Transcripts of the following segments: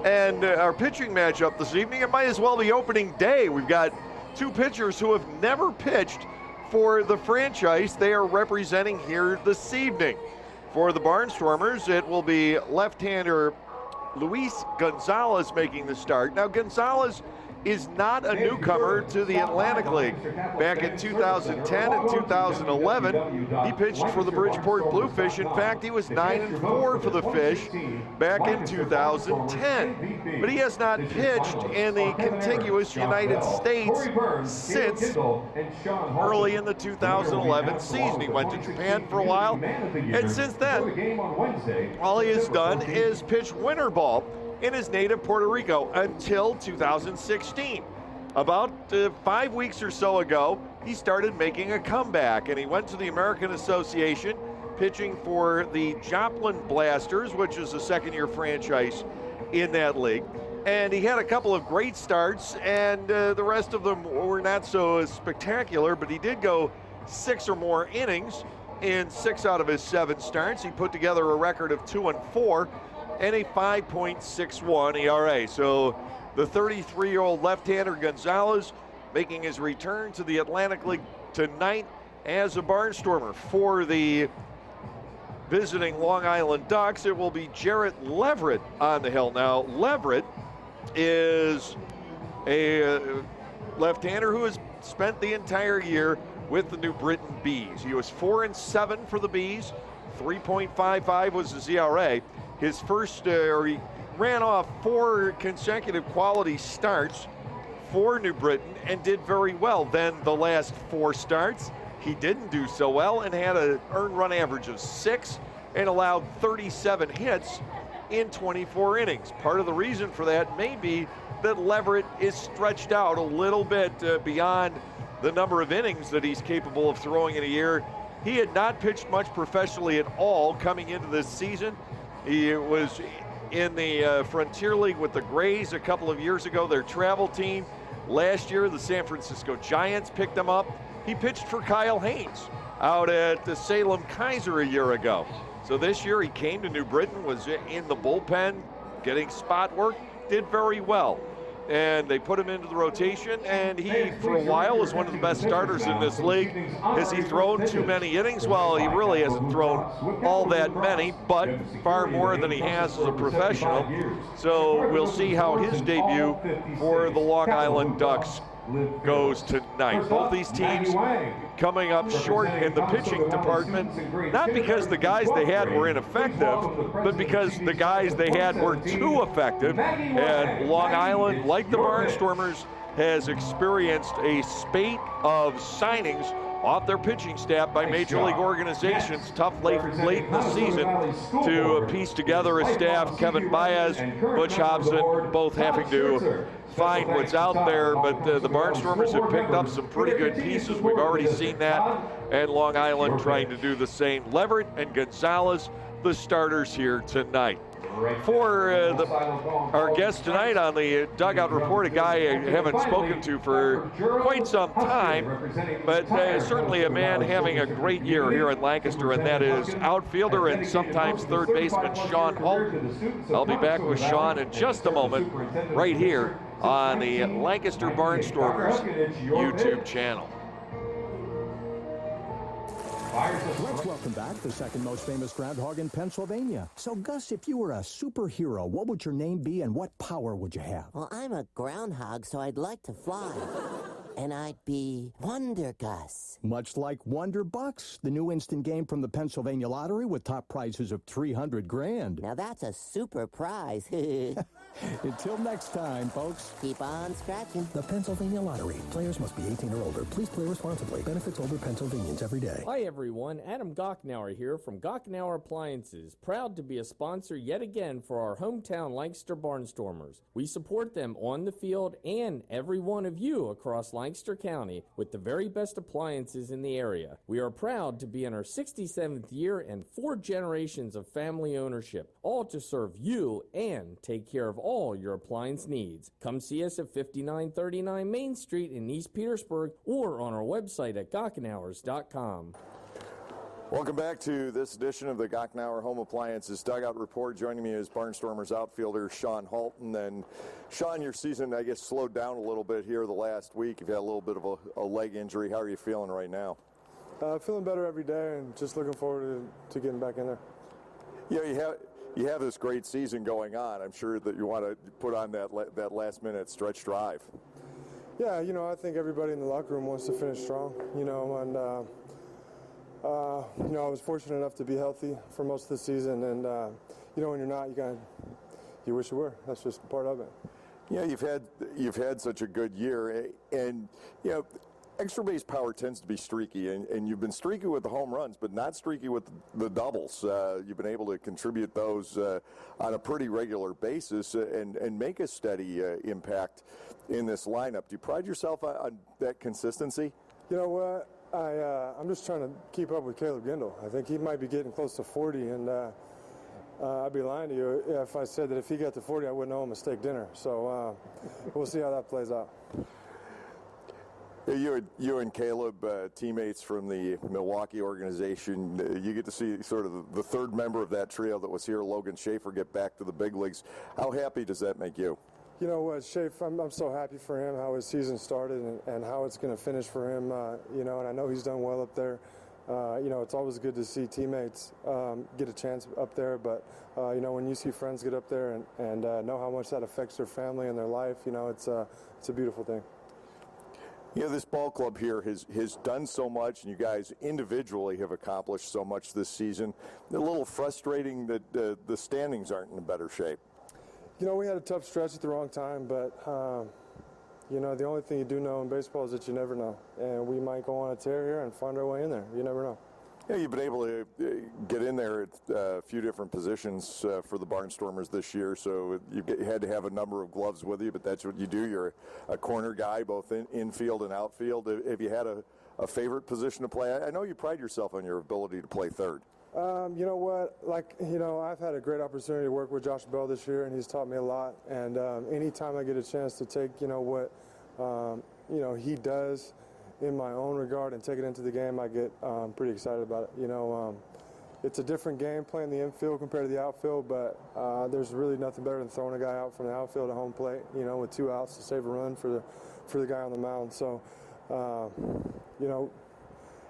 And our pitching matchup this evening, it might as well be opening day. We've got two pitchers who have never pitched for the franchise they are representing here this evening. For the Barnstormers, it will be left-hander Luis Gonzalez making the start. Now, Gonzalez is not a newcomer to the Atlantic League. Back in 2010 and 2011, he pitched for the Bridgeport Bluefish. In fact, he was 9-4 for the Fish back in 2010. But he has not pitched in the contiguous United States since early in the 2011 season. He went to Japan for a while, and since then, all he has done is pitch winter ball in his native Puerto Rico until 2016. About 5 weeks or so ago, he started making a comeback, and he went to the American Association pitching for the Joplin Blasters, which is a second-year franchise in that league. And he had a couple of great starts, and the rest of them were not so spectacular, but he did go 6 or more innings in 6 out of his 7 starts. He put together a record of 2-4 and a 5.61 ERA. So the 33-year-old left-hander Gonzalez making his return to the Atlantic League tonight as a Barnstormer. For the visiting Long Island Ducks, it will be Jarrett Leverett on the hill. Now, Leverett is a left-hander who has spent the entire year with the New Britain Bees. He was 4-7 for the Bees, 3.55 was his ERA. His first, he ran off 4 consecutive quality starts for New Britain and did very well. Then the last 4 starts, he didn't do so well and had an earned run average of 6 and allowed 37 hits in 24 innings. Part of the reason for that may be that Leverett is stretched out a little bit beyond the number of innings that he's capable of throwing in a year. He had not pitched much professionally at all coming into this season. He was in the Frontier League with the Grays a couple of years ago, their travel team. Last year, the San Francisco Giants picked him up. He pitched for Kyle Haynes out at the Salem Kaiser a year ago. So this year he came to New Britain, was in the bullpen, getting spot work, did very well. And they put him into the rotation, and he, for a while, was one of the best starters in this league. Has he thrown too many innings? Well, he really hasn't thrown all that many, but far more than he has as a professional. So we'll see how his debut for the Long Island Ducks goes tonight. Both these teams coming up short in the pitching department, not because the guys they had were ineffective, but because the guys they had were too effective. And Long Island, like the Barnstormers, has experienced a spate of signings off their pitching staff by major league organizations. Tough late in the season to piece together a staff. Kevin Baez, Butch Hobson, both having to find what's out there, but the Barnstormers have picked up some pretty good pieces. We've already seen that, and Long Island trying to do the same. Leverett and Gonzalez, the starters here tonight. For our guest tonight on the Dugout Report, a guy I haven't spoken to for quite some time, but certainly a man having a great year here in Lancaster, and that is outfielder and sometimes third baseman Sean Halton. I'll be back with Sean in just a moment, right here on the Lancaster Barnstormers YouTube channel. Let's welcome back the second most famous groundhog in Pennsylvania. So, Gus, if you were a superhero, what would your name be and what power would you have? Well, I'm a groundhog, so I'd like to fly. And I'd be Wonder Gus. Much like Wonder Bucks, the new instant game from the Pennsylvania Lottery with top prizes of $300 grand. Now that's a super prize. Until next time, folks. Keep on scratching. The Pennsylvania Lottery. Players must be 18 or older. Please play responsibly. Benefits older Pennsylvanians every day. Hi everyone, Adam Gocknauer here from Gocknauer Appliances. Proud to be a sponsor yet again for our hometown Lancaster Barnstormers. We support them on the field and every one of you across Lancaster County with the very best appliances in the area. We are proud to be in our 67th year and 4 generations of family ownership, all to serve you and take care of all your appliance needs. Come see us at 5939 Main Street in East Petersburg or on our website at gocknauers.com. Welcome back to this edition of the Gocknauer Home Appliances Dugout Report. Joining me is Barnstormers outfielder Sean Halton. And Sean, your season, I guess, slowed down a little bit here the last week. You've had a little bit of a leg injury. How are you feeling right now? Feeling better every day, and just looking forward to getting back in there. Yeah, you have this great season going on. I'm sure that you want to put on that last-minute stretch drive. Yeah, I think everybody in the locker room wants to finish strong, and I was fortunate enough to be healthy for most of the season, and when you're not, you wish you were. That's just part of it. Yeah, you've had such a good year, and extra base power tends to be streaky, and you've been streaky with the home runs, but not streaky with the doubles. You've been able to contribute those on a pretty regular basis and make a steady impact in this lineup. Do you pride yourself on that consistency? You know what? I'm just trying to keep up with Caleb Gindel. I think he might be getting close to 40, and I'd be lying to you if I said that if he got to 40, I wouldn't owe him a steak dinner. So we'll see how that plays out. You and Caleb, teammates from the Milwaukee organization, you get to see sort of the third member of that trio that was here, Logan Schaefer, get back to the big leagues. How happy does that make you? You know what, Schaefer, I'm so happy for him, how his season started and how it's going to finish for him, and I know he's done well up there. It's always good to see teammates get a chance up there, but, when you see friends get up there and know how much that affects their family and their life, it's a beautiful thing. This ball club here has done so much, and you guys individually have accomplished so much this season. A little frustrating that the standings aren't in better shape. We had a tough stretch at the wrong time, but, the only thing you do know in baseball is that you never know. And we might go on a tear here and find our way in there. You never know. Yeah, you've been able to get in there at a few different positions for the Barnstormers this year, so you had to have a number of gloves with you, but that's what you do. You're a corner guy, both in infield and outfield. Have you had a favorite position to play? I know you pride yourself on your ability to play third. You know what? I've had a great opportunity to work with Josh Bell this year, and he's taught me a lot. And anytime I get a chance to take, what, he does in my own regard and take it into the game, I get pretty excited about it. It's a different game playing the infield compared to the outfield, but there's really nothing better than throwing a guy out from the outfield at home plate, with 2 outs to save a run for the guy on the mound. So,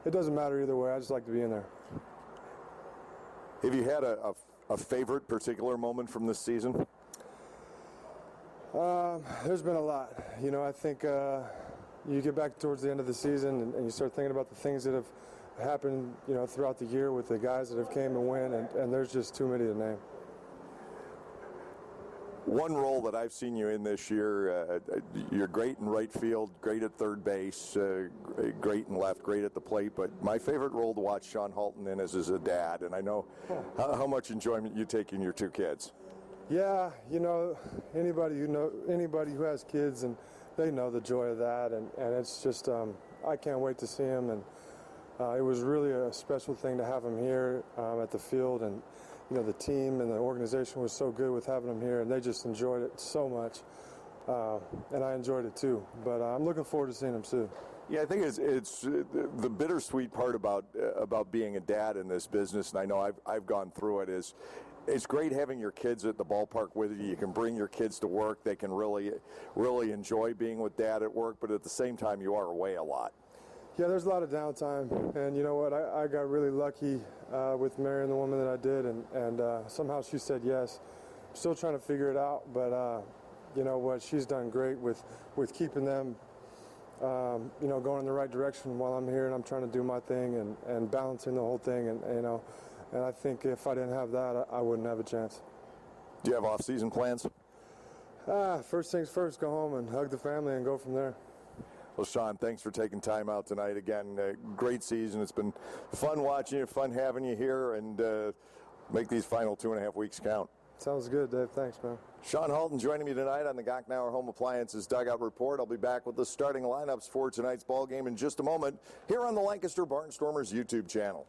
it doesn't matter either way. I just like to be in there. Have you had a favorite particular moment from this season? There's been a lot. I think you get back towards the end of the season and you start thinking about the things that have happened, throughout the year with the guys that have came and went, and there's just too many to name. One role that I've seen you in this year, you're great in right field, great at third base, great in left, great at the plate. But my favorite role to watch Sean Halton in is as a dad, and I know how much enjoyment you take in your 2 kids. Yeah, anybody who has kids, and they know the joy of that, and it's just I can't wait to see him, and it was really a special thing to have him here at the field, and the team and the organization was so good with having them here, and they just enjoyed it so much, and I enjoyed it too. But I'm looking forward to seeing them soon. Yeah, I think it's the bittersweet part about being a dad in this business, and I know I've gone through it. It's great having your kids at the ballpark with you. You can bring your kids to work. They can really enjoy being with dad at work, but at the same time, you are away a lot. Yeah, there's a lot of downtime, and you know what? I got really lucky with marrying the woman that I did, and somehow she said yes. I'm still trying to figure it out, but you know what? She's done great with keeping them, going in the right direction while I'm here, and I'm trying to do my thing and balancing the whole thing, and I think if I didn't have that, I wouldn't have a chance. Do you have off-season plans? First things first, go home and hug the family and go from there. Well, Sean, thanks for taking time out tonight. Again, great season. It's been fun watching you, fun having you here, and make these final 2.5 weeks count. Sounds good, Dave. Thanks, man. Sean Halton joining me tonight on the Gocknauer Home Appliances Dugout Report. I'll be back with the starting lineups for tonight's ball game in just a moment here on the Lancaster Barnstormers YouTube channel.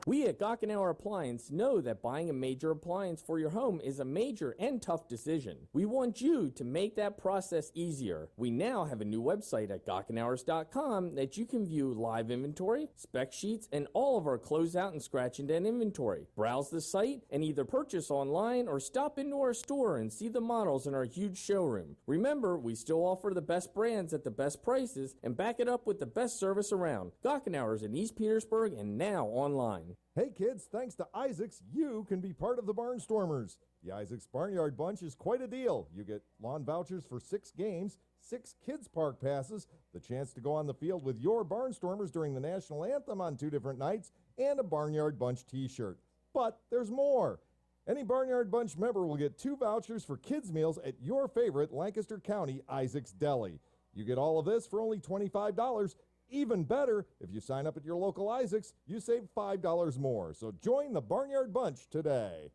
We at Gockenauer Appliance know that buying a major appliance for your home is a major and tough decision. We want you to make that process easier. We now have a new website at Gockenauers.com that you can view live inventory, spec sheets, and all of our closeout and scratch and dent inventory. Browse the site and either purchase online or stop into our store and see the models in our huge showroom. Remember, we still offer the best brands at the best prices and back it up with the best service around. Gockenauers in East Petersburg and now online. Hey kids, thanks to Isaac's, you can be part of the Barnstormers. The Isaac's Barnyard Bunch is quite a deal. You get lawn vouchers for 6 games, 6 kids park passes, the chance to go on the field with your Barnstormers during the national anthem on 2 different nights, and a Barnyard Bunch t-shirt. But there's more. Any Barnyard Bunch member will get 2 vouchers for kids' meals at your favorite Lancaster County Isaac's Deli. You get all of this for only $25. Even better, if you sign up at your local Isaac's, you save $5 more. So join the Barnyard Bunch today.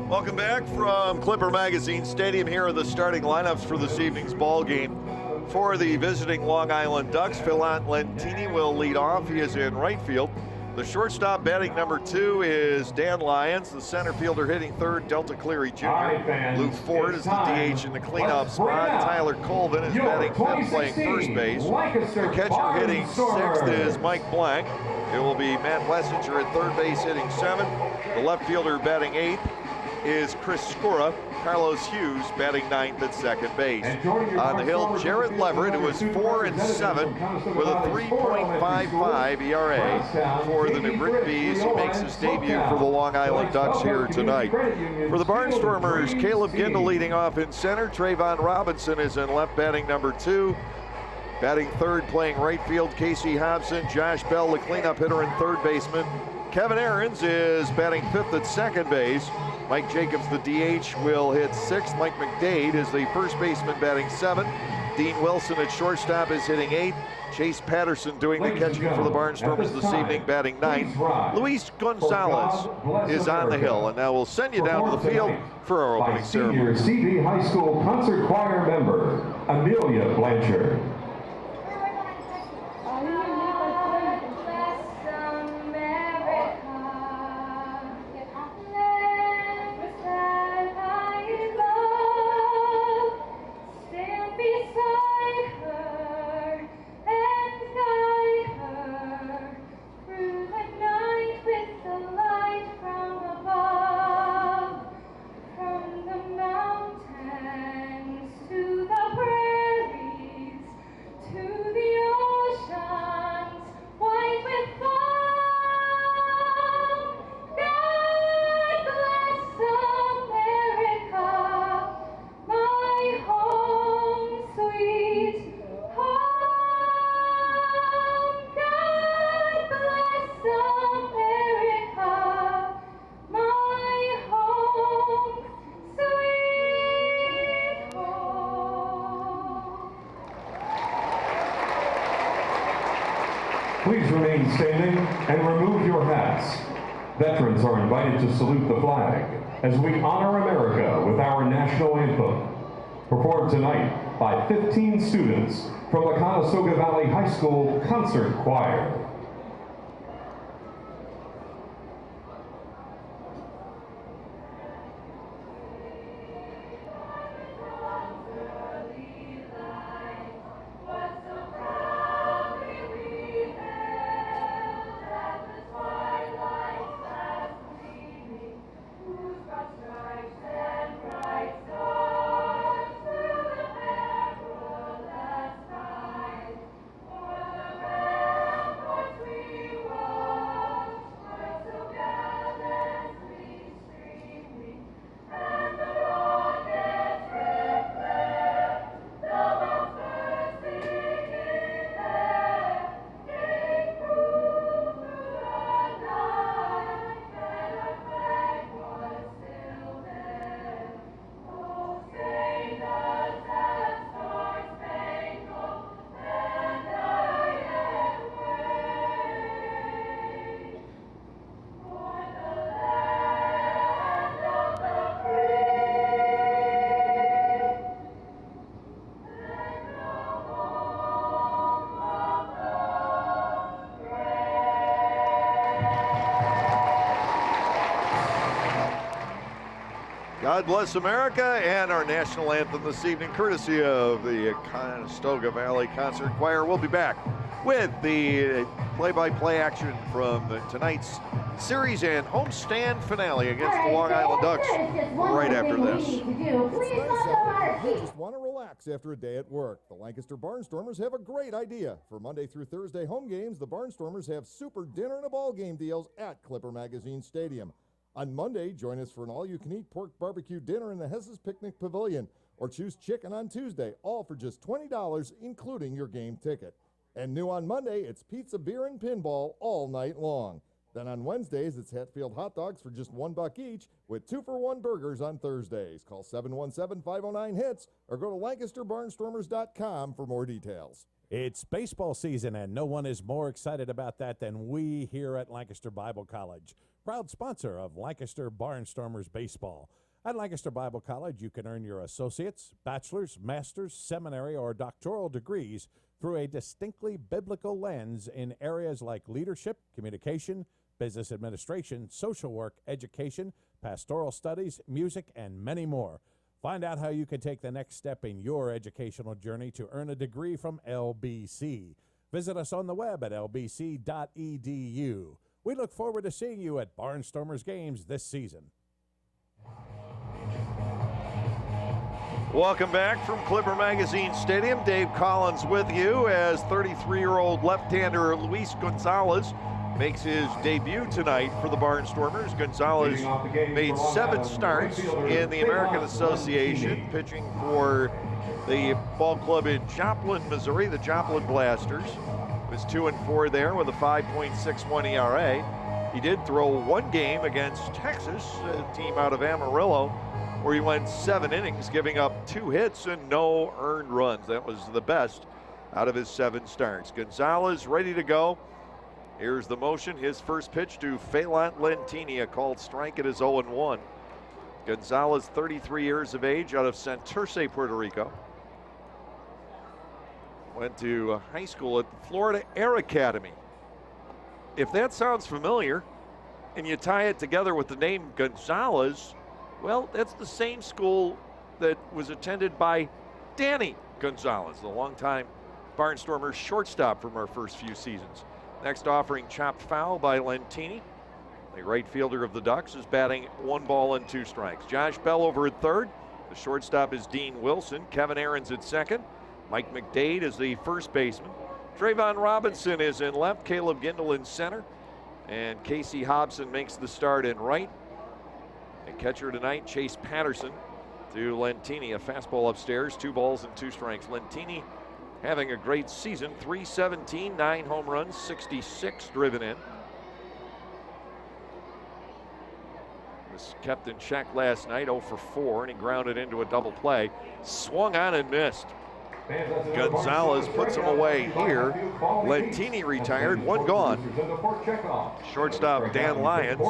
Welcome back from Clipper Magazine Stadium. Here are the starting lineups for this evening's ball game. For the visiting Long Island Ducks, Phil Lentini will lead off. He is in right field. The shortstop batting number 2 is Dan Lyons. The center fielder hitting third, Delta Cleary Jr. Luke Ford is the DH in the cleanup spot. Tyler Colvin is batting 5th, playing first base. The catcher hitting 6th is Mike Blank. It will be Matt Lessinger at third base hitting 7th. The left fielder batting 8th is Chris Skora. Carlos Hughes batting 9th at second base. On the hill, Jarrett Leverett, who is 4-7 with a 3.55 ERA for the New Britain Bees. He makes his debut for the Long Island Ducks here tonight. For the Barnstormers, Caleb Gindel leading off in center. Trayvon Robinson is in left, batting number 2. Batting third, playing right field, Casey Hobson. Josh Bell, the cleanup hitter and third baseman. Kevin Aarons is batting 5th at second base. Mike Jacobs, the DH, will hit 6th. Mike McDade is the first baseman batting 7th. Dean Wilson at shortstop is hitting 8th. Chase Patterson doing the catching for the Barnstormers this evening, batting 9th. Luis Gonzalez is on the hill, and now we'll send you down to the field for our opening ceremony. Senior CV High School concert choir member, Amelia Blanchard. Please remain standing and remove your hats. Veterans are invited to salute the flag as we honor America with our national anthem. Performed tonight by 15 students from the Conestoga Valley High School Concert Choir. God Bless America, and our national anthem this evening, courtesy of the Conestoga Valley Concert Choir. We'll be back with the play-by-play action from tonight's series and homestand finale against the Long Island Ducks right after this. It's nice out. You just want to relax after a day at work. The Lancaster Barnstormers have a great idea. For Monday through Thursday home games, the Barnstormers have super dinner and a ball game deals at Clipper Magazine Stadium. On Monday, join us for an all-you-can-eat pork barbecue dinner in the Hess's Picnic Pavilion, or choose chicken on Tuesday, all for just $20, including your game ticket. And new on Monday, it's pizza, beer, and pinball all night long. Then on Wednesdays, it's Hatfield hot dogs for just $1 each, with 2-for-1 burgers on Thursdays. Call 717-509-HITS or go to LancasterBarnstormers.com for more details. It's baseball season, and no one is more excited about that than we here at Lancaster Bible College, proud sponsor of Lancaster Barnstormers baseball. At Lancaster Bible College, you can earn your associate's, bachelor's, master's, seminary, or doctoral degrees through a distinctly biblical lens in areas like leadership, communication, business administration, social work, education, pastoral studies, music, and many more. Find out how you can take the next step in your educational journey to earn a degree from LBC. Visit us on the web at lbc.edu. We look forward to seeing you at Barnstormers games this season. Welcome back from Clipper Magazine Stadium. Dave Collins with you as 33-year-old left-hander Luis Gonzalez makes his debut tonight for the Barnstormers. Gonzalez made 7 starts in the American Association, pitching for the ball club in Joplin, Missouri, the Joplin Blasters. Was 2-4 there with a 5.61 ERA. He did throw 1 game against Texas, a team out of Amarillo, where he went 7 innings, giving up 2 hits and no earned runs. That was the best out of his 7 starts. Gonzalez ready to go. Here's the motion. His first pitch to Phelan Lentini, a called strike. It is 0-1. Gonzalez, 33 years of age, out of Santurce, Puerto Rico. Went to high school at the Florida Air Academy. If that sounds familiar, and you tie it together with the name Gonzalez, well, that's the same school that was attended by Danny Gonzalez, the longtime Barnstormers shortstop from our first few seasons. Next offering, chopped foul by Lentini. The right fielder of the Ducks is batting 1 ball and 2 strikes. Josh Bell over at third. The shortstop is Dean Wilson. Kevin Aaron's at second. Mike McDade is the first baseman. Trayvon Robinson is in left. Caleb Gindel in center. And Casey Hobson makes the start in right. And catcher tonight, Chase Patterson to Lentini. A fastball upstairs, 2 balls and 2 strikes. Lentini having a great season, 317, 9 home runs, 66 driven in. Was kept in check last night, 0 for 4, and he grounded into a double play. Swung on and missed. Gonzalez puts him away here. Lentini retired, 1 gone. Shortstop Dan Lyons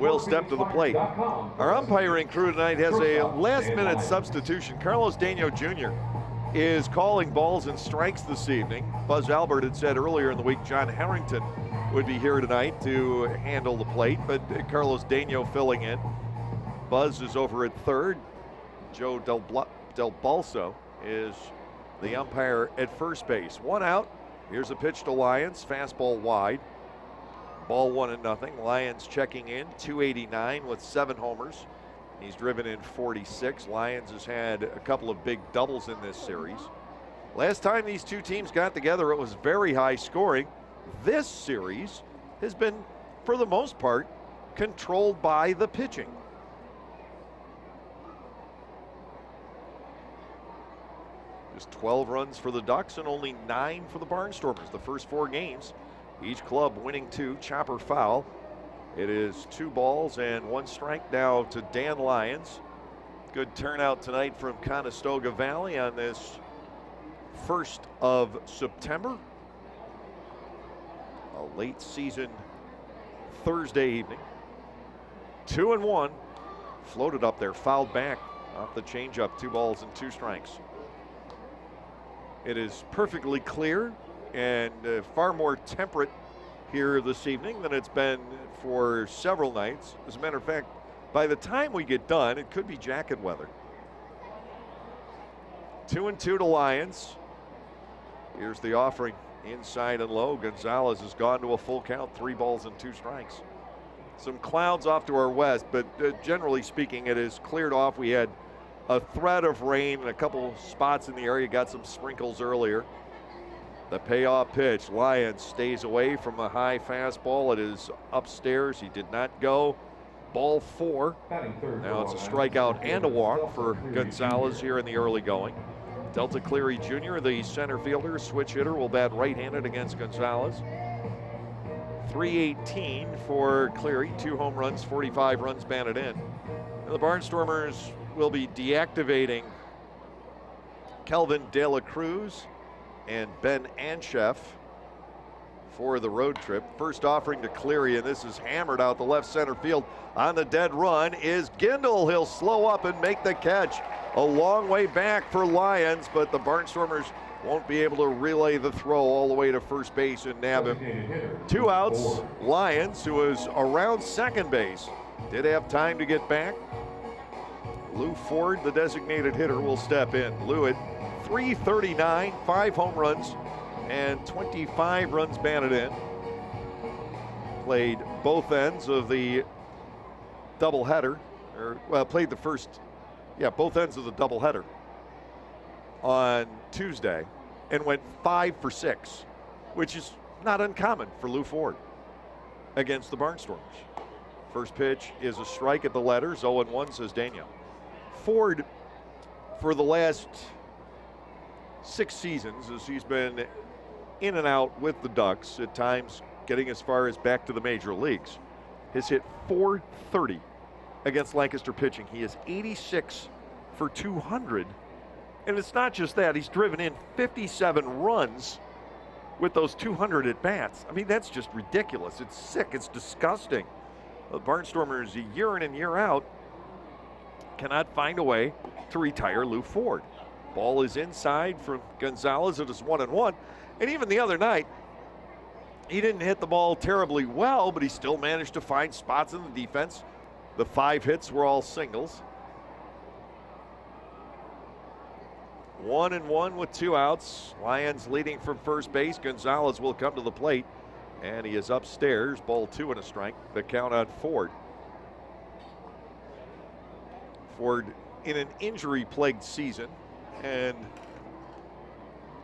will step to the plate. Our umpiring crew tonight has a last-minute substitution. Carlos Daño Jr. is calling balls and strikes this evening. Buzz Albert had said earlier in the week John Harrington would be here tonight to handle the plate, but Carlos Daño filling in. Buzz is over at third. Joe Del Balso is the umpire at first base. 1 out. Here's a pitch to Lyons. Fastball wide. Ball 1-0. Lyons checking in, 289 with 7 homers. He's driven in 46. Lyons has had a couple of big doubles in this series. Last time these two teams got together, it was very high scoring. This series has been, for the most part, controlled by the pitching. Just 12 runs for the Ducks and only 9 for the Barnstormers. The first 4 games, each club winning 2, chopper foul. It is 2 balls and 1 strike now to Dan Lyons. Good turnout tonight from Conestoga Valley on this 1st of September. A late season Thursday evening. 2-1. Floated up there, fouled back off the changeup. 2 balls and 2 strikes. It is perfectly clear and far more temperate here this evening than it's been for several nights. As a matter of fact, by the time we get done, it could be jacket weather. 2-2 to Lions. Here's the offering, inside and low. Gonzalez has gone to a full count, 3 balls and 2 strikes. Some clouds off to our west, but generally speaking, it is cleared off. We had a threat of rain in a couple spots in the area, got some sprinkles earlier. The payoff pitch, Lyons stays away from a high fastball. It is upstairs, he did not go. Ball 4. Now it's a strikeout and a walk for Gonzalez here in the early going. Delta Cleary Jr., the center fielder, switch hitter, will bat right-handed against Gonzalez. 318 for Cleary, 2 home runs, 45 runs batted in. And the Barnstormers will be deactivating Kelvin De La Cruz and Ben Anchef for the road trip. First offering to Cleary, and this is hammered out the left center field. On the dead run is Gindel. He'll slow up and make the catch. A long way back for Lions, but the Barnstormers won't be able to relay the throw all the way to first base and nab him. 2 outs. Lions, who is around second base, did have time to get back. Lou Ford, the designated hitter, will step in. Lou at .339, 5 home runs, and 25 runs batted in. Played both ends of the doubleheader, played the first, both ends of the doubleheader on Tuesday, and went 5 for 6, which is not uncommon for Lou Ford against the Barnstormers. First pitch is a strike at the letters, 0-1, says Daniel. Ford, for the last 6 seasons, as he's been in and out with the Ducks, at times getting as far as back to the major leagues, has hit .430 against Lancaster pitching. He is 86 for 200. And it's not just that, he's driven in 57 runs with those 200 at-bats. I mean, that's just ridiculous. It's sick, it's disgusting. The Barnstormers, year in and year out, cannot find a way to retire Lou Ford. Ball is inside from Gonzalez. It is 1-1. And even the other night, he didn't hit the ball terribly well, but he still managed to find spots in the defense. The 5 hits were all singles. 1-1 with 2 outs. Lions leading from first base. Gonzalez will come to the plate, and he is upstairs. Ball 2 and a strike. The count on Ford. Ford in an injury-plagued season, and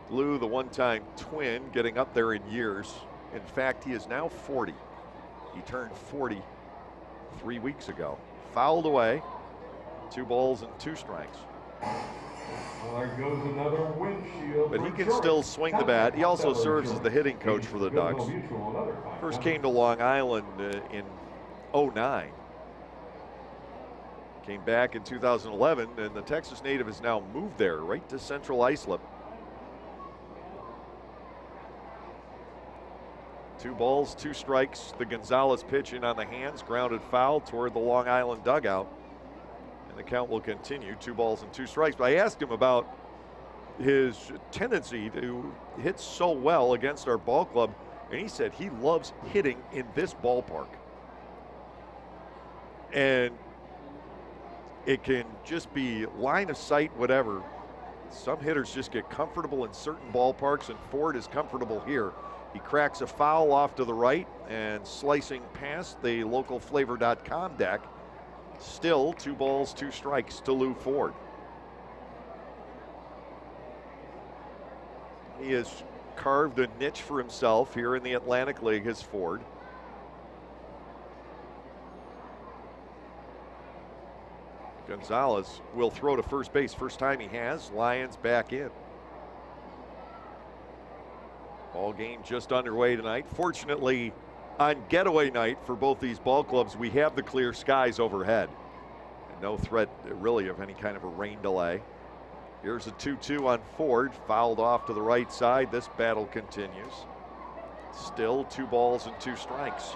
Lou, the one-time twin, getting up there in years. In fact, he is now 40. He turned 40 3 weeks ago. Fouled away. 2 balls and 2 strikes. Well, there goes another windshield. But he can still swing the bat. He also serves as the hitting coach for the Ducks. First came to Long Island in '09. Came back in 2011, and the Texas native has now moved there, right to Central Islip. 2 balls, 2 strikes. The Gonzalez pitch in on the hands, grounded foul toward the Long Island dugout. And the count will continue, 2 balls and 2 strikes. But I asked him about his tendency to hit so well against our ball club, and he said he loves hitting in this ballpark. And it can just be line of sight, whatever. Some hitters just get comfortable in certain ballparks, and Ford is comfortable here. He cracks a foul off to the right and slicing past the local flavor.com deck. Still 2 balls, 2 strikes to Lou Ford. He has carved a niche for himself here in the Atlantic League as Ford. Gonzalez will throw to first base. First time he has. Lions back in. Ball game just underway tonight. Fortunately, on getaway night for both these ball clubs, we have the clear skies overhead. And no threat really of any kind of a rain delay. Here's a 2-2 on Ford, fouled off to the right side. This battle continues. Still 2 balls and 2 strikes.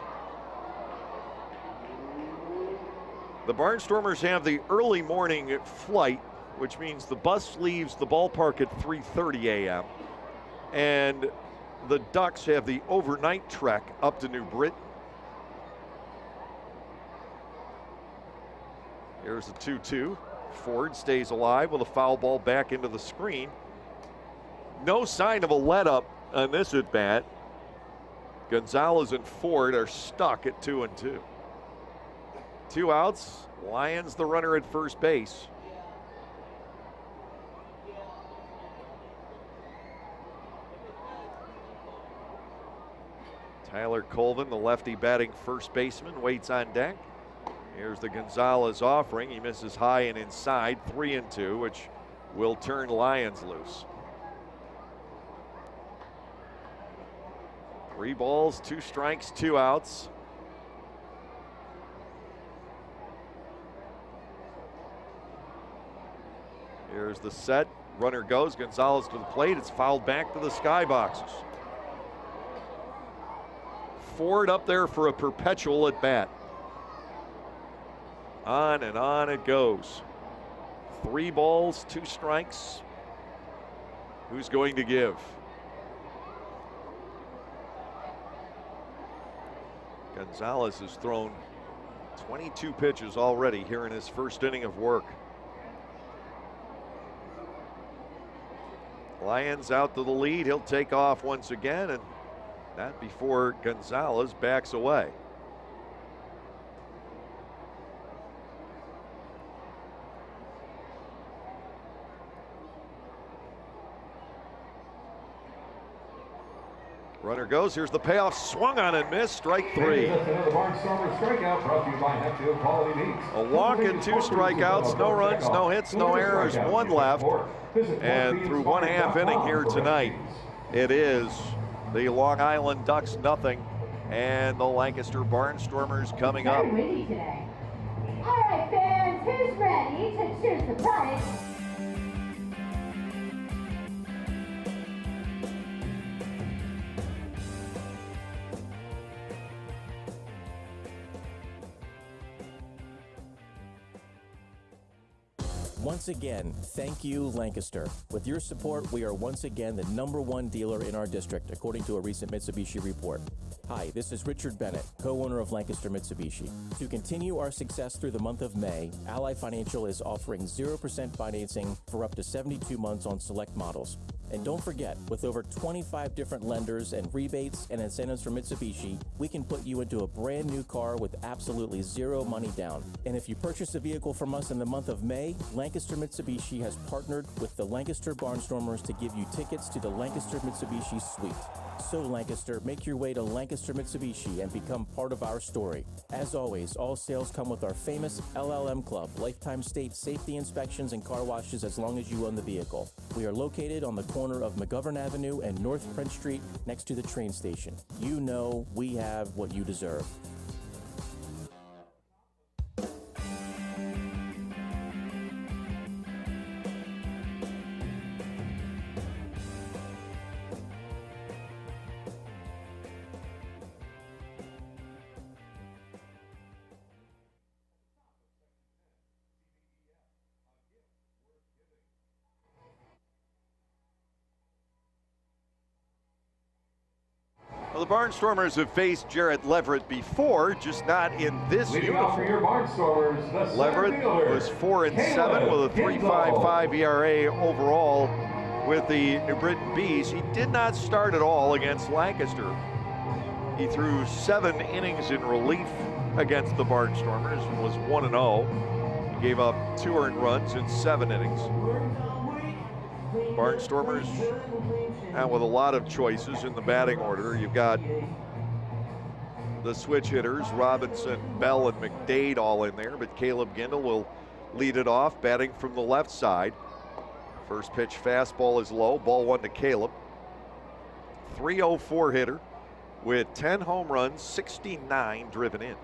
The Barnstormers have the early morning flight, which means the bus leaves the ballpark at 3:30 a.m. And the Ducks have the overnight trek up to New Britain. Here's a 2-2. Ford stays alive with a foul ball back into the screen. No sign of a let-up on this at bat. Gonzalez and Ford are stuck at 2-2. 2 outs. Lions the runner at first base. Tyler Colvin, the lefty batting first baseman, waits on deck. Here's the Gonzalez offering. He misses high and inside, 3-2, which will turn Lions loose. 3 balls, 2 strikes, 2 outs. Here's the set. Runner goes. Gonzalez to the plate. It's fouled back to the skyboxes. Ford up there for a perpetual at bat. On and on it goes. 3 balls, 2 strikes. Who's going to give? Gonzalez has thrown 22 pitches already here in his first inning of work. Lions out to the lead. He'll take off once again, and that before Gonzalez backs away. Runner goes. Here's the payoff. Swung on and missed. Strike 3. That's another Barnstormers strikeout brought to you by Hatfield Quality Meats. A walk and 2 strikeouts, no runs, no hits, no errors, 1 left. And through 1/2 inning here tonight, it is the Long Island Ducks nothing and the Lancaster Barnstormers coming up. Ready today. All right, fans, who's ready to choose the prize? Once again, thank you, Lancaster. With your support, we are once again the #1 dealer in our district, according to a recent Mitsubishi report. Hi, this is Richard Bennett, co-owner of Lancaster Mitsubishi. To continue our success through the month of May, Ally Financial is offering 0% financing for up to 72 months on select models. And don't forget, with over 25 different lenders and rebates and incentives from Mitsubishi, we can put you into a brand new car with absolutely 0 money down. And if you purchase a vehicle from us in the month of May, Lancaster Mitsubishi has partnered with the Lancaster Barnstormers to give you tickets to the Lancaster Mitsubishi Suite. So Lancaster, make your way to Lancaster Mitsubishi and become part of our story. As always, all sales come with our famous LLM Club, lifetime state safety inspections and car washes as long as you own the vehicle. We are located on the corner of McGovern Avenue and North Prince Street next to the train station. You know we have what you deserve. Well, the Barnstormers have faced Jarrett Leverett before, just not in this Leading off for your uniform. Barnstormers, the Leverett center fielder, was 4-7 Caleb with a Kindle. 3.55 ERA overall with the New Britain Bees. He did not start at all against Lancaster. He threw 7 innings in relief against the Barnstormers and was 1-0. He gave up 2 earned runs in 7 innings. Barnstormers out with a lot of choices in the batting order. You've got the switch hitters, Robinson, Bell, and McDade all in there, but Caleb Gindel will lead it off, batting from the left side. First pitch fastball is low, ball 1 to Caleb. 304 hitter with 10 home runs, 69 driven in.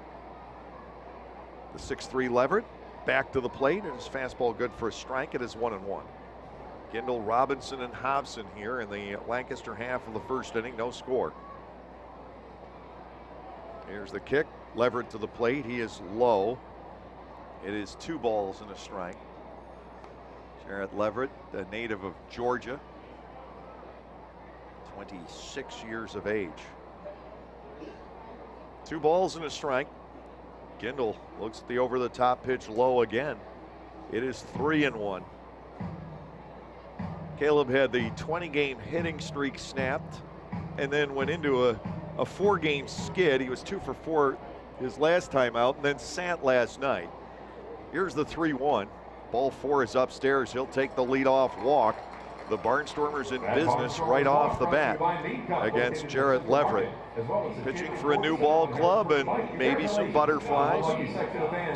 The 6'3 Leverett back to the plate, and his fastball good for a strike. It is 1-1. Gindel, Robinson, and Hobson here in the Lancaster half of the first inning. No score. Here's the kick. Leverett to the plate. He is low. It is 2 balls and a strike. Jarrett Leverett, a native of Georgia, 26 years of age. 2 balls and a strike. Gindel looks at the over-the-top pitch low again. It is 3-1. Caleb had the 20-game hitting streak snapped and then went into a 4-game skid. He was 2 for 4 his last time out and then sat last night. Here's the 3-1. Ball 4 is upstairs. He'll take the leadoff walk. The Barnstormers in business right off the bat against Jarrett Leverett. Pitching for a new ball club and maybe some butterflies.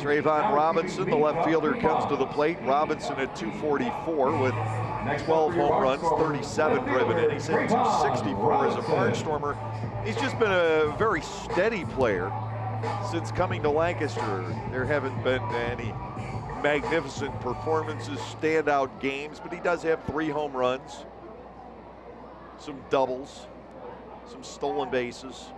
Trayvon Robinson, the left fielder, comes to the plate. Robinson at 244 with 12 home runs, 37 driven in. He's hit 264 as a Barnstormer. He's just been a very steady player since coming to Lancaster. There haven't been any magnificent performances, standout games, but he does have 3 home runs, some doubles, some stolen bases.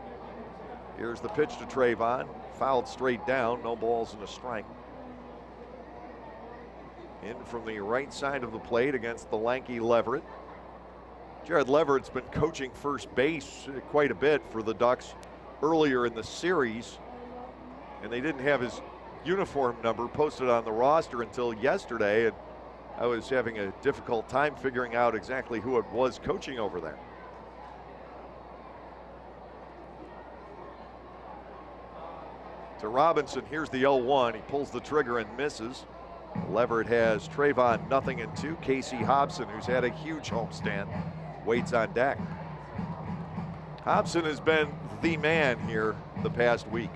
Here's the pitch to Trayvon, fouled straight down, no balls and a strike. In from the right side of the plate against the lanky Leverett. Jared Leverett's been coaching first base quite a bit for the Ducks earlier in the series, and they didn't have his uniform number posted on the roster until yesterday, and I was having a difficult time figuring out exactly who it was coaching over there. To Robinson, here's the 0-1. He pulls the trigger and misses. Leverett has Trayvon 0-2. Casey Hobson, who's had a huge homestand, waits on deck. Hobson has been the man here the past week.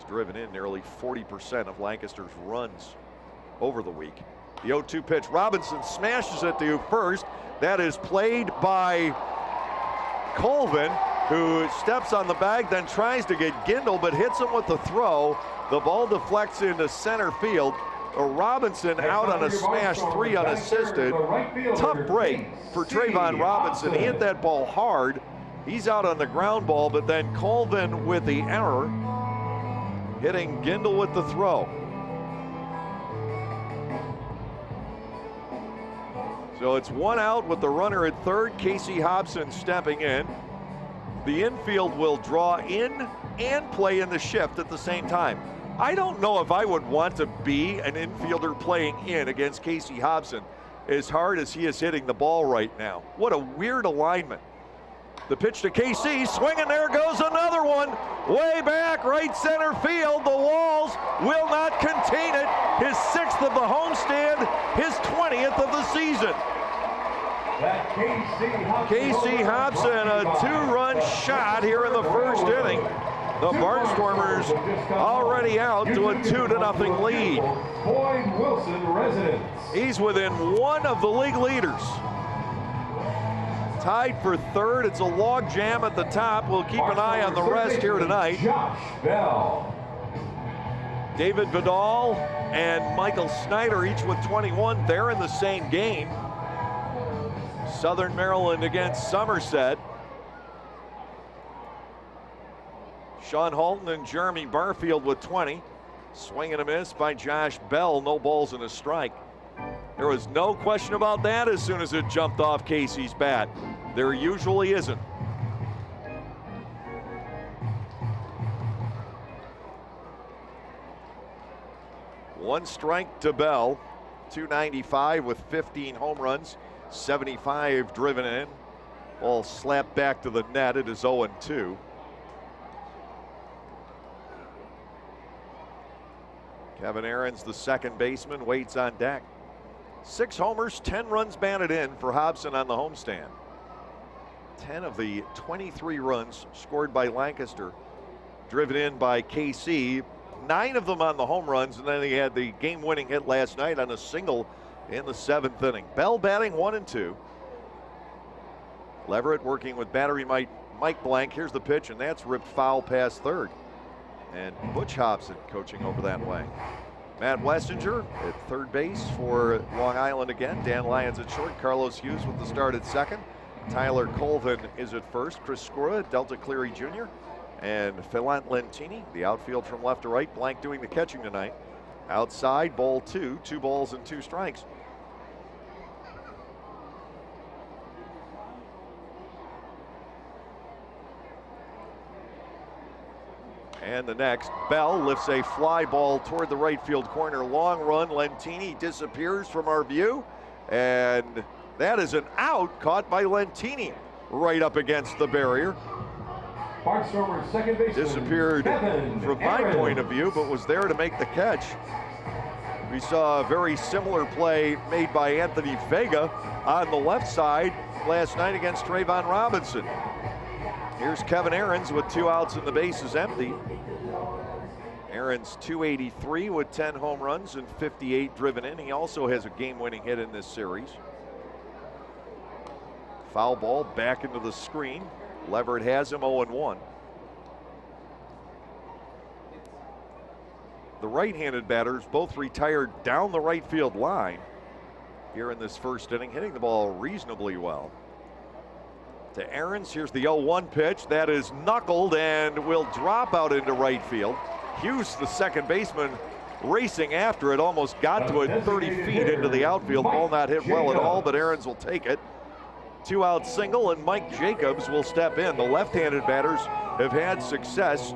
Driven in nearly 40% of Lancaster's runs over the week. The 0-2 pitch. Robinson smashes it to first. That is played by Colvin, who steps on the bag, then tries to get Gindel, but hits him with the throw. The ball deflects into center field. Robinson out on a smash, 3 unassisted. Tough break for Trayvon Robinson. He hit that ball hard. He's out on the ground ball, but then Colvin with the error, hitting Gindel with the throw. So it's 1 out with the runner at third. Casey Hobson stepping in. The infield will draw in and play in the shift at the same time. I don't know if I would want to be an infielder playing in against Casey Hobson as hard as he is hitting the ball right now. What a weird alignment. The pitch to KC, swinging, there goes another one. Way back, right center field. The walls will not contain it. His 6th of the homestand, his 20th of the season. Casey Hobson, a 2-run shot here in the first inning. The Barnstormers already out to a 2-0 lead. Boyd Wilson residents. He's within 1 of the league leaders. Tied for third. It's a log jam at the top. We'll keep an eye on the rest here tonight. Josh Bell. David Vidal and Michael Snyder, each with 21. They're in the same game. Southern Maryland against Somerset. Sean Halton and Jeremy Barfield with 20. Swing and a miss by Josh Bell. No balls and a strike. There was no question about that as soon as it jumped off Casey's bat. There usually isn't. One strike to Bell. 295 with 15 home runs, 75 driven in. Ball slapped back to the net. It is 0-2. Kevin Aarons, the second baseman, waits on deck. 6 homers, 10 runs batted in for Hobson on the homestand. 10 of the 23 runs scored by Lancaster driven in by KC. 9 of them on the home runs, and then he had the game-winning hit last night on a single in the 7th inning. Bell batting 1 and 2. Leverett working with battery Mike Blank. Here's the pitch, and that's ripped foul past third. And Butch Hobson coaching over that way. Matt Westinger at third base for Long Island again. Dan Lyons at short. Carlos Hughes with the start at second. Tyler Colvin is at first. Chris Skura, Delta Cleary Jr., and Philant Lentini, the outfield from left to right. Blank doing the catching tonight. Outside, ball 2, 2 balls and 2 strikes. And the next, Bell lifts a fly ball toward the right field corner. Long run, Lentini disappears from our view. And that is an out caught by Lentini right up against the barrier. Barnstormers second baseman Disappeared from my point of view, but was there to make the catch. We saw a very similar play made by Anthony Vega on the left side last night against Trayvon Robinson. Here's Kevin Ahrens with 2 outs and the base is empty. Ahrens 283 with 10 home runs and 58 driven in. He also has a game-winning hit in this series. Foul ball back into the screen. Leverett has him 0-1. The right-handed batters both retired down the right field line here in this first inning, hitting the ball reasonably well. To Ahrens, here's the 0-1 pitch. That is knuckled and will drop out into right field. Hughes, the second baseman, racing after it, almost got to it 30 feet into the outfield. Ball not hit well at all, but Ahrens will take it. 2-out single, and Mike Jacobs will step in. The left-handed batters have had success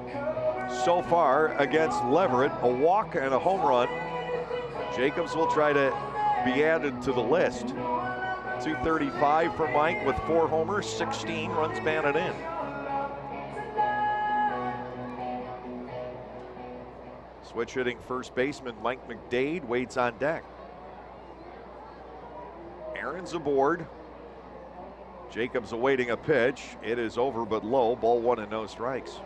so far against Leverett, a walk and a home run. Jacobs will try to be added to the list. 235 for Mike with 4 homers, 16 runs batted in. Switch hitting first baseman Mike McDade waits on deck. Ahrens aboard. Jacobs awaiting a pitch. It is over but low. Ball 1 and no strikes.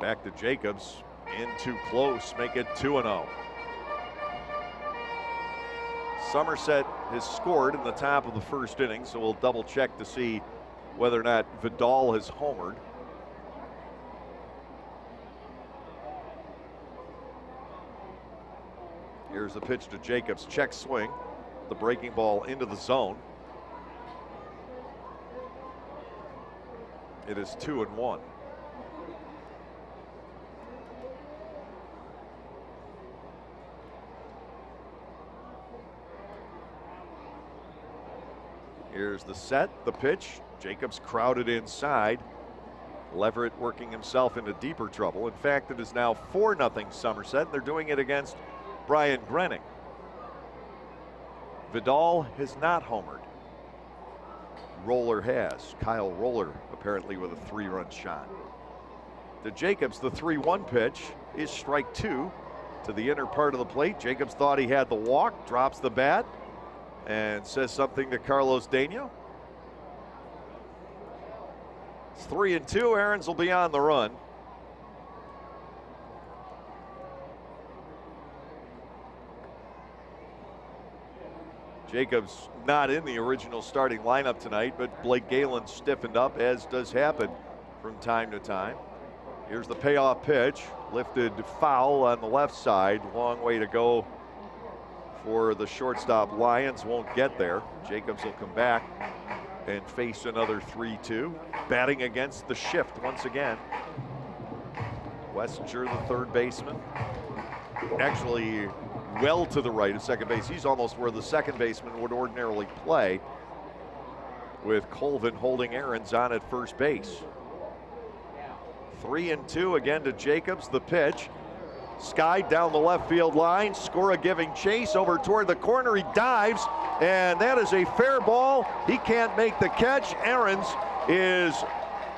Back to Jacobs. In too close. Make it 2-0. Somerset has scored in the top of the first inning, so we'll double check to see whether or not Vidal has homered. Here's the pitch to Jacobs. Check swing. The breaking ball into the zone. It is 2-1. Here's the set, the pitch. Jacobs crowded inside. Leverett working himself into deeper trouble. In fact, it is now 4-0 Somerset. They're doing it against Brian Grenning. Vidal has not homered. Roller has. Kyle Roller apparently with a 3-run shot. To Jacobs, the 3-1 pitch is strike 2 to the inner part of the plate. Jacobs thought he had the walk, drops the bat, and says something to Carlos Dano. It's 3-2. Ahrens will be on the run. Jacobs not in the original starting lineup tonight, but Blake Galen stiffened up, as does happen from time to time. Here's the payoff pitch. Lifted foul on the left side. Long way to go for the shortstop. Lions won't get there. Jacobs will come back and face another 3-2. Batting against the shift once again. Wessinger, the third baseman. Actually well to the right of second base. He's almost where the second baseman would ordinarily play, with Colvin holding Ahrens on at first base. 3-2 again to Jacobs. The pitch. Skied down the left field line. Skora giving chase over toward the corner. He dives, and that is a fair ball. He can't make the catch. Ahrens is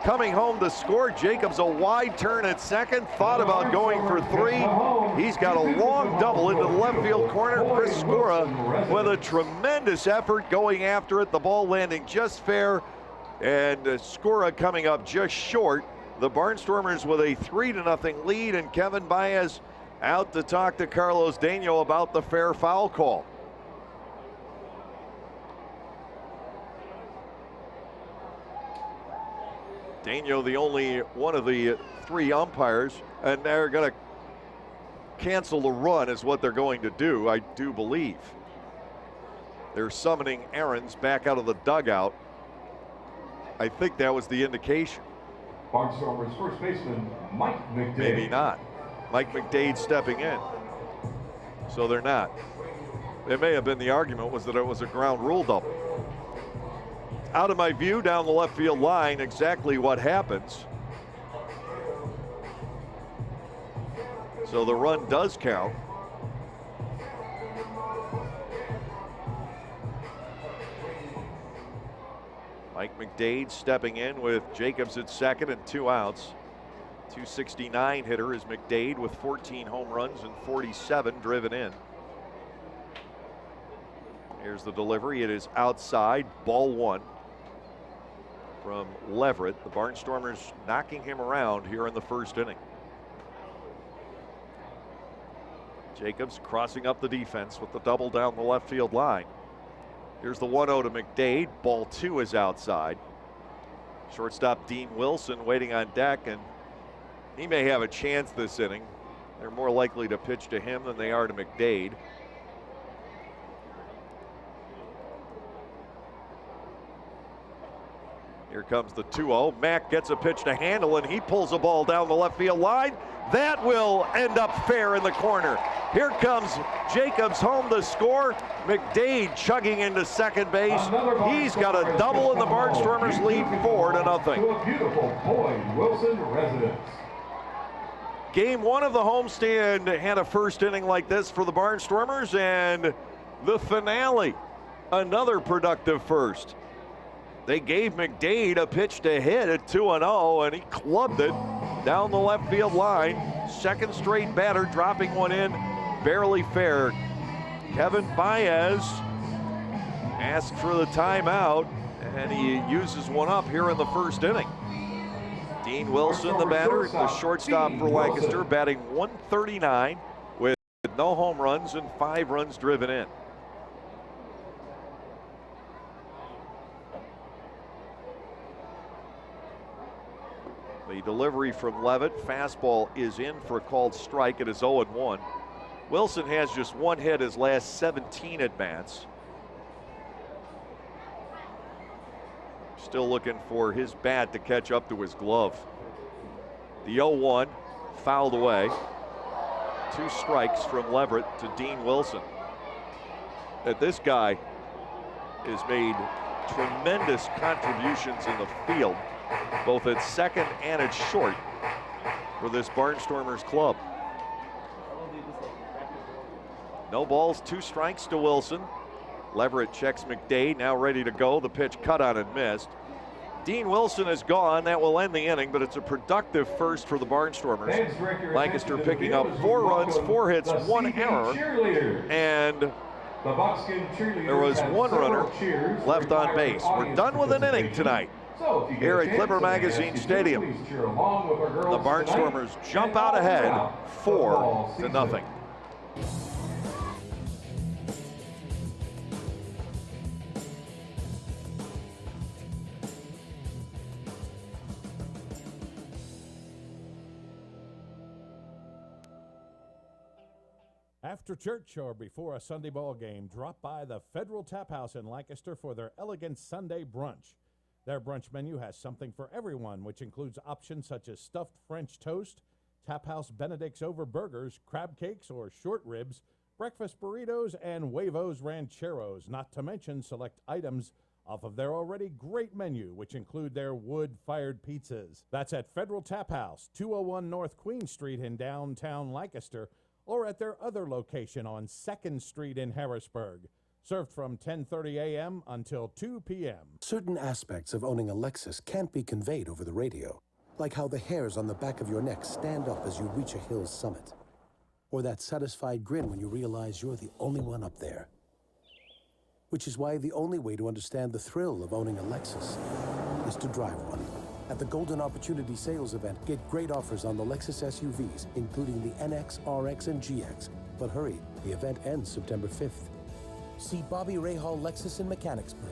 coming home to score. Jacobs a wide turn at second. Thought about going for 3. He's got a long double into the left field corner. Chris Skora with a tremendous effort going after it. The ball landing just fair, and Skora coming up just short. The Barnstormers with a 3-0 lead, and Kevin Baez out to talk to Carlos Dano about the fair foul call. Dano, the only one of the 3 umpires, and they're going to cancel the run is what they're going to do, I do believe. They're summoning Ahrens back out of the dugout. I think that was the indication. Barnstormers first baseman Mike McDade. Maybe not. Mike McDade stepping in. So they're not. It may have been the argument was that it was a ground rule double. Out of my view down the left field line, exactly what happens. So the run does count. Mike McDade stepping in with Jacobs at second and 2 outs. 269 hitter is McDade with 14 home runs and 47 driven in. Here's the delivery. It is outside, ball 1 from Leverett. The Barnstormers knocking him around here in the first inning. Jacobs crossing up the defense with the double down the left field line. Here's the 1-0 to McDade. Ball 2 is outside. Shortstop Dean Wilson waiting on deck, and he may have a chance this inning. They're more likely to pitch to him than they are to McDade. Here comes the 2-0. Mack gets a pitch to handle, and he pulls a ball down the left field line. That will end up fair in the corner. Here comes Jacobs home to score. McDade chugging into second base. He's got a double, and the Barnstormers lead 4-0. To a beautiful Boyd Wilson residence. Game 1 of the homestand had a first inning like this for the Barnstormers, and the finale, another productive first. They gave McDade a pitch to hit at 2-0, and he clubbed it down the left field line. Second straight batter dropping one in, barely fair. Kevin Baez asked for the timeout, and he uses one up here in the first inning. Dean Wilson, the batter, the shortstop for Lancaster, batting .139 with no home runs and 5 runs driven in. The delivery from Levitt, fastball is in for a called strike. It is 0-1. Wilson has just 1 hit his last 17 at-bats. Still looking for his bat to catch up to his glove. The 0-1 fouled away. 2 strikes from Leverett to Dean Wilson. That this guy has made tremendous contributions in the field, both at second and at short, for this Barnstormers club. No balls, 2 strikes to Wilson. Leverett checks McDade, now ready to go. The pitch cut on and missed. Dean Wilson is gone. That will end the inning, but it's a productive first for the Barnstormers. Lancaster picking up 4 runs, 4 hits, 1 error, and there was 1 runner left on base. We're done with an inning tonight here at Clipper Magazine Stadium. The Barnstormers jump out ahead 4-0. After church or before a Sunday ball game, drop by the Federal Tap House in Lancaster for their elegant Sunday brunch. Their brunch menu has something for everyone, which includes options such as stuffed French toast, Tap House Benedict's over burgers, crab cakes or short ribs, breakfast burritos, and huevos rancheros, not to mention select items off of their already great menu, which include their wood-fired pizzas. That's at Federal Tap House, 201 North Queen Street in downtown Lancaster, or at their other location on 2nd Street in Harrisburg. Served from 10:30 a.m. until 2 p.m. Certain aspects of owning a Lexus can't be conveyed over the radio, like how the hairs on the back of your neck stand up as you reach a hill's summit, or that satisfied grin when you realize you're the only one up there. Which is why the only way to understand the thrill of owning a Lexus is to drive one. At the Golden Opportunity Sales Event, get great offers on the Lexus SUVs, including the NX, RX, and GX. But hurry, the event ends September 5th. See Bobby Rahal Lexus in Mechanicsburg.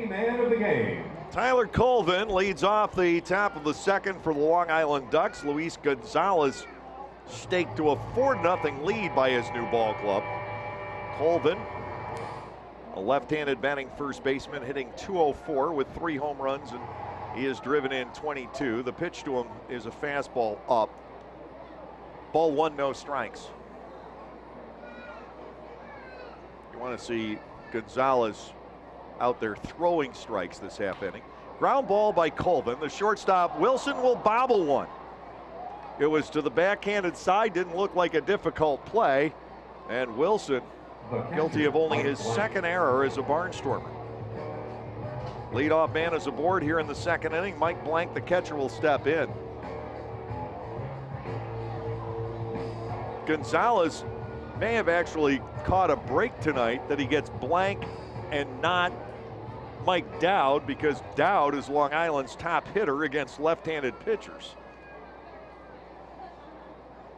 Man of the game. Tyler Colvin leads off the top of the second for the Long Island Ducks. Luis Gonzalez staked to a 4-0 lead by his new ball club. Colvin, a left-handed batting first baseman, hitting .204 with 3 home runs, and he has driven in 22. The pitch to him is a fastball up. Ball 1, no strikes. You want to see Gonzalez out there throwing strikes this half inning. Ground ball by Colvin. The shortstop, Wilson, will bobble one. It was to the backhanded side, didn't look like a difficult play, and Wilson guilty of only his second error as a Barnstormer. Leadoff man is aboard here in the second inning. Mike Blank, the catcher, will step in. Gonzalez may have actually caught a break tonight that he gets Blank and not Mike Dowd, because Dowd is Long Island's top hitter against left-handed pitchers.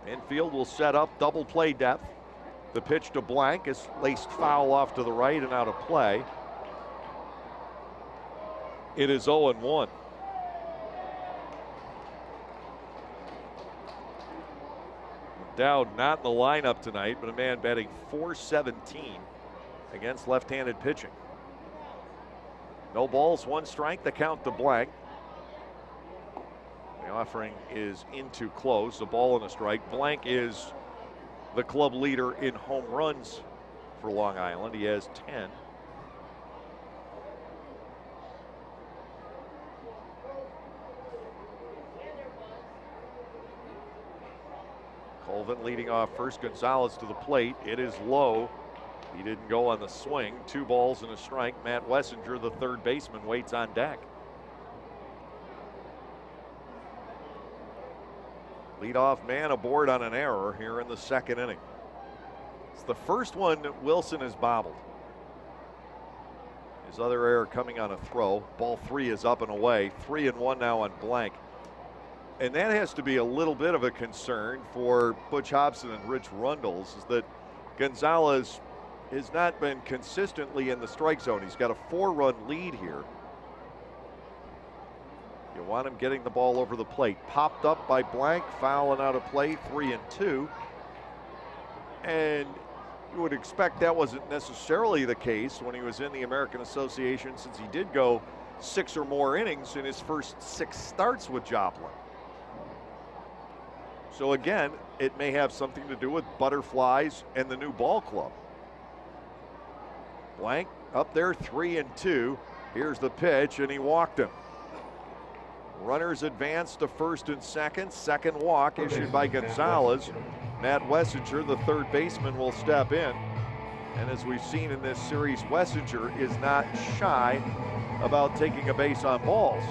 Infield will set up double play depth. The pitch to Blank is laced foul off to the right and out of play. It is 0-1. Dowd not in the lineup tonight, but a man batting .417 against left-handed pitching. No balls, 1 strike, the count to Blank. The offering is in too close, a ball and a strike. Blank is the club leader in home runs for Long Island. He has 10. Colvin leading off first. Gonzalez to the plate. It is low. He didn't go on the swing. 2 balls and a strike. Matt Wessinger, the third baseman, waits on deck. Leadoff man aboard on an error here in the second inning. It's the first one Wilson has bobbled. His other error coming on a throw. Ball 3 is up and away. 3-1 now on Blank. And that has to be a little bit of a concern for Butch Hobson and Rich Rundles, is that Gonzalez has not been consistently in the strike zone. He's got a 4-run lead here. You want him getting the ball over the plate. Popped up by Blank, foul and out of play, 3-2. And you would expect that wasn't necessarily the case when he was in the American Association, since he did go 6 or more innings in his first 6 starts with Joplin. So again, it may have something to do with butterflies and the new ball club. Blank up there, 3-2. Here's the pitch, and he walked him. Runners advance to first and second. Second walk issued by Gonzalez. Matt Wessinger, the third baseman, will step in. And as we've seen in this series, Wessinger is not shy about taking a base on balls.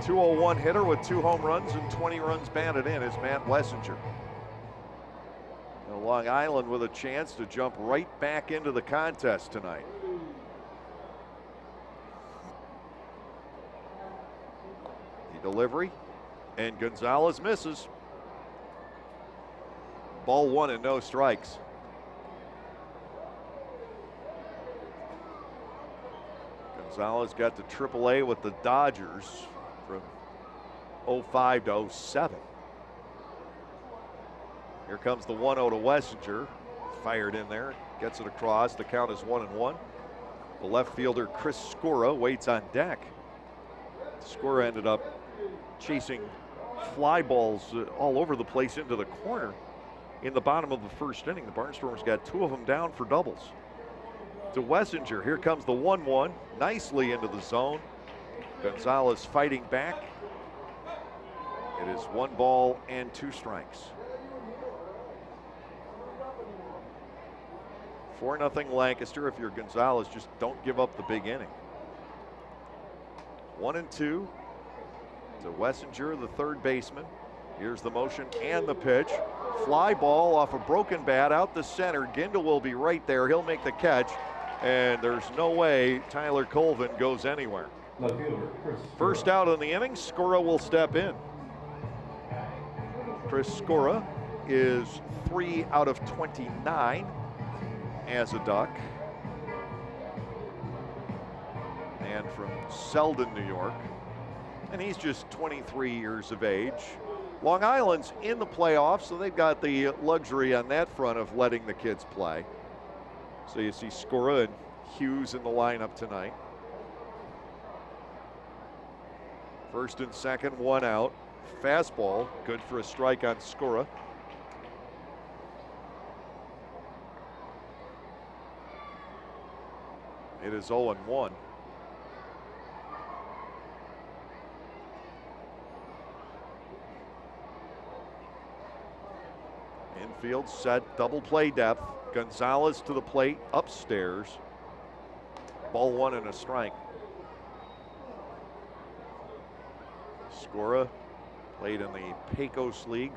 201 hitter with 2 home runs and 20 runs batted in is Matt Wessinger. Now Long Island with a chance to jump right back into the contest tonight. The delivery, and Gonzalez misses. Ball 1 and no strikes. Gonzalez got to AAA with the Dodgers from 05 to 07. Here comes the 1-0 to Wessinger. Fired in there, gets it across. The count is 1-1. The left fielder, Chris Skora, waits on deck. Skora ended up chasing fly balls all over the place into the corner in the bottom of the first inning. The Barnstormers got 2 of them down for doubles. To Wessinger, here comes the 1-1, nicely into the zone. Gonzalez fighting back. It is 1 ball and 2 strikes. 4-0 Lancaster. If you're Gonzalez, just don't give up the big inning. 1-2 to Wessinger, the third baseman. Here's the motion and the pitch. Fly ball off a broken bat out the center. Gindel will be right there. He'll make the catch, and there's no way Tyler Colvin goes anywhere. First out in the inning, Skora will step in. Chris Skora is 3 out of 29 as a Duck. man from Selden, New York. And he's just 23 years of age. Long Island's in the playoffs, so they've got the luxury on that front of letting the kids play. So you see Skora and Hughes in the lineup tonight. First and second, one out. Fastball, good for a strike on Skora. It is 0-1. Infield set, double play depth. Gonzalez to the plate, upstairs. Ball one and a strike. Skora played in the Pecos League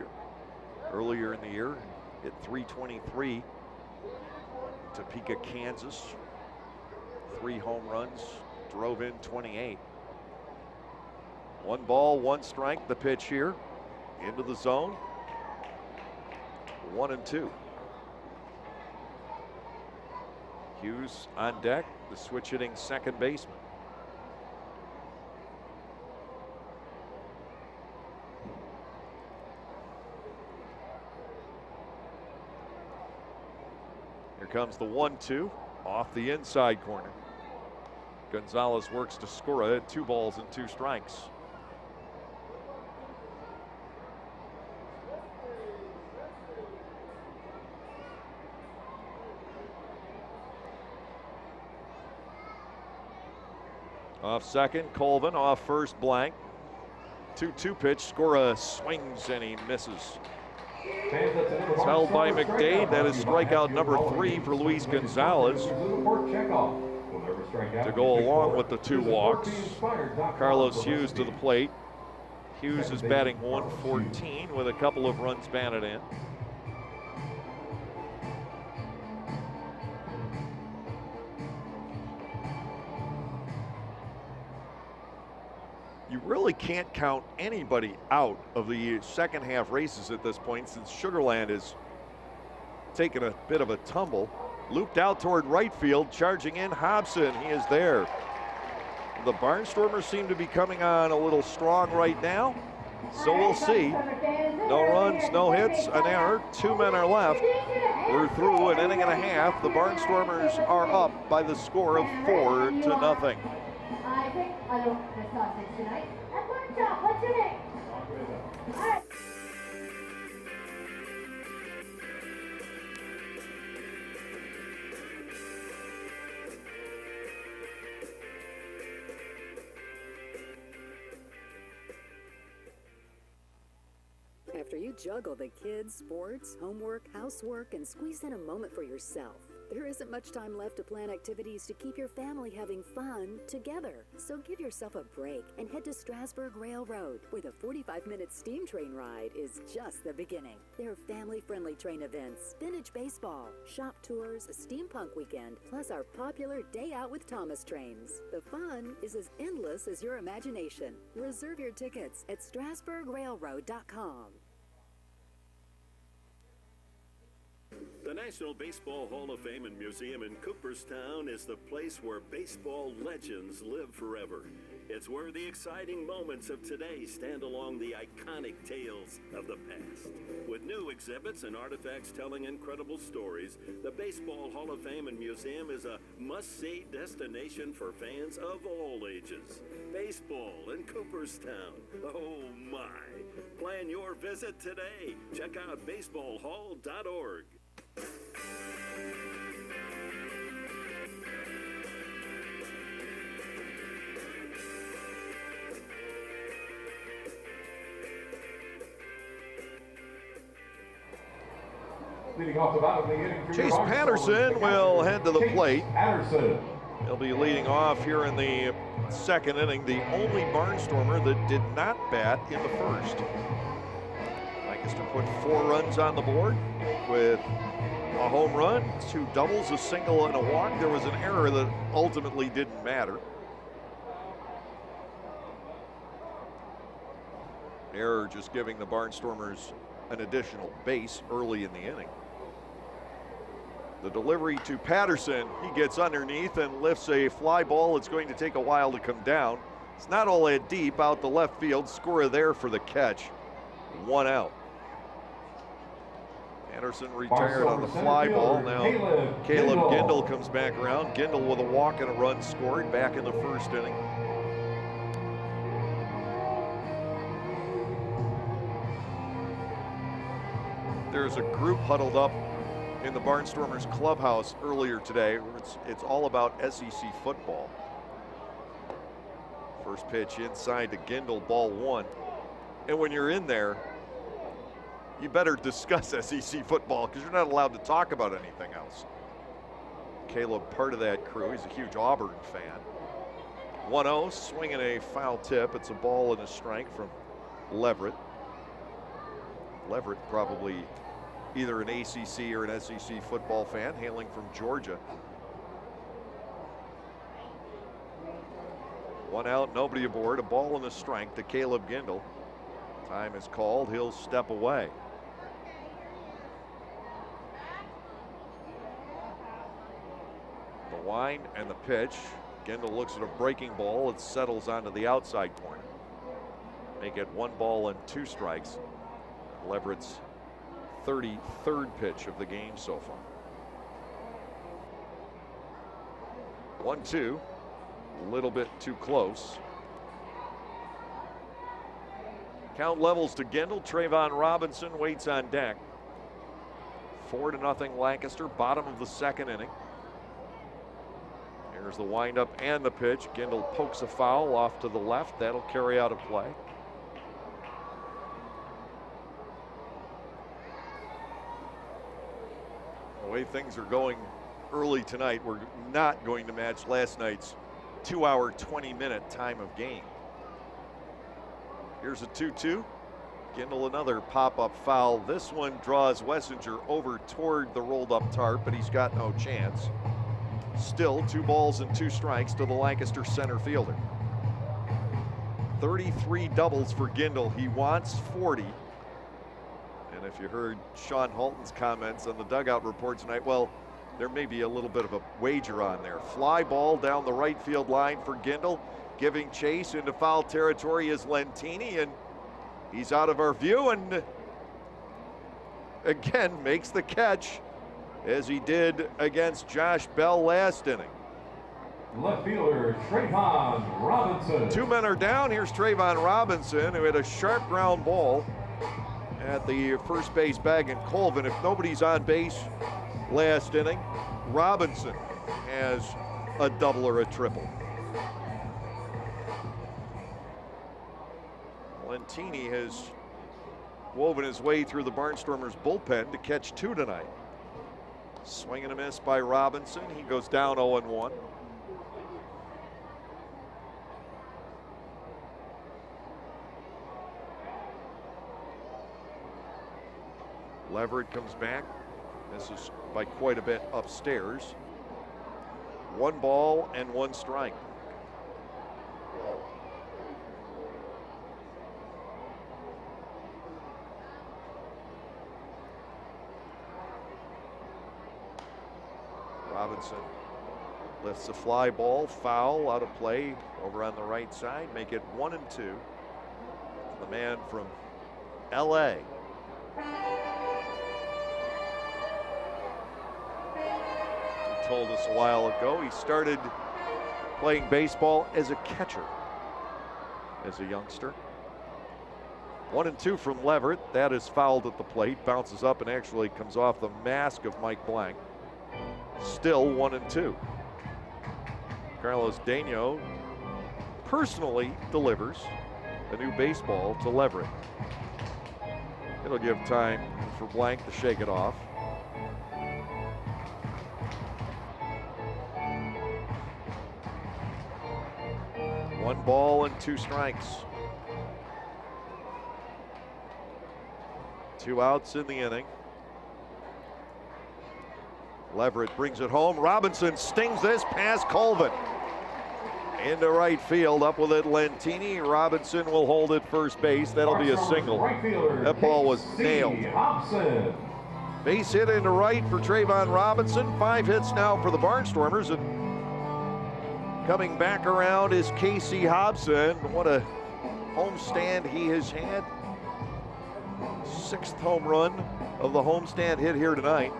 earlier in the year. Hit .323. Topeka, Kansas. 3 home runs, drove in 28. 1 ball, 1 strike. The pitch here into the zone. 1-2. Hughes on deck, the switch hitting second baseman. Here comes the 1-2 off the inside corner. Gonzalez works to Skora at 2 balls and 2 strikes. Off second, Colvin. Off first, Blank. 2-2 pitch. Skora swings and he misses. It's held by McDade. That is strikeout number 3 for Luis Gonzalez. To go along with the 2 walks. Carlos Hughes to the plate. Hughes is batting .114 with a couple of runs batted in. You really can't count anybody out of the second half races at this point, since Sugar Land has taken a bit of a tumble. Looped out toward right field, charging in Hobson. He is there. The Barnstormers seem to be coming on a little strong right now, so we'll see. No runs, no hits, an error. 2 men are left. We're through an inning and a half. The Barnstormers are up by the score of 4-0. I don't saw 6 tonight. At Workshop, what's your name? All right. After you juggle the kids, sports, homework, housework, and squeeze in a moment for yourself, there isn't much time left to plan activities to keep your family having fun together. So give yourself a break and head to Strasburg Railroad, where the 45-minute steam train ride is just the beginning. There are family-friendly train events, vintage baseball, shop tours, a steampunk weekend, plus our popular Day Out with Thomas trains. The fun is as endless as your imagination. Reserve your tickets at strasburgrailroad.com. The National Baseball Hall of Fame and Museum in Cooperstown is the place where baseball legends live forever. It's where the exciting moments of today stand along the iconic tales of the past. With new exhibits and artifacts telling incredible stories, the Baseball Hall of Fame and Museum is a must-see destination for fans of all ages. Baseball in Cooperstown. Oh my. Plan your visit today. Check out baseballhall.org. Chase Patterson will head to the plate. He'll be leading off here in the second inning, the only Barnstormer that did not bat in the first. Lancaster put 4 runs on the board with a home run, 2 doubles, a single, and a walk. There was an error that ultimately didn't matter. Error just giving the Barnstormers an additional base early in the inning. The delivery to Patterson. He gets underneath and lifts a fly ball. It's going to take a while to come down. It's not all that deep out the left field. Scorer there for the catch. 1 out. Anderson retired on the fly ball. Now Caleb Gindel comes back around. Gindel with a walk and a run scored back in the first inning. There's a group huddled up in the Barnstormers clubhouse earlier today. It's all about SEC football. First pitch inside to Gindel, ball 1. And when you're in there, you better discuss SEC football because you're not allowed to talk about anything else. Caleb, part of that crew. He's a huge Auburn fan. 1-0, swinging a foul tip. It's a ball and a strike from Leverett. Leverett probably either an ACC or an SEC football fan, hailing from Georgia. 1 out, nobody aboard. A ball and a strike to Caleb Gindel. Time is called. He'll step away. The wind and the pitch. Gindel looks at a breaking ball. It settles onto the outside corner. Make it 1 ball and 2 strikes. Leverett's 33rd pitch of the game so far. 1-2, a little bit too close. Count levels to Gindel. Trayvon Robinson waits on deck. 4-0 Lancaster, bottom of the second inning. Here's the windup and the pitch. Gindel pokes a foul off to the left. That'll carry out a play. The way things are going early tonight, we're not going to match last night's 2-hour, 20-minute time of game. Here's a 2-2. Gindel another pop-up foul. This one draws Wessinger over toward the rolled-up tarp, but he's got no chance. Still 2 balls and 2 strikes to the Lancaster center fielder. 33 doubles for Gindel. He wants 40. And if you heard Sean Halton's comments on the dugout report tonight, well, there may be a little bit of a wager on there. Fly ball down the right field line for Gindel. Giving chase into foul territory is Lentini, and he's out of our view and again makes the catch as he did against Josh Bell last inning. Left fielder Trayvon Robinson. 2 men are down. Here's Trayvon Robinson, who had a sharp ground ball at the first base bag in Colvin. If nobody's on base last inning, Robinson has a double or a triple. Lentini has woven his way through the Barnstormers bullpen to catch 2 tonight. Swing and a miss by Robinson. He goes down 0-1. Leverett comes back. This is by quite a bit upstairs. 1 ball and 1 strike. Robinson lifts a fly ball, foul, out of play over on the right side. Make it 1-2. The man from LA. He told us a while ago he started playing baseball as a catcher as a youngster. 1-2 from Leverett. That is fouled at the plate, bounces up and actually comes off the mask of Mike Blank. Still 1-2. Carlos Daño personally delivers a new baseball to Leverett. It'll give time for Blank to shake it off. One ball and 2 strikes. 2 outs in the inning. Leverett brings it home. Robinson stings this past Colvin. Into right field, up with it Lentini. Robinson will hold it first base. That'll be a single. That ball was nailed. Base hit into right for Trayvon Robinson. 5 hits now for the Barnstormers. And coming back around is Casey Hobson. What a homestand he has had. 6th home run of the homestand hit here tonight.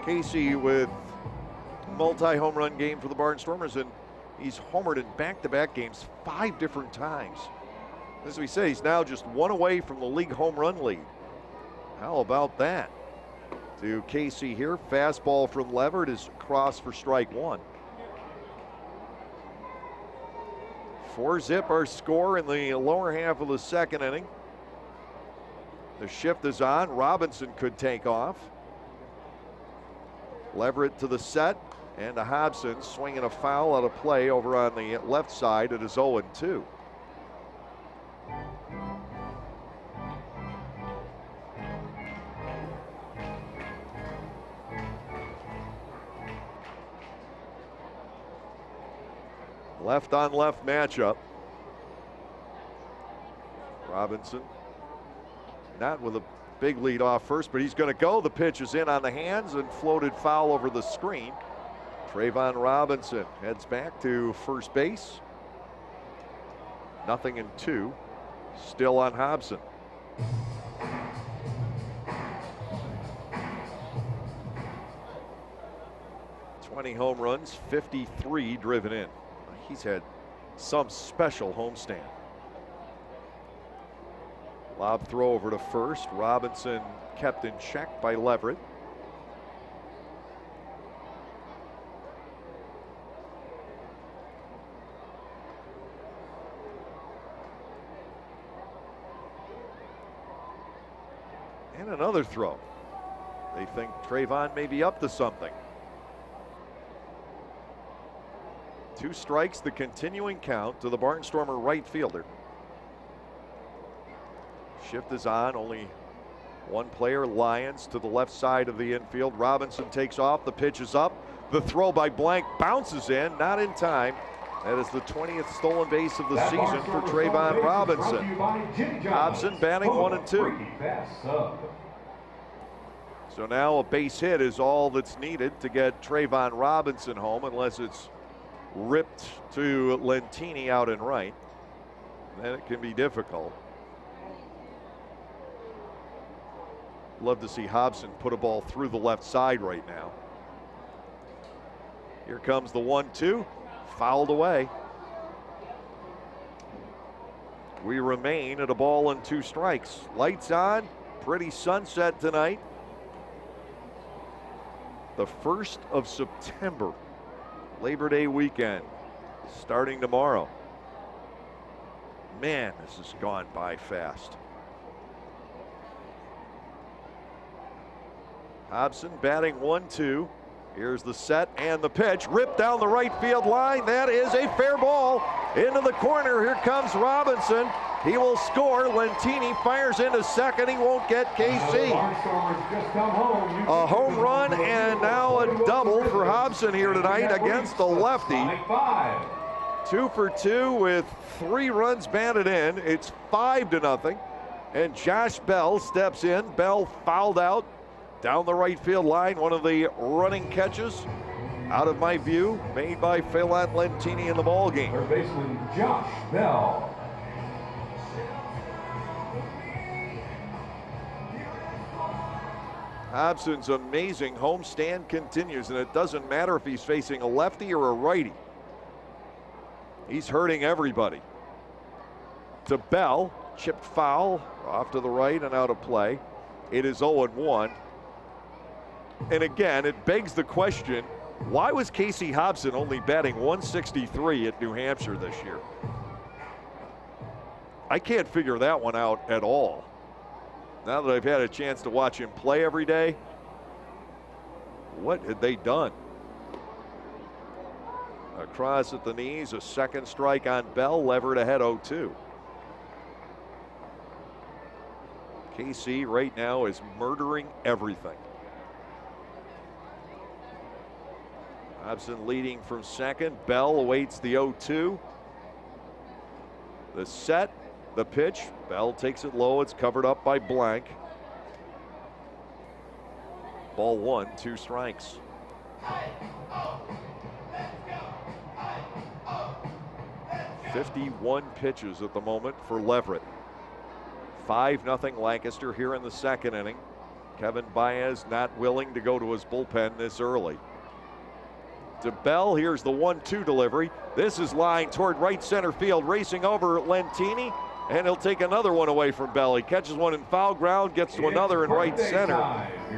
Casey with multi-home run game for the Barnstormers, and he's homered in back-to-back games 5 different times. As we say, he's now just 1 away from the league home run lead. How about that? To Casey here, fastball from Leverett is cross for strike 1. 4-zip our score in the lower half of the 2nd inning. The shift is on. Robinson could take off. Leverett to the set, and to Hobson swinging a foul out of play over on the left side. It is 0-2. Left on left matchup. Robinson not with a big lead off first, but he's going to go. The pitch is in on the hands and floated foul over the screen. Trayvon Robinson heads back to first base. 0-2. Still on Hobson. "20 home runs, 53 driven in." He's had some special homestand. Lob throw over to first. Robinson kept in check by Leverett. And another throw. They think Trayvon may be up to something. 2 strikes, the continuing count to the Barnstormer right fielder. Shift is on, only 1 player, Lyons to the left side of the infield. Robinson takes off, the pitch is up. The throw by Blank bounces in, not in time. That is the 20th stolen base of the season for Trayvon Robinson. Hobson batting 1-2. So now a base hit is all that's needed to get Trayvon Robinson home, unless it's ripped to Lentini out in right. Then it can be difficult. Love to see Hobson put a ball through the left side right now. Here comes the 1-2, fouled away. We remain at a ball and 2 strikes. Lights on, pretty sunset tonight. The 1st of September, Labor Day weekend, starting tomorrow. Man, this has gone by fast. Hobson batting 1-2. Here's the set and the pitch. Ripped down the right field line. That is a fair ball. Into the corner. Here comes Robinson. He will score. Lentini fires into second. He won't get KC. A home run and now a double for Hobson here tonight against the lefty. 2 for 2 with 3 runs batted in. It's 5-0. And Josh Bell steps in. Bell fouled out down the right field line. One of the running catches, out of my view, made by Phelan Lentini in the ball game. Third baseman Josh Bell. Hobson's amazing homestand continues, and it doesn't matter if he's facing a lefty or a righty. He's hurting everybody. To Bell, chipped foul, off to the right and out of play. It is 0-1. And again, it begs the question, why was Casey Hobson only batting 163 at New Hampshire this year? I can't figure that one out at all. Now that I've had a chance to watch him play every day, what had they done? Across at the knees, a second strike on Bell, Leverett ahead 0-2. KC right now is murdering everything. Hobson leading from second. Bell awaits the 0-2. The set, the pitch. Bell takes it low. It's covered up by Blank. Ball 1, 2 strikes. "51 pitches at the moment for Leverett. 5-0 Lancaster here in the second inning. Kevin Baez not willing to go to his bullpen this early. To Bell, here's the 1-2 delivery. This is lined toward right center field, racing over Lentini, and he'll take another one away from Bell. He catches one in foul ground, gets to another in right center.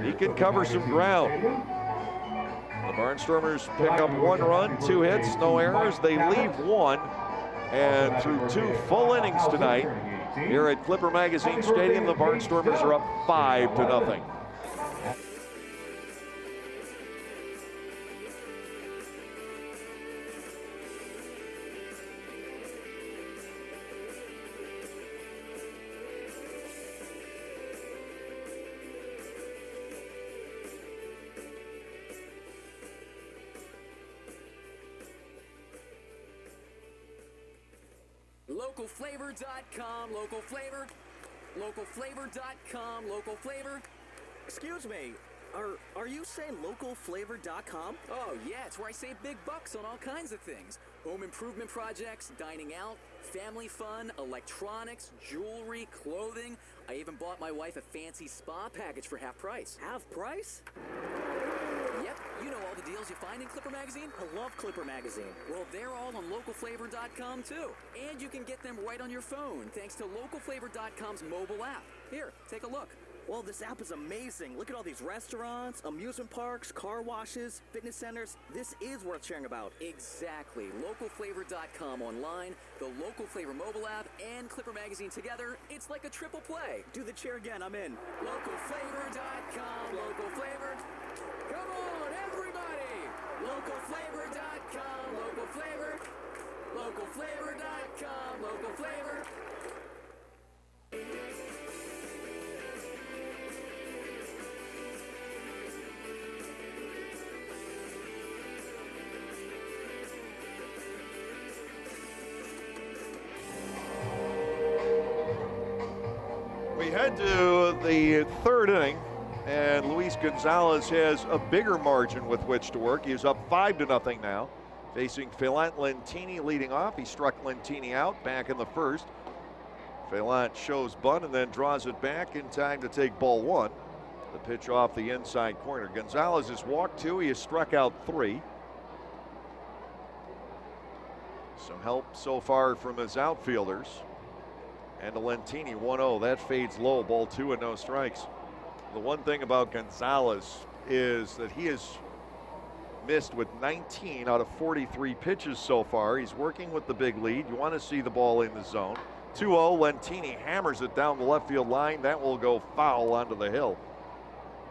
He can cover some ground. The Barnstormers pick up 1 run, 2 hits, no errors. They leave 1, and through 2 full innings tonight, here at Clipper Magazine Stadium, the Barnstormers are up 5-0. Localflavor.com, local flavor, localflavor.com, local flavor. Excuse me, are you saying localflavor.com? Oh yeah, it's where I save big bucks on all kinds of things. Home improvement projects, dining out, family fun, electronics, jewelry, clothing. I even bought my wife a fancy spa package for half price. Half price? Yep, you know all the deals you find in Clipper Magazine. I love Clipper Magazine. Well, they're all on localflavor.com too. And you can get them right on your phone thanks to localflavor.com's mobile app. Here, take a look. Well, this app is amazing. Look at all these restaurants, amusement parks, car washes, fitness centers. This is worth sharing about. Exactly. Localflavor.com online, the Local Flavor mobile app, and Clipper Magazine together. It's like a triple play. Do the cheer again. I'm in. Localflavor.com. Local Flavor. Come on, everybody! Localflavor.com. Local Flavor. Localflavor.com. Local Flavor. We head to the third inning, and Luis Gonzalez has a bigger margin with which to work. He is up 5-0 now, facing Phelant Lentini leading off. He struck Lentini out back in the first. Phelant shows bunt and then draws it back in time to take ball 1. The pitch off the inside corner. Gonzalez has walked 2. He has struck out 3. Some help so far from his outfielders. And to Lentini, 1-0. That fades low. Ball 2 and no strikes. The one thing about Gonzalez is that he has missed with 19 out of 43 pitches so far. He's working with the big lead. You want to see the ball in the zone. 2-0. Lentini hammers it down the left field line. That will go foul onto the hill.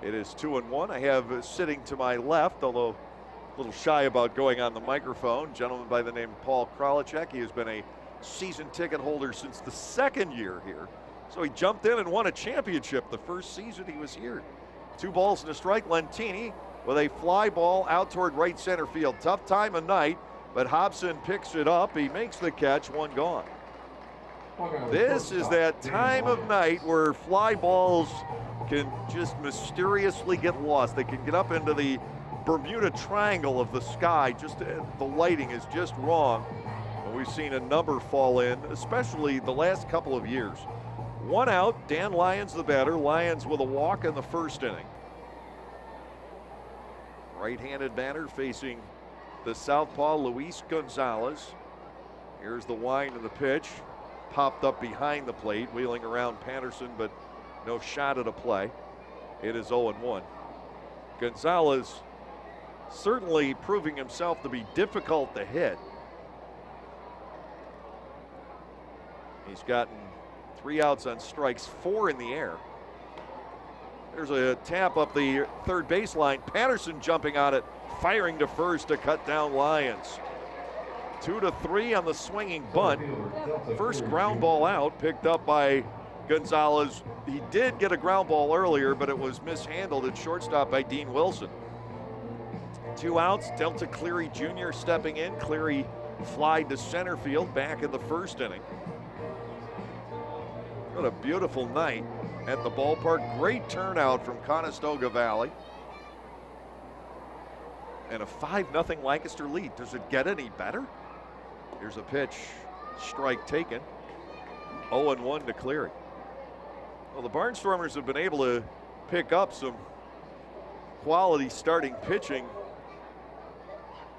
It is 2-1. I have sitting to my left, although a little shy about going on the microphone, a gentleman by the name of Paul Kralichek. He has been a season ticket holder since the second year here. So he jumped in and won a championship the first season he was here. 2 balls and a strike. Lentini with a fly ball out toward right center field. Tough time of night, but Hobson picks it up. He makes the catch, 1 gone. This is that time of night where fly balls can just mysteriously get lost. They can get up into the Bermuda Triangle of the sky. Just the lighting is just wrong. And we've seen a number fall in, especially the last couple of years. 1 out, Dan Lyons the batter. Lyons with a walk in the first inning. Right-handed batter facing the southpaw Luis Gonzalez. Here's the wind of the pitch. Popped up behind the plate, wheeling around Patterson, but no shot at a play. It is 0-1. Gonzalez certainly proving himself to be difficult to hit. He's gotten 3 outs on strikes, 4 in the air. There's a tap up the third baseline. Patterson jumping on it, firing to first to cut down Lyons. 2-3 on the swinging bunt. First ground ball out, picked up by Gonzalez. He did get a ground ball earlier, but it was mishandled at shortstop by Dean Wilson. 2 outs, Delta Cleary Jr. stepping in. Cleary flied to center field back in the first inning. What a beautiful night at the ballpark. Great turnout from Conestoga Valley. and a 5-0 Lancaster lead. Does it get any better? Here's a pitch, strike taken. 0-1 to Cleary. Well, the Barnstormers have been able to pick up some quality starting pitching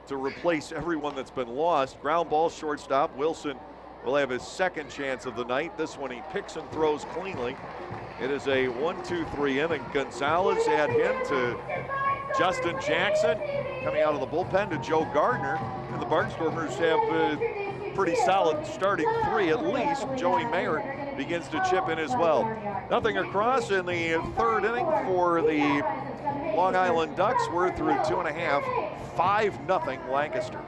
to replace everyone that's been lost. Ground ball, shortstop. Wilson will have his second chance of the night. This one he picks and throws cleanly. It is a 1-2-3 inning. Gonzalez add him to Justin Jackson coming out of the bullpen to Joe Gardner. And the Barnstormers have a pretty solid starting three at least. Joey Mayer begins to chip in as well. Nothing across in the third inning for the Long Island Ducks. We're through 2.5. 5-0 Lancaster.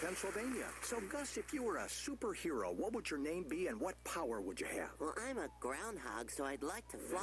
Pennsylvania. So, Gus, if you were a superhero, what would your name be and what power would you have? Well, I'm a groundhog, so I'd like to fly.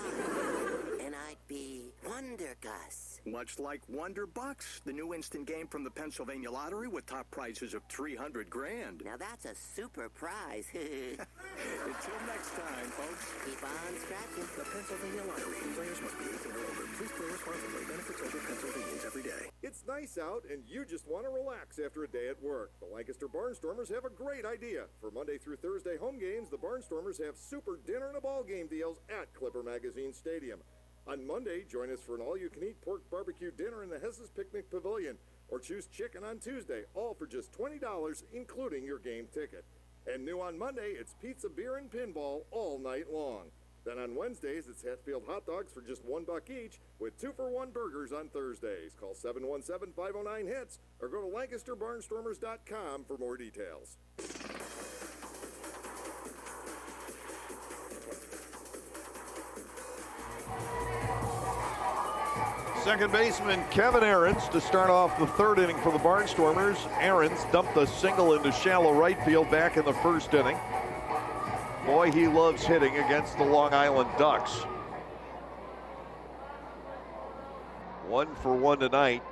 And I'd be Wonder Gus. Much like Wonder Bucks, the new instant game from the Pennsylvania Lottery with top prizes of $300,000. Now that's a super prize. Until next time, folks. Keep on scratching. The Pennsylvania Lottery. Players must be 18 or older. Please play responsibly. Benefits over Pennsylvanians every day. It's nice out, and you just want to relax after a day at work. The Lancaster Barnstormers have a great idea. For Monday through Thursday home games, the Barnstormers have super dinner and a ball game deals at Clipper Magazine Stadium. On Monday, join us for an all-you-can-eat pork barbecue dinner in the Hess's Picnic Pavilion, or choose chicken on Tuesday, all for just $20, including your game ticket. And new on Monday, it's pizza, beer, and pinball all night long. Then on Wednesdays, it's Hatfield hot dogs for just $1 each, with 2-for-1 burgers on Thursdays. Call 717-509-HITS or go to LancasterBarnstormers.com for more details. Second baseman Kevin Ahrens to start off the third inning for the Barnstormers. Ahrens dumped a single into shallow right field back in the first inning. Boy, he loves hitting against the Long Island Ducks. 1 for 1 tonight,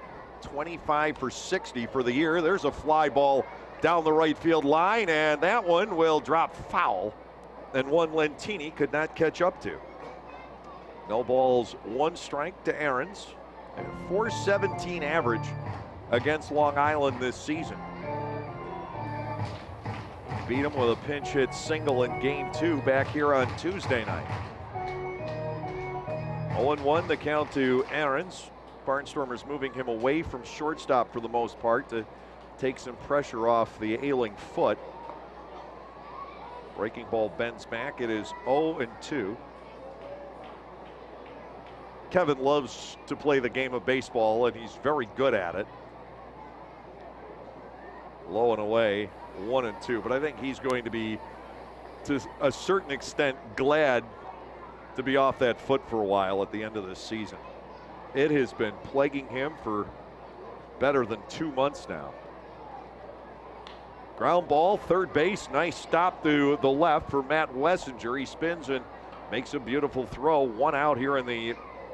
25 for 60 for the year. There's a fly ball down the right field line, and that one will drop foul, and one Lentini could not catch up to. No balls, 1 strike to Ahrens, and a .417 average against Long Island this season. Beat him with a pinch hit single in game 2 back here on Tuesday night. 0-1 the count to Ahrens. Barnstormers moving him away from shortstop for the most part to take some pressure off the ailing foot. Breaking ball bends back. It is 0-2. Kevin loves to play the game of baseball, and he's very good at it. Low and away, 1-2, but I think he's going to be, to a certain extent, glad to be off that foot for a while at the end of this season. It has been plaguing him for better than 2 months now. Ground ball, third base, nice stop to the left for Matt Wessinger. He spins and makes a beautiful throw. 1 out here in the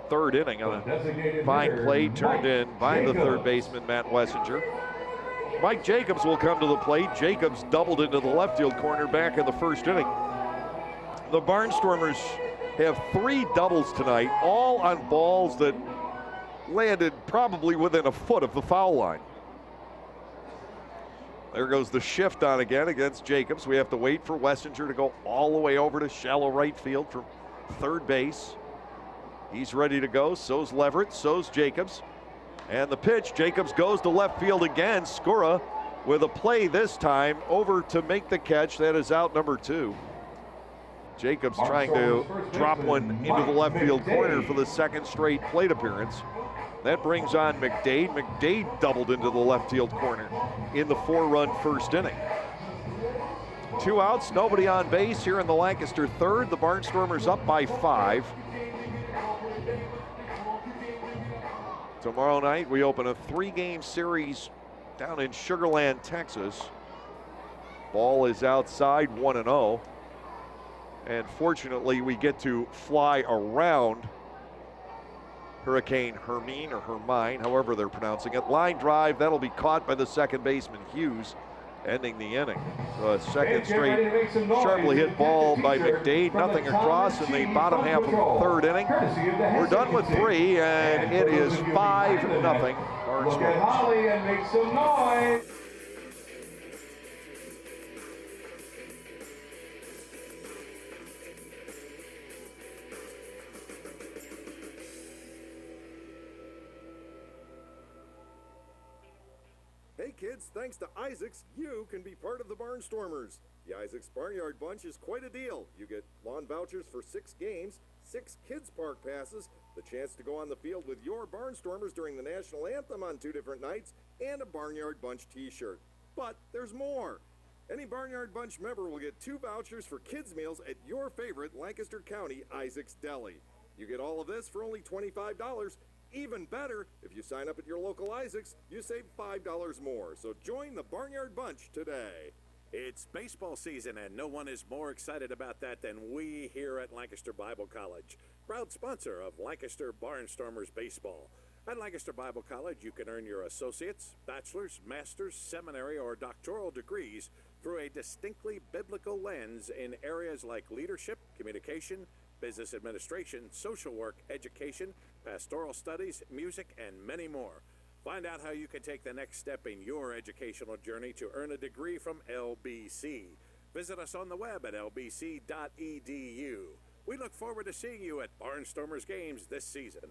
third inning on a fine play turned in by the third baseman, Matt Wessinger. Mike Jacobs will come to the plate. Jacobs doubled into the left field corner back in the first inning. The Barnstormers have 3 doubles tonight, all on balls that landed probably within a foot of the foul line. There goes the shift on again against Jacobs. We have to wait for Wessinger to go all the way over to shallow right field from third base. He's ready to go. So's Leverett, so's Jacobs. And the pitch, Jacobs goes to left field again. Skura with a play this time over to make the catch. That is out number 2. Jacobs trying to drop one into the left field corner for the second straight plate appearance. That brings on McDade. McDade doubled into the left field corner in the 4-run first inning. 2 outs, nobody on base here in the Lancaster third. The Barnstormers up by 5. Tomorrow night, we open a 3-game series down in Sugar Land, Texas. Ball is outside, 1-0. And fortunately, we get to fly around Hurricane Hermine or Hermine, however they're pronouncing it. Line drive, that'll be caught by the second baseman, Hughes, ending the inning. So a second straight sharply hit ball by McDade, nothing across in the bottom half of the third inning. We're done with 3, and it is 5-0 Barnstormers. Holly and make some noise. Hey kids, thanks to Isaacs, you can be part of the Barnstormers. The Isaacs Barnyard Bunch is quite a deal. You get lawn vouchers for 6 games, 6 kids park passes, the chance to go on the field with your Barnstormers during the national anthem on 2 different nights, and a Barnyard Bunch t-shirt. But there's more. Any Barnyard Bunch member will get 2 vouchers for kids meals at your favorite Lancaster County Isaacs Deli. You get all of this for only $25. Even better, if you sign up at your local Isaacs, you save $5 more. So join the Barnyard Bunch today. It's baseball season, and no one is more excited about that than we here at Lancaster Bible College, proud sponsor of Lancaster Barnstormers baseball. At Lancaster Bible College, you can earn your associates, bachelor's, master's, seminary, or doctoral degrees through a distinctly biblical lens in areas like leadership, communication, business administration, social work, education, pastoral studies, music, and many more. Find out how you can take the next step in your educational journey to earn a degree from LBC. Visit us on the web at lbc.edu. We look forward to seeing you at Barnstormers games this season.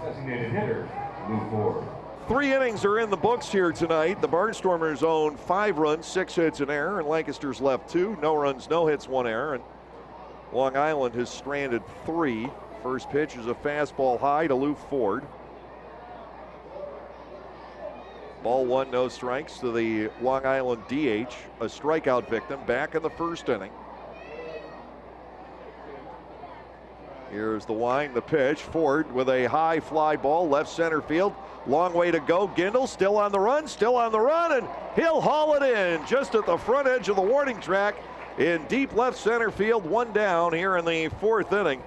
Designated hitter, move forward. 3 innings are in the books here tonight. The Barnstormers own 5 runs, 6 hits, an error, and Lancaster's left 2. No runs, no hits, 1 error, and Long Island has stranded 3. First pitch is a fastball high to Lou Ford. Ball 1, no strikes to the Long Island DH, a strikeout victim back in the first inning. Here's the wind, the pitch. Ford with a high fly ball, left center field. Long way to go. Gindel still on the run, and he'll haul it in just at the front edge of the warning track in deep left center field. 1 down here in the 4th inning.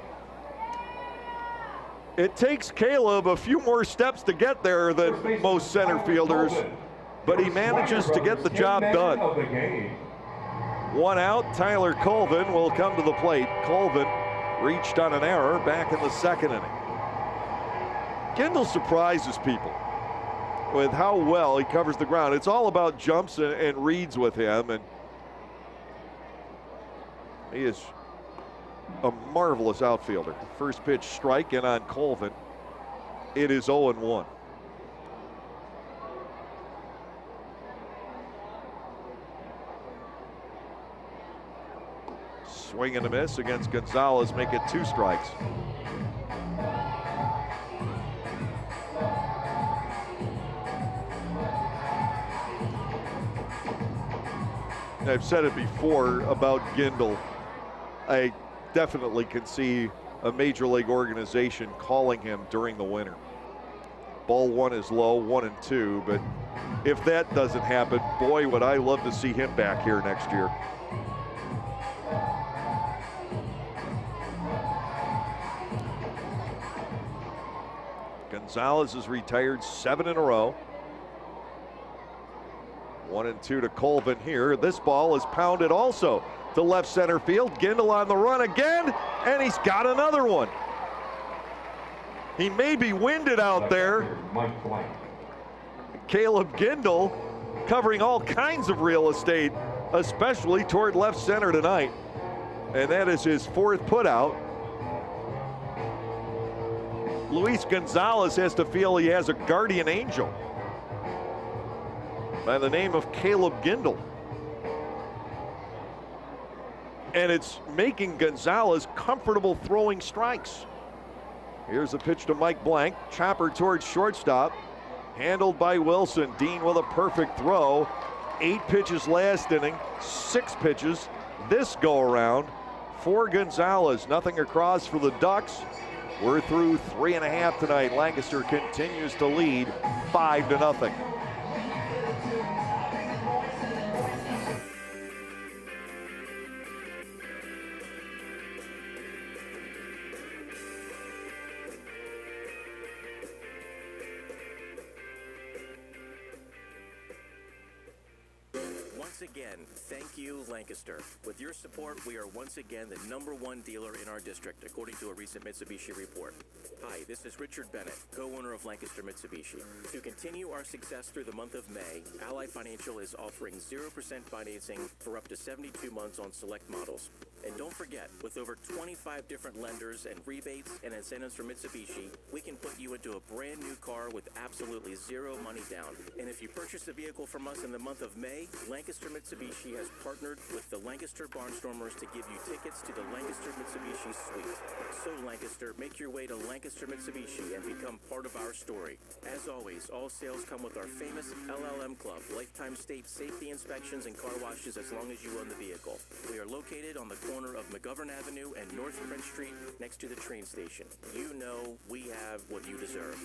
It takes Caleb a few more steps to get there than most center fielders, but he manages to get the job done. 1 out, Tyler Colvin will come to the plate. Colvin reached on an error back in the 2nd inning. Gindel surprises people with how well he covers the ground. It's all about jumps and reads with him, and he is a marvelous outfielder. First pitch strike in on Colvin. It is 0-1. Swing and a miss against Gonzalez, make it 2 strikes. I've said it before about Gindel. I definitely can see a major league organization calling him during the winter. Ball 1 is low, 1-2, but if that doesn't happen, boy, would I love to see him back here next year. Gonzalez is retired 7 in a row. 1-2 to Colvin here. This ball is pounded also to left center field. Gindel on the run again, and he's got another one. He may be winded out there. Caleb Gindel covering all kinds of real estate, especially toward left center tonight. And that is his 4th putout. Luis Gonzalez has to feel he has a guardian angel by the name of Caleb Gindel. And it's making Gonzalez comfortable throwing strikes. Here's a pitch to Mike Blank. Chopper towards shortstop. Handled by Wilson. Dean with a perfect throw. 8 pitches last inning. 6 pitches this go-around for Gonzalez. Nothing across for the Ducks. We're through 3.5 tonight. Lancaster continues to lead 5-0. Once again, thank you, Lancaster. With your support, we are once again the #1 dealer in our district, according to a recent Mitsubishi report. Hi, this is Richard Bennett, co-owner of Lancaster Mitsubishi. To continue our success through the month of May, Ally Financial is offering 0% financing for up to 72 months on select models. And don't forget, with over 25 different lenders and rebates and incentives from Mitsubishi, we can put you into a brand new car with absolutely zero money down. And if you purchase a vehicle from us in the month of May, Lancaster Mitsubishi has partnered with the Lancaster Barnstormers to give you tickets to the Lancaster Mitsubishi Suite. So Lancaster, make your way to Lancaster Mitsubishi and become part of our story. As always, all sales come with our famous LLM Club, lifetime state safety inspections and car washes as long as you own the vehicle. We are located on the corner of McGovern Avenue and North Prince Street next to the train station. You know we have what you deserve.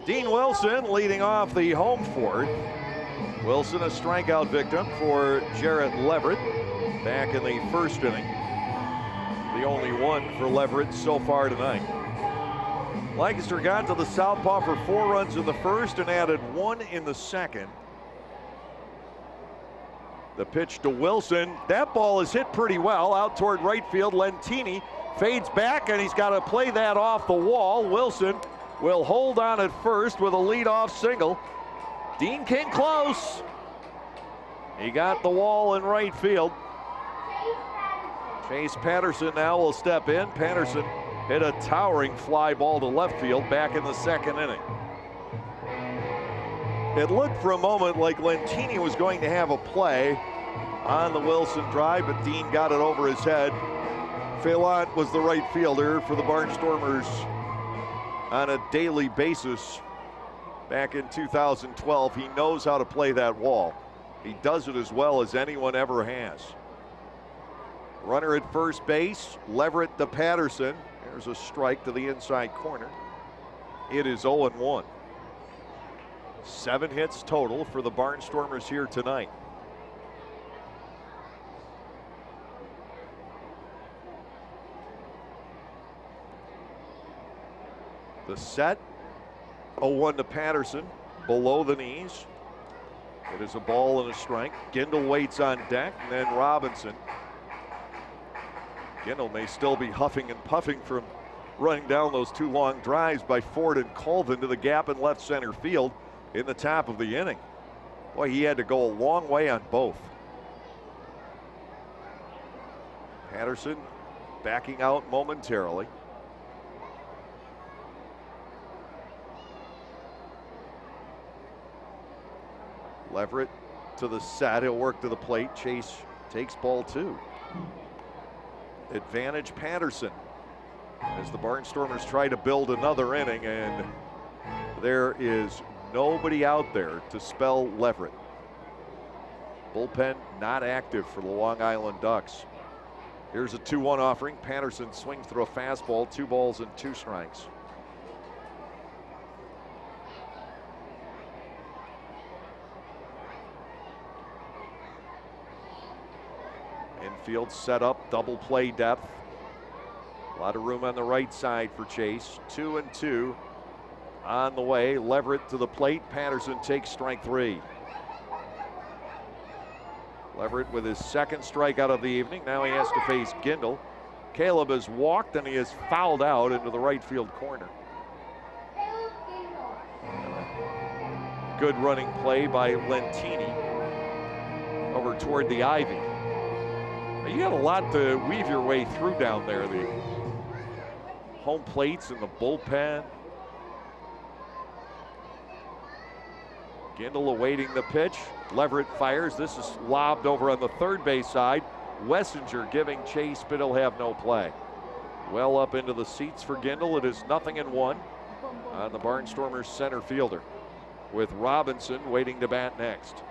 Dean Wilson leading off the home fourth. Wilson a strikeout victim for Jarrett Leverett back in the first inning. The only one for Leverett so far tonight. Lancaster got to the southpaw for 4 runs in the first and added 1 in the second. The pitch to Wilson. That ball is hit pretty well out toward right field. Lentini fades back and he's got to play that off the wall. Wilson will hold on at first with a leadoff single. Dean came close. He got the wall in right field. Chase Patterson now will step in. Patterson hit a towering fly ball to left field back in the second inning. It looked for a moment like Lentini was going to have a play on the Wilson drive, but Dean got it over his head. Phelan was the right fielder for the Barnstormers on a daily basis back in 2012. He knows how to play that wall. He does it as well as anyone ever has. Runner at first base, Leverett to Patterson. There's a strike to the inside corner. It is 0-1. 7 hits total for the Barnstormers here tonight. The set, 0-1 to Patterson, below the knees. It is a ball and a strike. Gindel waits on deck, and then Robinson. Gindel may still be huffing and puffing from running down those 2 long drives by Ford and Colvin to the gap in left center field in the top of the inning. Boy, he had to go a long way on both. Patterson backing out momentarily. Leverett to the set. He'll work to the plate. Chase takes ball 2. Advantage Patterson as the Barnstormers try to build another inning, and there is nobody out there to spell Leverett. Bullpen not active for the Long Island Ducks. Here's a 2-1 offering. Patterson swings through a fastball, 2 balls and 2 strikes. Infield set up, double play depth. A lot of room on the right side for Chase. 2-2 on the way. Leverett to the plate. Patterson takes strike 3. Leverett with his second strikeout of the evening. Now he has to face Gindel. Caleb has walked and he is fouled out into the right field corner. Good running play by Lentini over toward the ivy. You got a lot to weave your way through down there. The home plates and the bullpen. Gindel awaiting the pitch. Leverett fires. This is lobbed over on the third base side. Wessinger giving chase, but he'll have no play. Well up into the seats for Gindel. It is 0-1 on the Barnstormers center fielder, with Robinson waiting to bat next.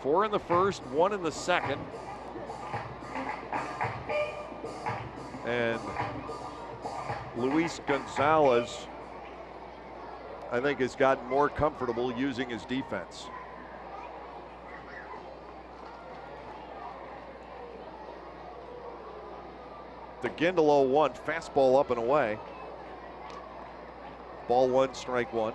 4 in the first, 1 in the second. And Luis Gonzalez, I think, has gotten more comfortable using his defense. The Gindel 0-1, fastball up and away. Ball 1, strike 1.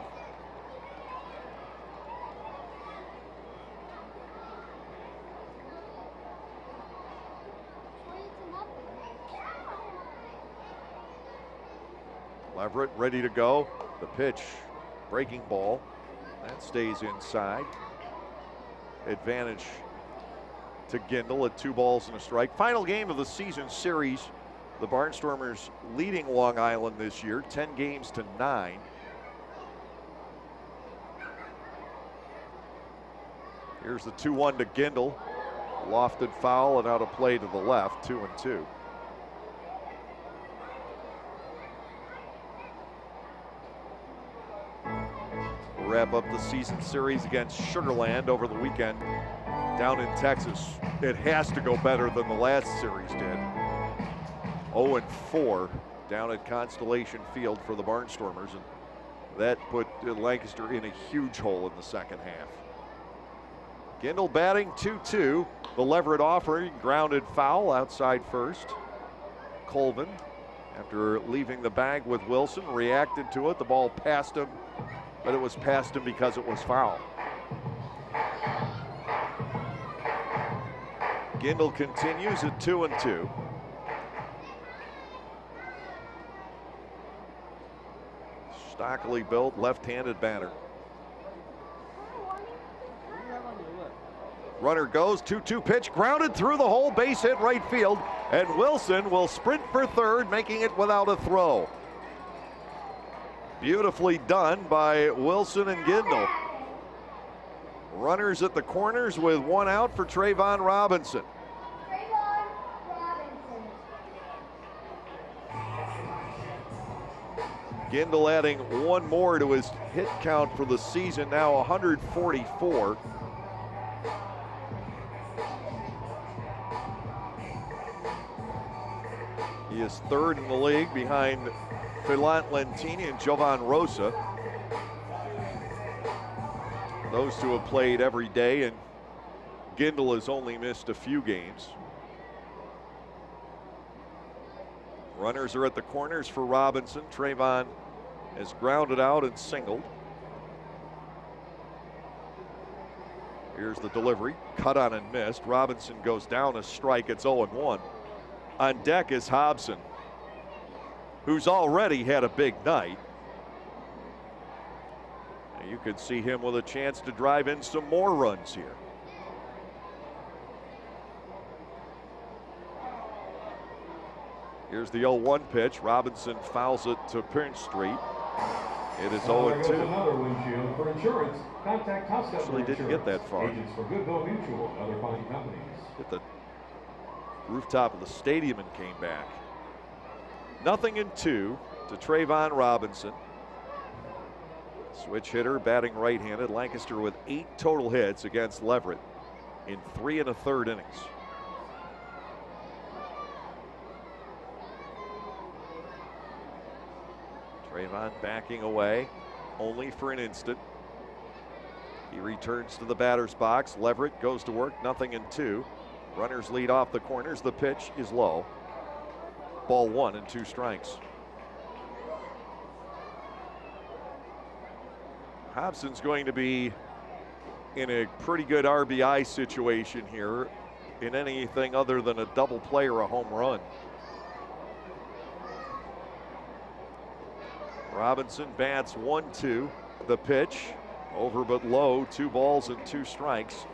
Leverett ready to go. The pitch, breaking ball. That stays inside. Advantage to Gindel at 2 balls and a strike. Final game of the season series. The Barnstormers leading Long Island this year, 10 games to 9. Here's the 2-1 to Gindel. Lofted foul and out of play to the left, 2-2. Wrap up the season series against Sugar Land over the weekend down in Texas. It has to go better than the last series did. 0-4 down at Constellation Field for the Barnstormers, and that put Lancaster in a huge hole in the second half. Gindel batting 2-2. The Leverett offering, grounded foul outside first. Colvin, after leaving the bag with Wilson, reacted to it. The ball passed him, but it was past him because it was foul. Gindel continues at 2-2. Stockily built, left-handed batter. Runner goes, 2-2 pitch, grounded through the hole, base hit right field, and Wilson will sprint for third, making it without a throw. Beautifully done by Wilson and Gindel. Runners at the corners with 1 out for Trayvon Robinson. Gindel adding 1 more to his hit count for the season, now 144. He is 3rd in the league behind Philant Lentini and Jovan Rosa. Those two have played every day, and Gindel has only missed a few games. Runners are at the corners for Robinson. Trayvon is grounded out and singled. Here's the delivery, cut on and missed. Robinson goes down a strike, it's 0-1. On deck is Hobson, who's already had a big night. And you could see him with a chance to drive in some more runs here. Here's the 0-1 pitch. Robinson fouls it to Prince Street. It is 0-2. Another windshield for insurance. Contact House Actually didn't get that far. Agents for Goodwill Mutual and other fine companies. Hit the rooftop of the stadium and came back. 0-2 to Trayvon Robinson. Switch hitter, batting right-handed. Lancaster with 8 total hits against Leverett in 3 1/3 innings. Trayvon backing away only for an instant. He returns to the batter's box. Leverett goes to work, 0-2. Runners lead off the corners. The pitch is low. Ball 1 and 2 strikes. Hobson's going to be in a pretty good RBI situation here in anything other than a double play or a home run. Robinson bats 1-2. The pitch over but low, 2 balls and 2 strikes.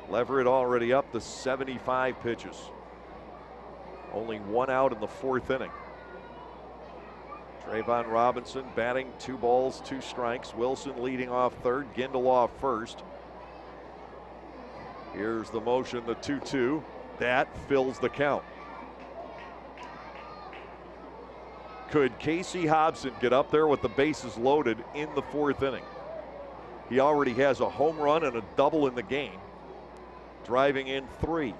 Leverett already up to 75 pitches. Only 1 out in the 4th inning. Trayvon Robinson batting 2 balls, 2 strikes. Wilson leading off third, Gindel off first. Here's the motion, the 2-2. That fills the count. Could Casey Hobson get up there with the bases loaded in the 4th inning? He already has a home run and a double in the game, driving in 3.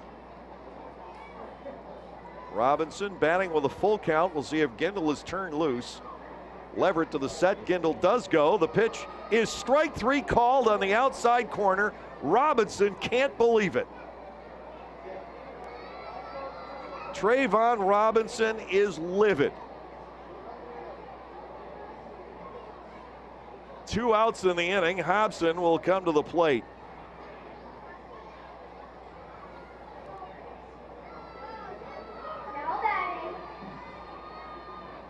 Robinson batting with a full count. We'll see if Gindel is turned loose. Leverett to the set. Gindel does go. The pitch is strike 3 called on the outside corner. Robinson can't believe it. Trayvon Robinson is livid. 2 outs in the inning. Hobson will come to the plate. Now batting,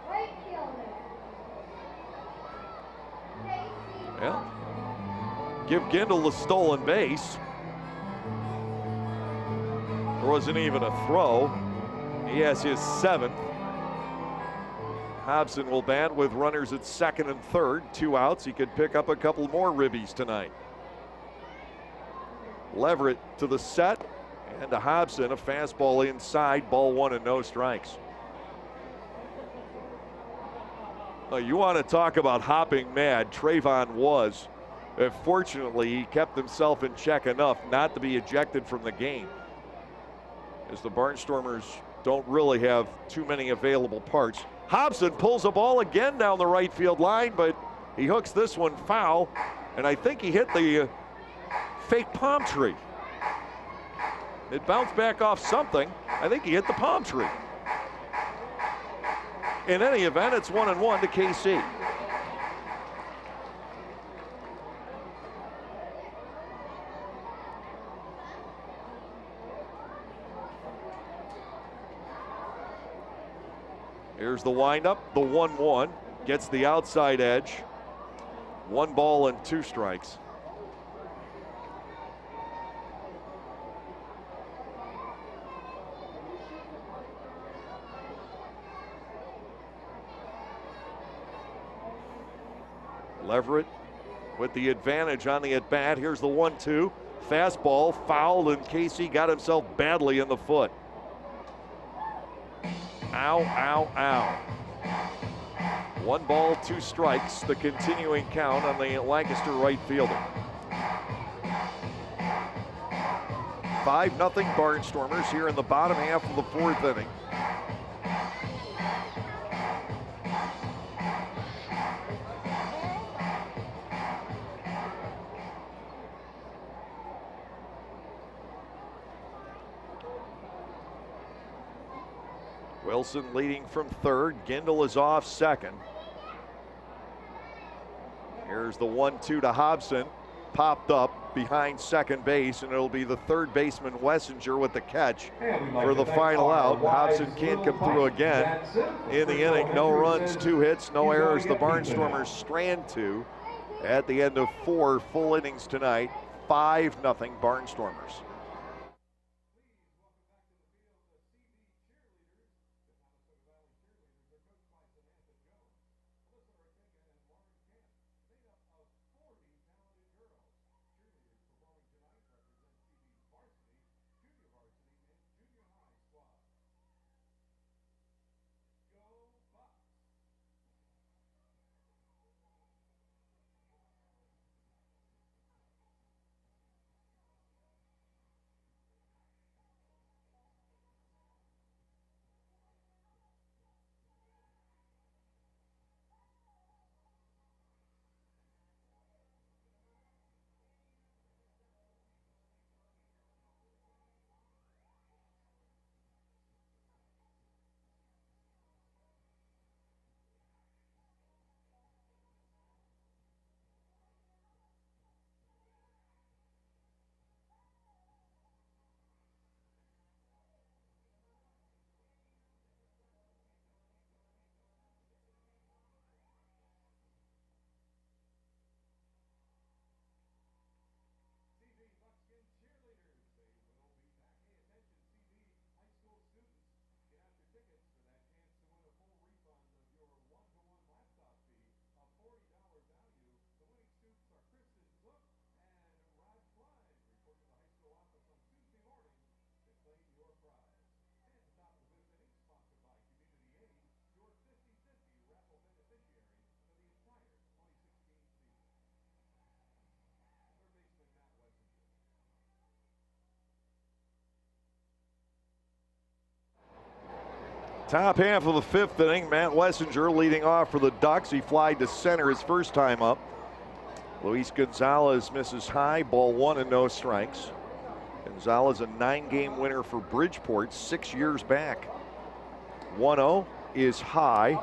right fielder. Yeah. Give Gindel the stolen base. There wasn't even a throw. He has his 7th. Hobson will bat with runners at 2nd and 3rd. 2 outs. He could pick up a couple more ribbies tonight. Leverett to the set, and to Hobson, a fastball inside, ball 1 and no strikes. Now, you want to talk about hopping mad. Trayvon was. Fortunately, he kept himself in check enough not to be ejected from the game, as the Barnstormers don't really have too many available parts. Hobson pulls a ball again down the right field line, but he hooks this one foul, and I think he hit the fake palm tree. It bounced back off something. I think he hit the palm tree. In any event, it's 1-1 to KC. Here's the windup, the 1-1. Gets the outside edge. 1 ball and 2 strikes. Leverett with the advantage on the at-bat. Here's the 1-2. Fastball fouled, and Casey got himself badly in the foot. Ow, ow, ow. 1 ball, 2 strikes, the continuing count on the Lancaster right fielder. 5-0 Barnstormers here in the bottom half of the 4th inning. Wilson leading from 3rd. Gindel is off 2nd. Here's the 1-2 to Hobson. Popped up behind 2nd base, and it'll be the 3rd baseman Wessinger with the catch for the final out. Hobson can't come through again in the inning. No runs, 2 hits, no errors. The Barnstormers strand 2 at the end of 4 full innings tonight. 5-0 Barnstormers. Top half of the fifth inning, Matt Wessinger leading off for the Ducks. He flied to center his first time up. Luis Gonzalez misses high, ball one and no strikes. Gonzalez a 9-game winner for Bridgeport 6 years back. 1-0 is high,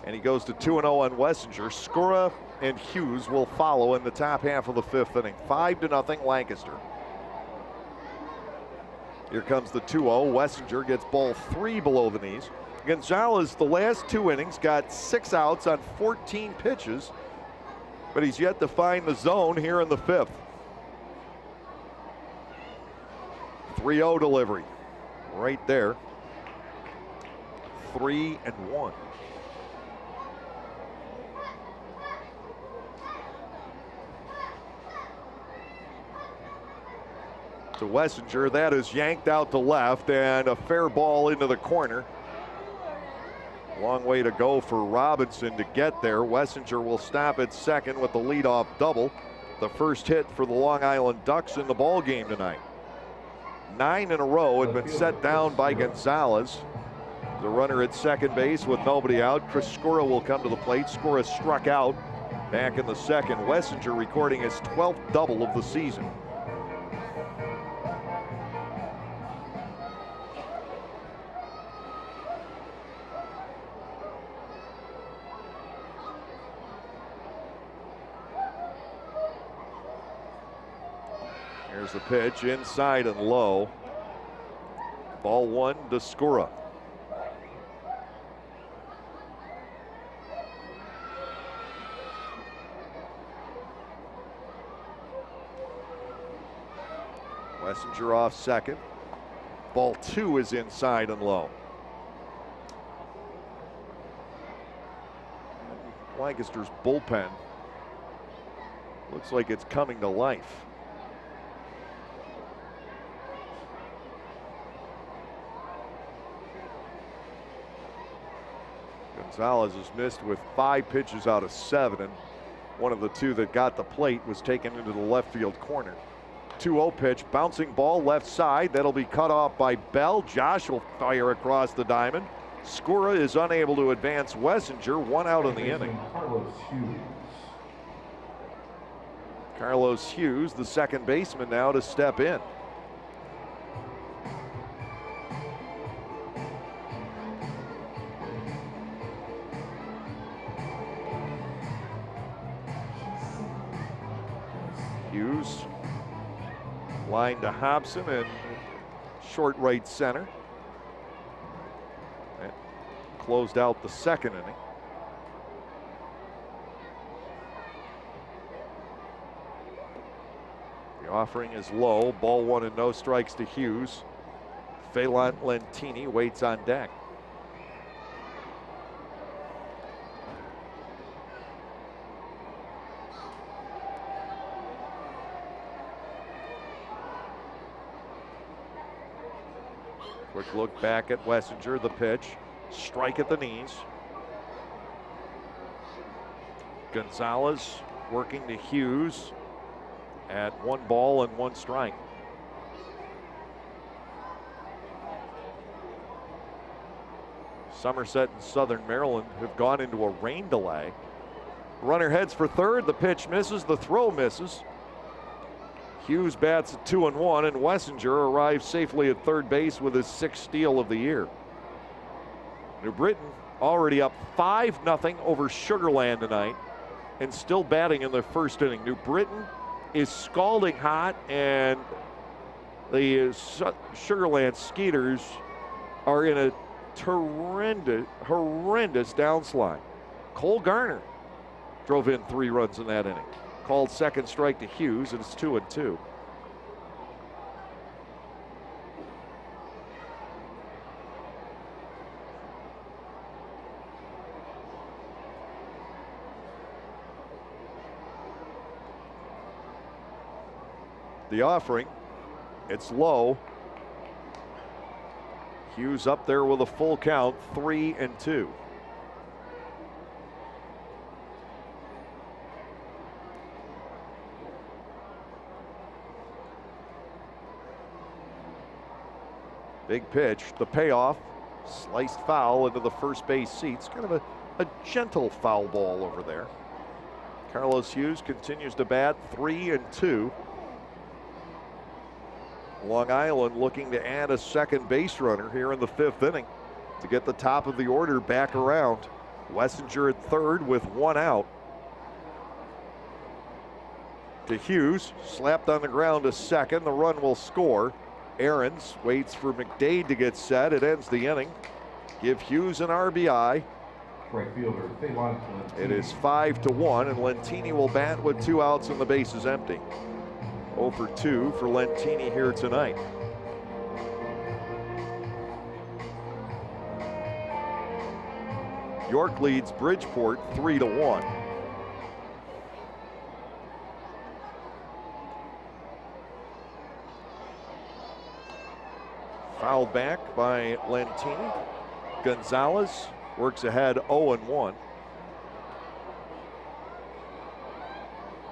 and he goes to 2-0 on Wessinger. Skura and Hughes will follow in the top half of the fifth inning. 5-0 Lancaster. Here comes the 2-0. Wessinger gets ball 3 below the knees. Gonzalez, the last 2 innings, got 6 outs on 14 pitches, but he's yet to find the zone here in the fifth. 3-0 delivery right there. 3-1. To Wessinger, that is yanked out to left and a fair ball into the corner. Long way to go for Robinson to get there. Wessinger will stop at second with the leadoff double. The first hit for the Long Island Ducks in the ball game tonight. 9 in a row had been set down by Gonzalez. The runner at second base with nobody out. Chris Skura will come to the plate. Skura struck out back in the second. Wessinger recording his 12th double of the season. Here's the pitch, inside and low. Ball one to Skura. Wessinger off second. Ball two is inside and low. Lancaster's bullpen looks like it's coming to life. Gonzalez has missed with 5 pitches out of 7, and one of the 2 that got the plate was taken into the left field corner. 2-0 pitch, bouncing ball left side. That'll be cut off by Bell. Josh will fire across the diamond. Skura is unable to advance Wessinger. 1 out in the inning. Carlos Hughes, the second baseman, now to step in. Hughes, line to Hobson and short right center. And closed out the second inning. The offering is low. Ball one and no strikes to Hughes. Phelan Lentini waits on deck. Quick look back at Wessinger, the pitch. Strike at the knees. Gonzalez working to Hughes at 1 ball and 1 strike. Somerset and Southern Maryland have gone into a rain delay. Runner heads for third. The pitch misses. The throw misses. Hughes bats at 2-1, and Wessinger arrives safely at third base with his 6th steal of the year. New Britain already up 5-0 over Sugar Land tonight and still batting in the first inning. New Britain is scalding hot, and the Sugar Land Skeeters are in a horrendous downslide. Cole Garner drove in 3 runs in that inning. Called second strike to Hughes, and it's 2-2. The offering, it's low. Hughes up there with a full count, 3-2. Big pitch, the payoff, Sliced foul into the first base seats. Kind of a gentle foul ball over there. Carlos Hughes continues to bat 3-2. Long Island looking to add a second base runner here in the 5th inning to get the top of the order back around. Wessinger at third with 1 out. To Hughes, slapped on the ground to second. The run will score. Aarons waits for McDade to get set. It ends the inning. Give Hughes an RBI. Right fielder, it is 5-1, and Lentini will bat with 2 outs and the base is empty. 0 for 2 for Lentini here tonight. York leads Bridgeport 3-1. Fouled back by Lentini. Gonzalez works ahead 0-1.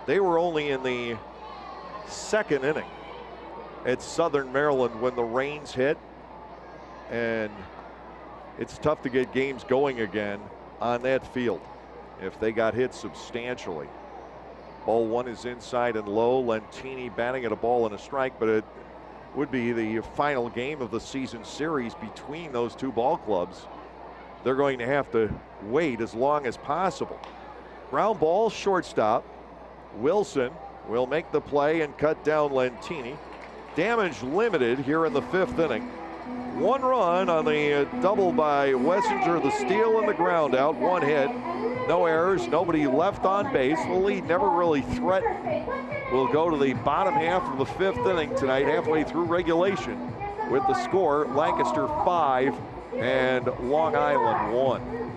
They were only in the 2nd inning at Southern Maryland when the rains hit, and it's tough to get games going again on that field if they got hit substantially. Ball 1 is inside and low. Lentini batting at a ball and a strike, but it would be the final game of the season series between those two ball clubs. They're going to have to wait as long as possible. Ground ball, shortstop. Wilson will make the play and cut down Lentini. Damage limited here in the 5th inning. 1 run on the double by Wessinger, the steal and the ground out. 1 hit, no errors, nobody left on base. The lead never really threatened. We'll go to the bottom half of the 5th inning tonight, halfway through regulation, with the score Lancaster 5 and Long Island 1.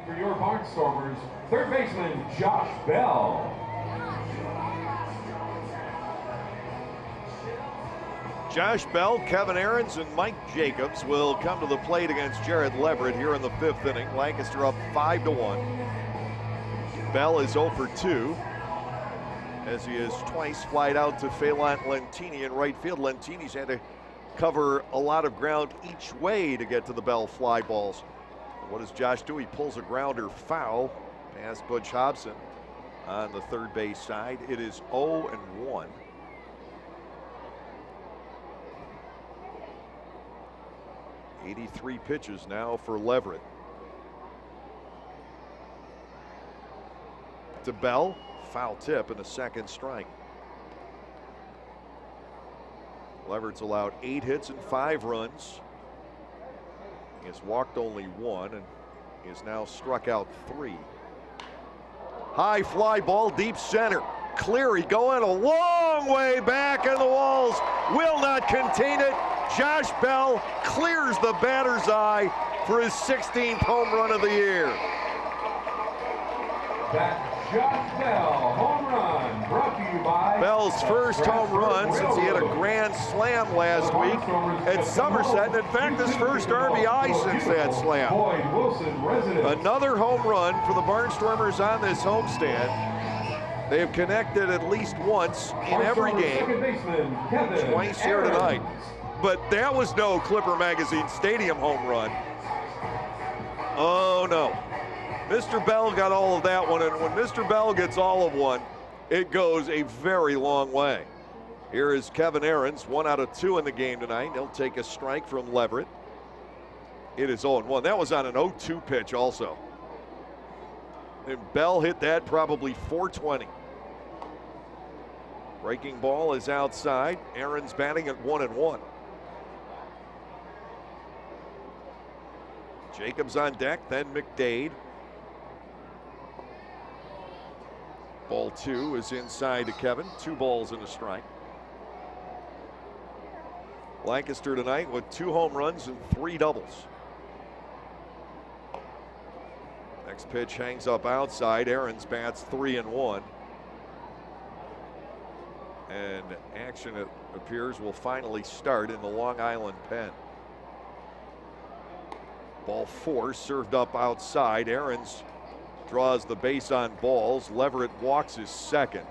For your Barnstormers, third baseman Josh Bell. Josh Bell, Kevin Aarons, and Mike Jacobs will come to the plate against Jared Leverett here in the 5th inning. Lancaster up 5-1. Bell is 0 for 2, as he has twice flied out to Phelan Lentini in right field. Lentini's had to cover a lot of ground each way to get to the Bell fly balls. What does Josh do? He pulls a grounder foul past Butch Hobson on the third base side. It is 0-1. .83 pitches now for Leverett. To Bell, foul tip and a 2nd strike. Leverett's allowed 8 hits and 5 runs. He has walked only 1 and he has now struck out 3. High fly ball, deep center. Cleary going a long way back, and the walls will not contain it. Josh Bell clears the batter's eye for his 16th home run of the year. That Josh Bell, home run, brought to you by Bell's first home run since he hit a grand slam last week at Somerset, and in fact his first RBI since that slam. Boyd Wilson, resident. Another home run for the Barnstormers on this homestand. They have connected at least once in every game, twice here tonight. But that was no Clipper Magazine Stadium home run. Oh no. Mr. Bell got all of that one, and when Mr. Bell gets all of one, it goes a very long way. Here is Kevin Ahrens, 1 out of 2 in the game tonight. He'll take a strike from Leverett. It is 0-1. That was on an 0-2 pitch also. And Bell hit that probably 420. Breaking ball is outside. Ahrens batting at 1-1. Jacobs on deck, then McDade. Ball 2 is inside to Kevin. 2 balls and a strike. Lancaster tonight with 2 home runs and 3 doubles. Next pitch hangs up outside. Ahrens bats 3-1. And action, it appears, will finally start in the Long Island pen. Ball 4 served up outside. Ahrens draws the base on balls. Leverett walks his second.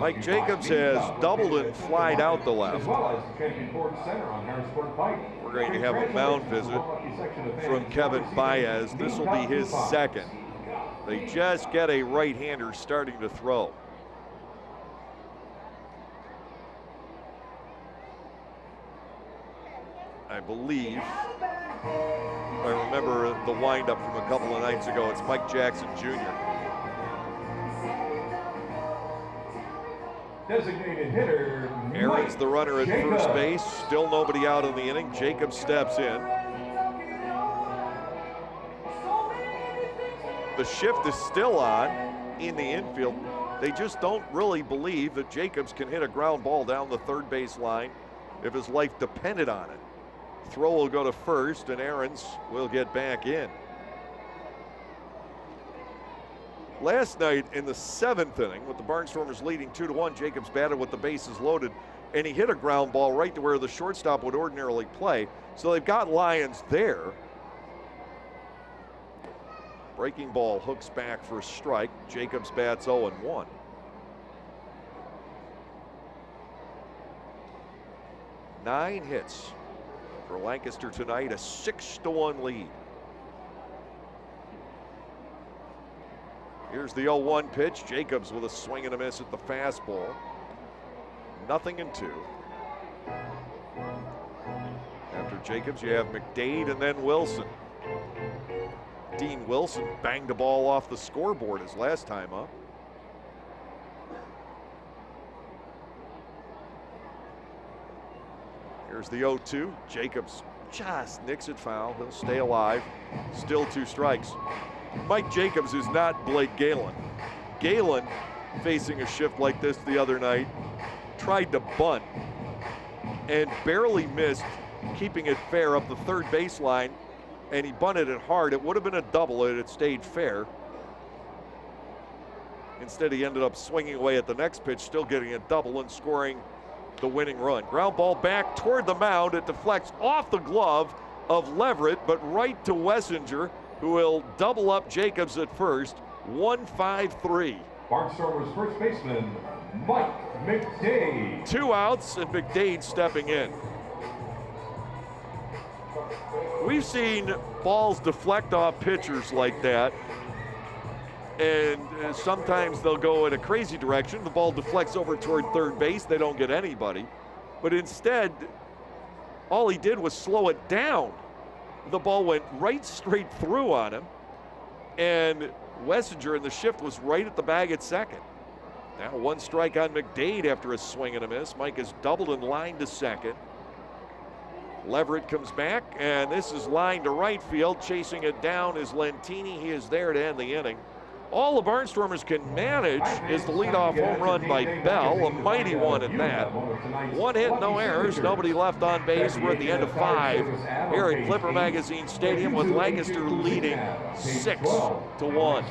Mike Jacobs has doubled and flied out the left. We're going to have a mound visit from Kevin Baez. This will be his second. They just get a right-hander starting to throw. I believe, I remember the windup from a couple of nights ago, it's Mike Jackson Jr. Designated hitter. Ahrens the runner at first base, still nobody out in the inning. Jacobs steps in. The shift is still on in the infield. They just don't really believe that Jacobs can hit a ground ball down the third base line if his life depended on it. Throw will go to first, and Ahrens will get back in. Last night in the 7th inning, with the Barnstormers leading 2-1, Jacobs batted with the bases loaded, and he hit a ground ball right to where the shortstop would ordinarily play. So they've got Lyons there. Breaking ball hooks back for a strike. Jacobs bats 0-1. Nine hits for Lancaster tonight, a 6-1 lead. Here's the 0-1 pitch. Jacobs with a swing and a miss at the fastball. 0-2. After Jacobs, you have McDade and then Wilson. Dean Wilson banged the ball off the scoreboard his last time up. Here's the 0-2. Jacobs just nicks it foul. He'll stay alive. Still 2 strikes. Mike Jacobs is not Blake Galen. Galen, facing a shift like this the other night, tried to bunt and barely missed keeping it fair up the third baseline, and he bunted it hard. It would have been a double if it had stayed fair. Instead, he ended up swinging away at the next pitch, still getting a double and scoring the winning run. Ground ball back toward the mound. It deflects off the glove of Leverett, but right to Wessinger, who will double up Jacobs at first. 1-5-3. Barnstormers first baseman, Mike McDade. 2 outs and McDade stepping in. We've seen balls deflect off pitchers like that, and sometimes they'll go in a crazy direction. The ball deflects over toward third base. They don't get anybody. But instead, all he did was slow it down. The ball went right straight through on him, and Wessinger in the shift was right at the bag at second. Now 1 strike on McDade after a swing and a miss. Mike is doubled in line to second. Leverett comes back, and this is line to right field. Chasing it down is Lentini. He is there to end the inning. All the Barnstormers can manage is the leadoff home run by Bell, a mighty one at that. One hit, no errors, nobody left on base. We're at the end of 5 here at Clipper Magazine Stadium with Lancaster leading 6-1.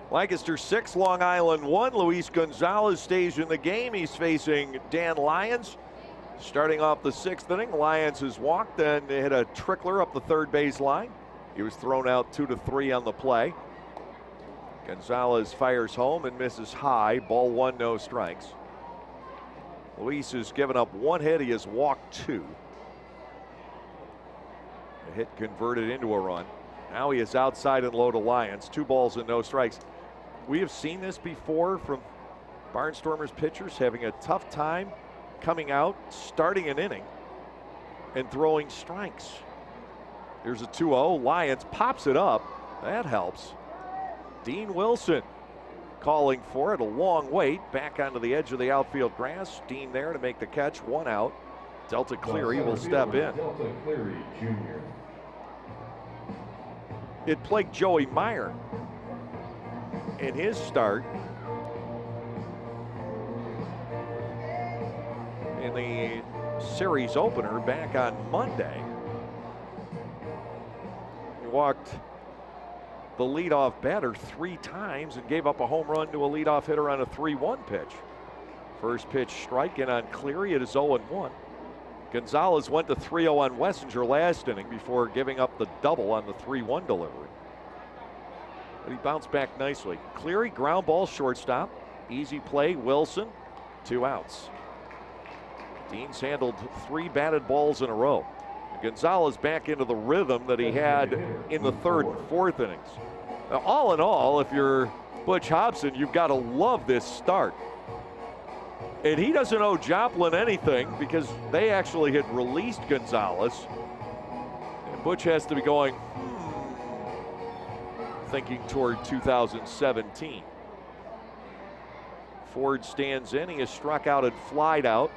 Lancaster 6, Long Island 1. Luis Gonzalez stays in the game. He's facing Dan Lyons. Starting off the 6th inning, Lyons has walked and hit a trickler up the third base line. He was thrown out 2-3 on the play. Gonzalez fires home and misses high. Ball 1, no strikes. Luis has given up 1 hit. He has walked 2. A hit converted into a run. Now he is outside and low to Lyons. 2 balls and no strikes. We have seen this before from Barnstormers pitchers having a tough time coming out, starting an inning, and throwing strikes. Here's a 2-0. Lyons pops it up. That helps. Dean Wilson calling for it. A long wait. Back onto the edge of the outfield grass. Dean there to make the catch. 1 out. Delta Cleary will step in. Delta Cleary Jr. It plagued Joey Meyer in his start in the series opener back on Monday. He walked the leadoff batter 3 times and gave up a home run to a leadoff hitter on a 3-1 pitch. First pitch strike in on Cleary. It is 0-1. Gonzalez went to 3-0 on Wessinger last inning before giving up the double on the 3-1 delivery. But he bounced back nicely. Cleary, ground ball, shortstop. Easy play, Wilson. 2 outs. Dean's handled 3 batted balls in a row. Gonzalez back into the rhythm that he had in the 3rd and 4th innings. Now, all in all, if you're Butch Hobson, you've got to love this start. And he doesn't owe Joplin anything because they actually had released Gonzalez. And Butch has to be going, thinking toward 2017. Ford stands in. He is struck out and flied out.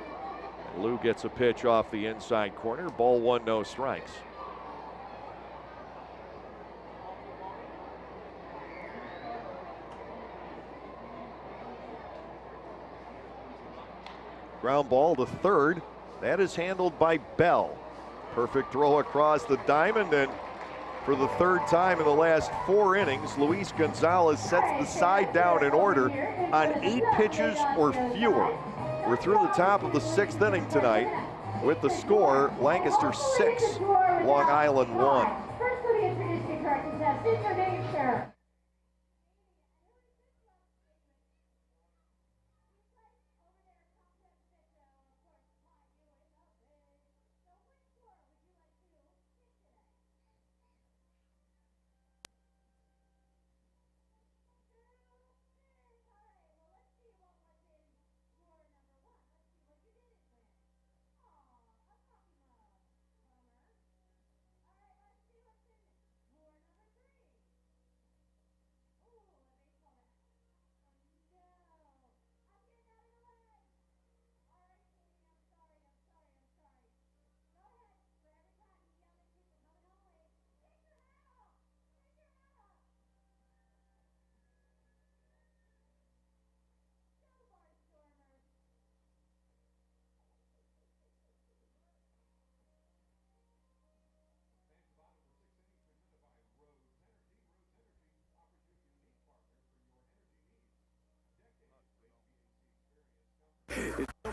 And Lou gets a pitch off the inside corner. Ball 1, no strikes. Ground ball to third. That is handled by Bell. Perfect throw across the diamond, and for the 3rd time in the last 4 innings, Luis Gonzalez sets the side down in order on 8 pitches or fewer. We're through the top of the 6th inning tonight with the score, Lancaster 6, Long Island 1. First, let me introduce you to our contestants. Your name, sir.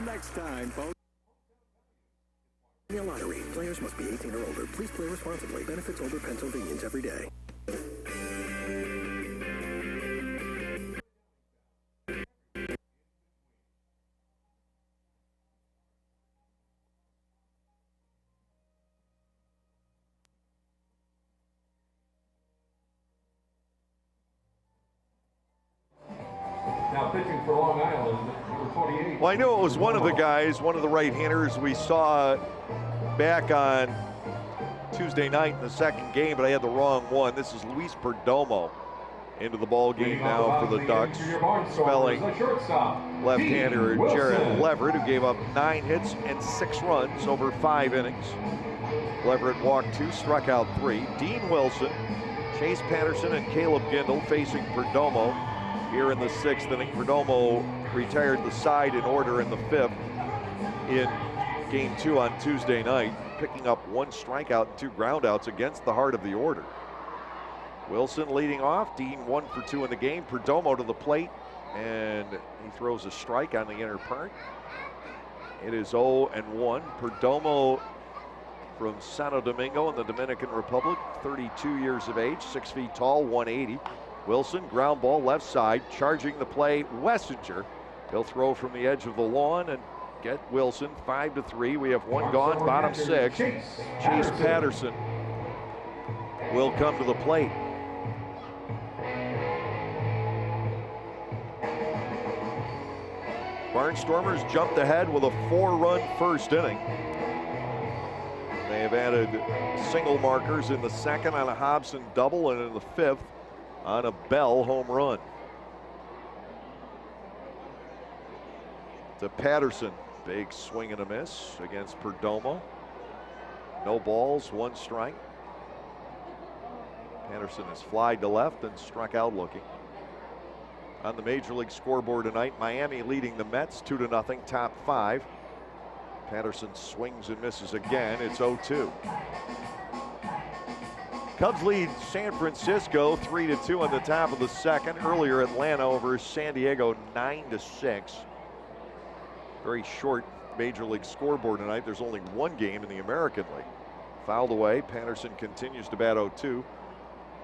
next time, folks. Lottery. Players must be 18 or older. Please play responsibly. Benefits older Pennsylvanians every day. Now pitching for Long Island, number 28. Well, I knew it was one of the guys, one of the right-handers we saw back on Tuesday night in the second game, but I had the wrong one. This is Luis Perdomo into the ball game now for the Ducks. Spelling left-hander Jared Leverett, who gave up 9 hits and 6 runs over 5 innings. Leverett walked 2, struck out 3. Dean Wilson, Chase Patterson, and Caleb Gindel facing Perdomo here in the 6th inning. Perdomo retired the side in order in the 5th in Game 2 on Tuesday night, picking up 1 strikeout and 2 groundouts against the heart of the order. Wilson leading off. Dean 1 for 2 in the game. Perdomo to the plate, and he throws a strike on the inner part. It is 0-1. Perdomo from Santo Domingo in the Dominican Republic, 32 years of age, 6 feet tall, 180. Wilson, ground ball left side, charging the play, Wessinger. He'll throw from the edge of the lawn and get Wilson 5-3. We have 1 gone, bottom 6. Chase Patterson will come to the plate. Barnstormers jumped ahead with a 4-run first inning. They have added single markers in the 2nd on a Hobson double and in the 5th on a Bell home run. To Patterson, big swing and a miss against Perdomo. No balls, 1 strike. Patterson has flied to left and struck out looking. On the Major League scoreboard tonight, Miami leading the Mets 2-0, top 5. Patterson swings and misses again. It's 0-2. Cubs lead San Francisco 3-2 on the top of the 2nd. Earlier, Atlanta over San Diego 9-6. Very short Major League scoreboard tonight. There's only 1 game in the American League. Fouled away. Patterson continues to bat 0-2.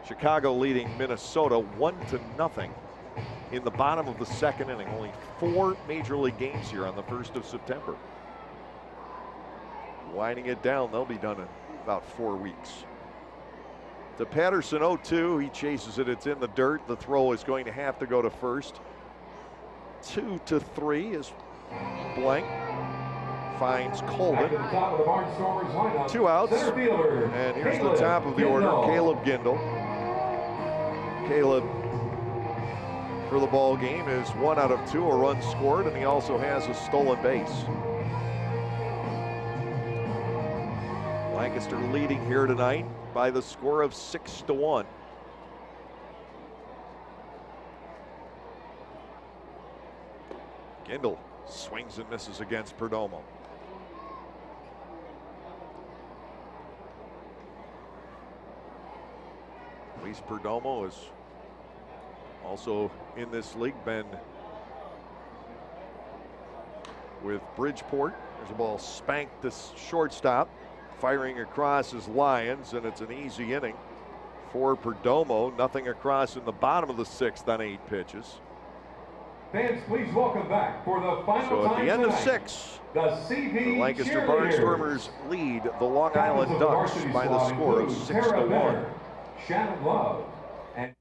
Chicago leading Minnesota 1-0 in the bottom of the 2nd inning. Only 4 Major League games here on the 1st of September. Winding it down, they'll be done in about 4 weeks. To Patterson, 0-2. He chases it. It's in the dirt. The throw is going to have to go to first. 2-3 is Blank. Finds Colvin. 2 outs. And here's the top of the order, Caleb Gindel. Caleb, for the ball game, is 1 out of 2, a run scored, and he also has a stolen base. Lancaster leading here tonight by the score of 6-1. Gindel swings and misses against Perdomo. Luis Perdomo is also in this league, been with Bridgeport. There's a ball spanked to shortstop, firing across his Lions, and it's an easy inning for Perdomo. Nothing across in the bottom of the 6th on 8 pitches. Fans, please welcome back for the final So at time the end of tonight, 6, the CV Lancaster Cheerleaders. Barnstormers lead the Long Island Ducks by the score of 6-1. Shannon Love and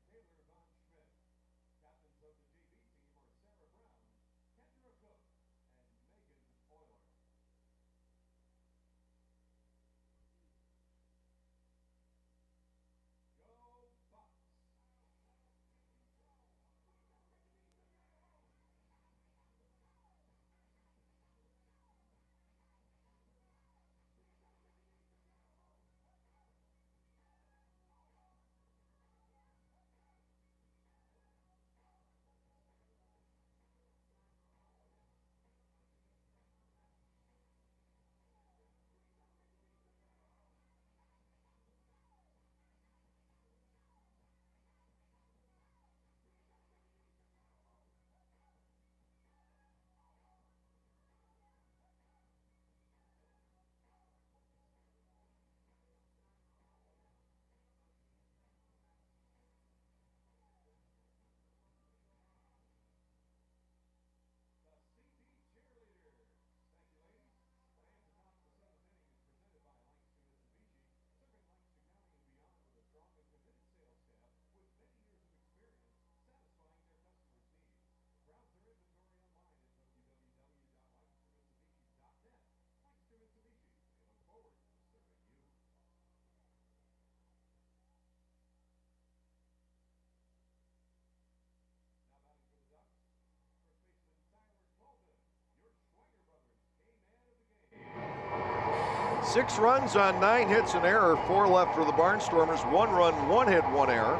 6 runs on 9 hits and error, 4 left for the Barnstormers. 1 run, 1 hit, 1 error.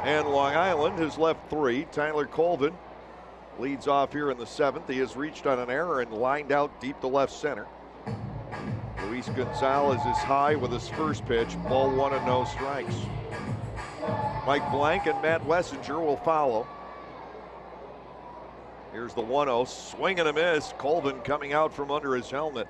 And Long Island has left 3. Tyler Colvin leads off here in the 7th. He has reached on an error and lined out deep to left center. Luis Gonzalez is high with his first pitch. Ball 1 and no strikes. Mike Blank and Matt Wessinger will follow. Here's the 1-0, swing and a miss. Colvin coming out from under his helmet.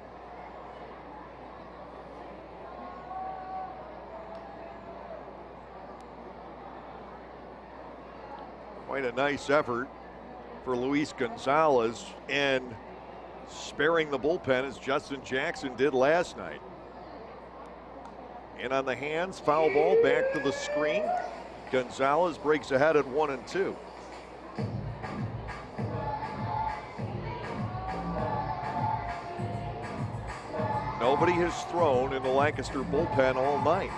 Quite a nice effort for Luis Gonzalez and sparing the bullpen as Justin Jackson did last night. In on the hands, foul ball back to the screen. Gonzalez breaks ahead at 1-2. Nobody has thrown in the Lancaster bullpen all night.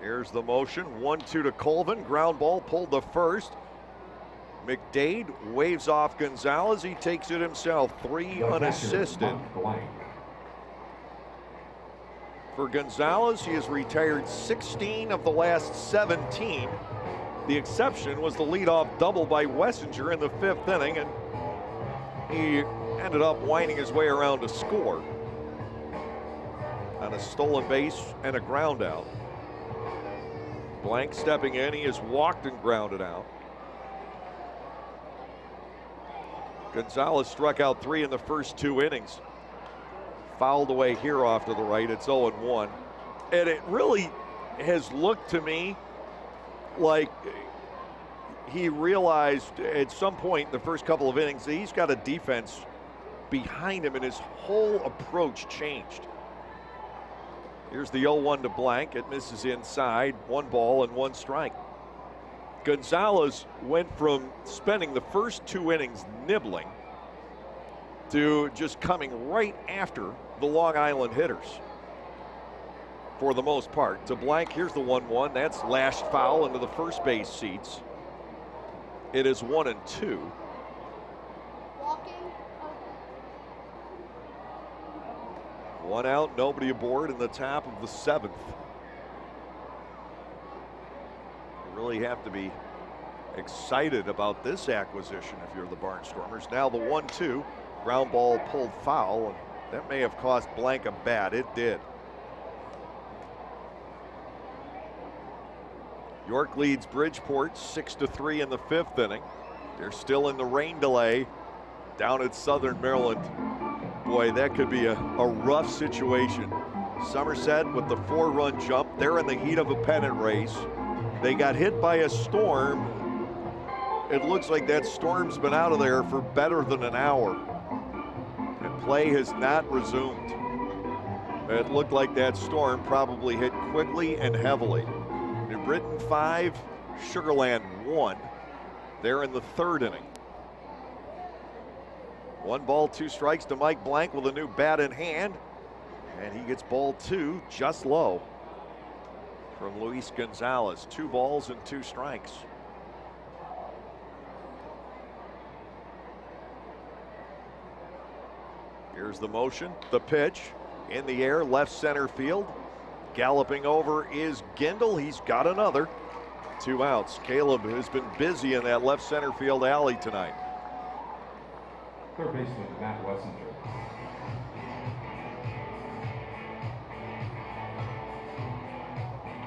Here's the motion, 1-2 to Colvin. Ground ball pulled to first. McDade waves off Gonzalez. He takes it himself, 3 unassisted. For Gonzalez, he has retired 16 of the last 17. The exception was the leadoff double by Wessinger in the 5th inning, and he ended up winding his way around to score on a stolen base and a ground out. Blank stepping in, he has walked and grounded out. Gonzalez struck out 3 in the first 2 innings. Fouled away here off to the right, it's 0-1. And it really has looked to me like he realized at some point in the first couple of innings that he's got a defense behind him and his whole approach changed. Here's the 0-1 to Blank. It misses inside. 1 ball and 1 strike. Gonzalez went from spending the first 2 innings nibbling to just coming right after the Long Island hitters for the most part. To Blank, here's the 1-1. That's lashed foul into the first base seats. It is 1-2. One out, nobody aboard in the top of the 7th. You really have to be excited about this acquisition if you're the Barnstormers. Now the 1-2, ground ball pulled foul, and that may have cost Blank a bat. It did. York leads Bridgeport 6-3 in the 5th inning. They're still in the rain delay down at Southern Maryland. Boy, that could be a rough situation. Somerset with the 4-run jump. They're in the heat of a pennant race. They got hit by a storm. It looks like that storm's been out of there for better than an hour. And play has not resumed. It looked like that storm probably hit quickly and heavily. New Britain 5, Sugar Land 1. They're in the 3rd inning. 1 ball, 2 strikes to Mike Blank with a new bat in hand. And he gets ball 2 just low from Luis Gonzalez. 2 balls and 2 strikes. Here's the motion, the pitch in the air, left center field. Galloping over is Gindel. He's got another. 2 outs. Caleb has been busy in that left center field alley tonight. Third baseman, Matt Wessinger.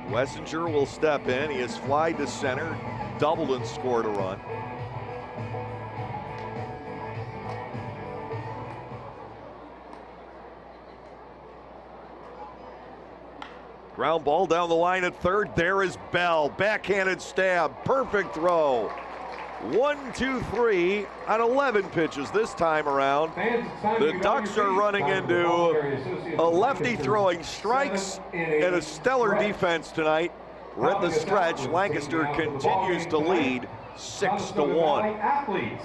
Wessinger will step in. He has flied to center, doubled and scored a run. Ground ball down the line at 3rd. There is Bell. Backhanded stab. Perfect throw. 1, 2, 3 on 11 pitches this time around. The Ducks are running into a lefty throwing strikes and a stellar defense tonight. We're at the stretch. Lancaster continues to lead 6-1. Athletes.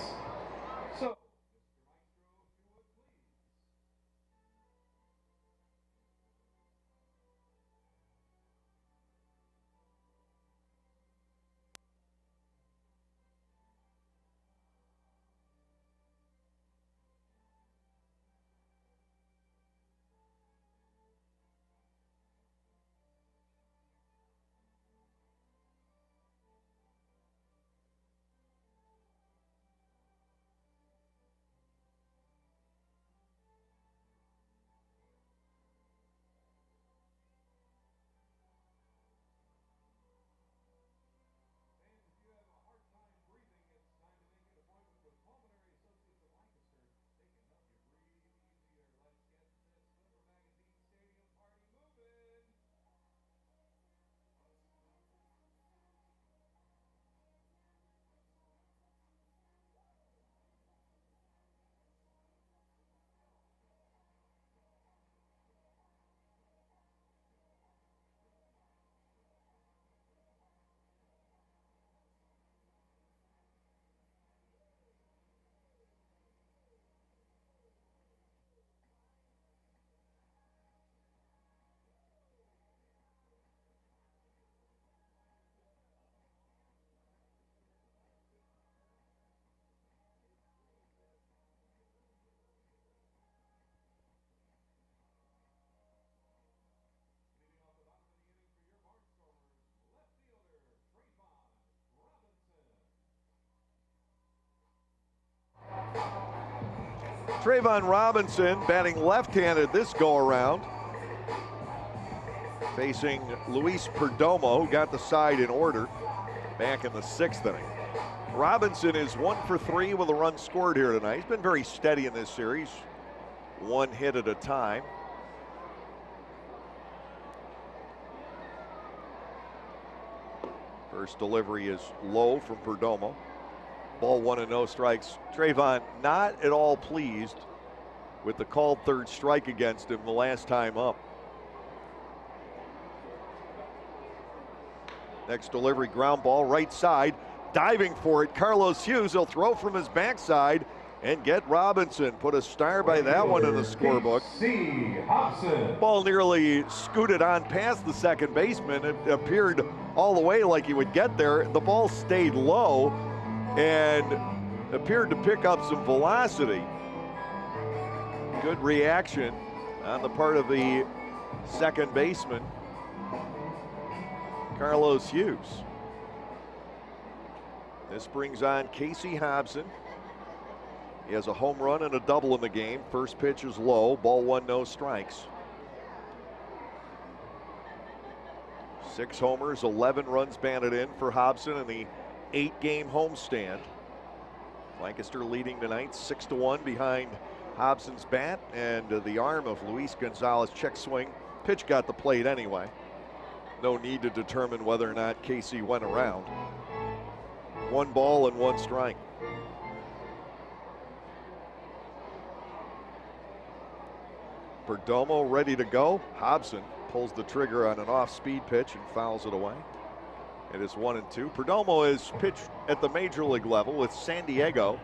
Trayvon Robinson batting left-handed this go-around, facing Luis Perdomo, who got the side in order back in the 6th inning. Robinson is 1 for 3 with a run scored here tonight. He's been very steady in this series, 1 hit at a time. First delivery is low from Perdomo. Ball 1 and no strikes. Trayvon not at all pleased with the called third strike against him the last time up. Next delivery, ground ball, right side. Diving for it, Carlos Hughes. He'll throw from his backside and get Robinson. Put a star by that one in the scorebook. Ball nearly scooted on past the second baseman. It appeared all the way like he would get there. The ball stayed low and appeared to pick up some velocity. Good reaction on the part of the second baseman, Carlos Hughes. This brings on Casey Hobson. He has a home run and a double in the game. First pitch is low. Ball 1, no strikes. 6 homers, 11 runs banded in for Hobson in the 8-game homestand. Lancaster leading tonight 6-1 behind Hobson's bat, and the arm of Luis Gonzalez. Check swing. Pitch got the plate anyway. No need to determine whether or not Casey went around. 1 ball and 1 strike. Perdomo ready to go. Hobson pulls the trigger on an off-speed pitch and fouls it away. It is 1-2. Perdomo is pitched at the major league level with San Diego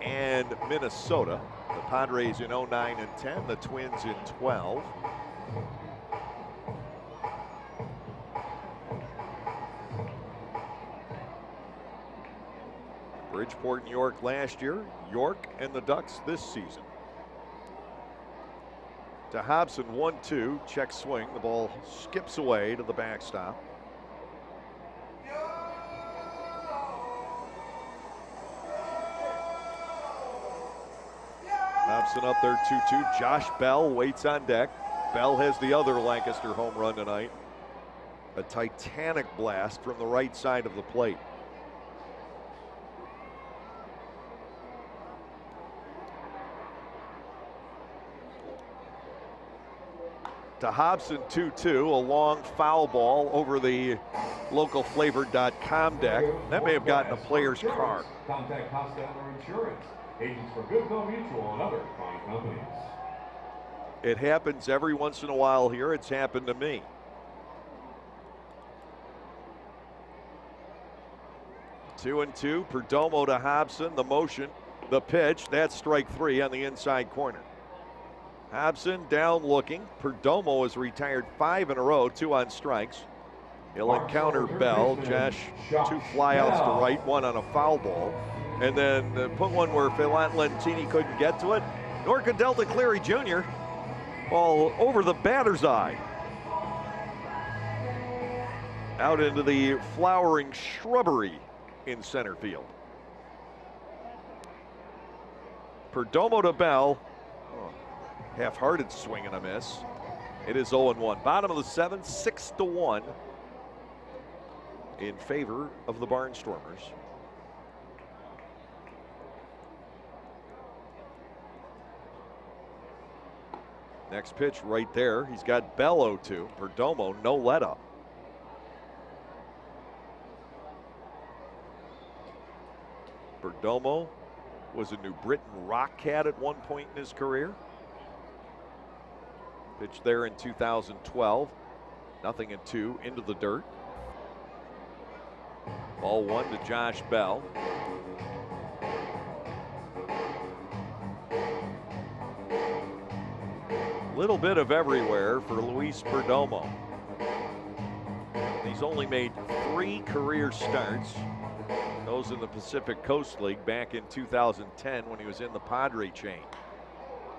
and Minnesota. The Padres in 09 and 10, the Twins in 12. Bridgeport and York last year. York and the Ducks this season. To Hobson, 1-2, check swing. The ball skips away to the backstop. Hobson up there, 2-2. Josh Bell waits on deck. Bell has the other Lancaster home run tonight. A titanic blast from the right side of the plate. To Hobson, 2-2, a long foul ball over the localflavor.com deck. That may have gotten a player's car. Contact Hostetler Insurance, agents for Goodville Mutual and other fine companies. It happens every once in a while here. It's happened to me. Two and two, Perdomo to Hobson, the motion, the pitch, that's strike 3 on the inside corner. Hobson down looking. Perdomo has retired 5 in a row, 2 on strikes. He'll encounter Bell. Josh, 2 flyouts to right, 1 on a foul ball. And then put one where Lentini couldn't get to it. Norca Delta Cleary Jr. ball over the batter's eye. Out into the flowering shrubbery in center field. Perdomo to Bell. Half-hearted swing and a miss. It is 0-1. Bottom of the 7th, 6-1 in favor of the Barnstormers. Next pitch right there. He's got Bell 0-2. Perdomo, no let up. Perdomo was a New Britain Rock Cat at one point in his career. Pitched there in 2012. 0-2 into the dirt. Ball 1 to Josh Bell. Little bit of everywhere for Luis Perdomo. He's only made 3 career starts. Those in the Pacific Coast League back in 2010 when he was in the Padre chain.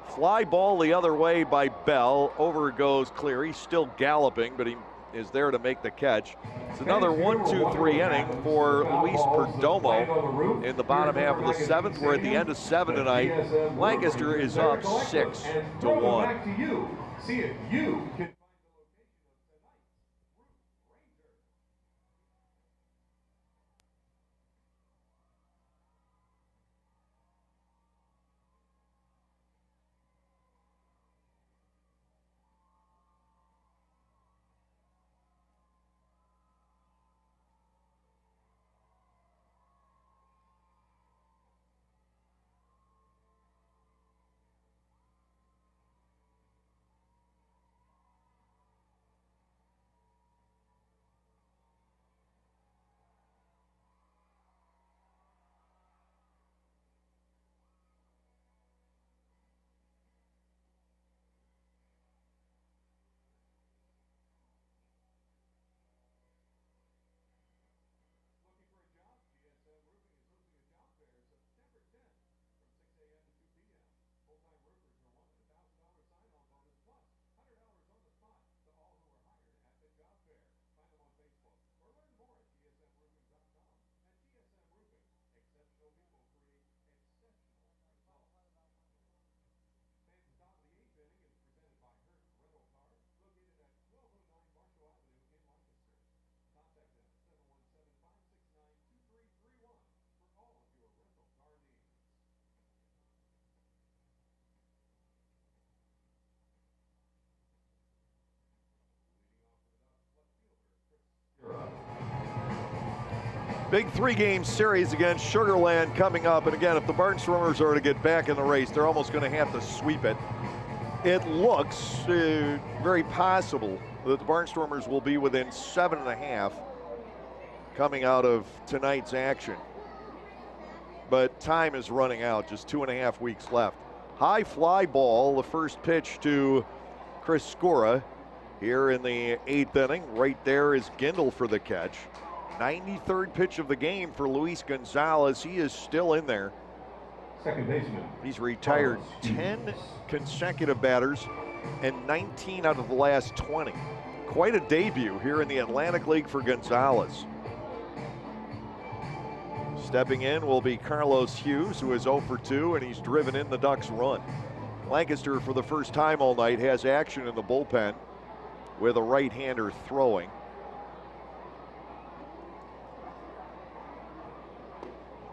Fly ball the other way by Bell. Over goes Cleary, still galloping, but he is there to make the catch. It's another 1-2-3 inning for Luis Perdomo in the bottom half of the seventh. We're at the end of 7 tonight. Lancaster is up 6-1. See if you can. Big 3-game series against Sugar Land coming up. And again, if the Barnstormers are to get back in the race, they're almost going to have to sweep it. It looks very possible that the Barnstormers will be within 7.5 coming out of tonight's action. But time is running out, just 2.5 weeks left. High fly ball, the first pitch to Chris Skora here in the 8th inning. Right there is Gindel for the catch. 93rd pitch of the game for Luis Gonzalez. He is still in there. Second baseman. He's retired 10 consecutive batters and 19 out of the last 20. Quite a debut here in the Atlantic League for Gonzalez. Stepping in will be Carlos Hughes, who is 0 for 2, and he's driven in the Ducks' run. Lancaster, for the first time all night, has action in the bullpen with a right-hander throwing.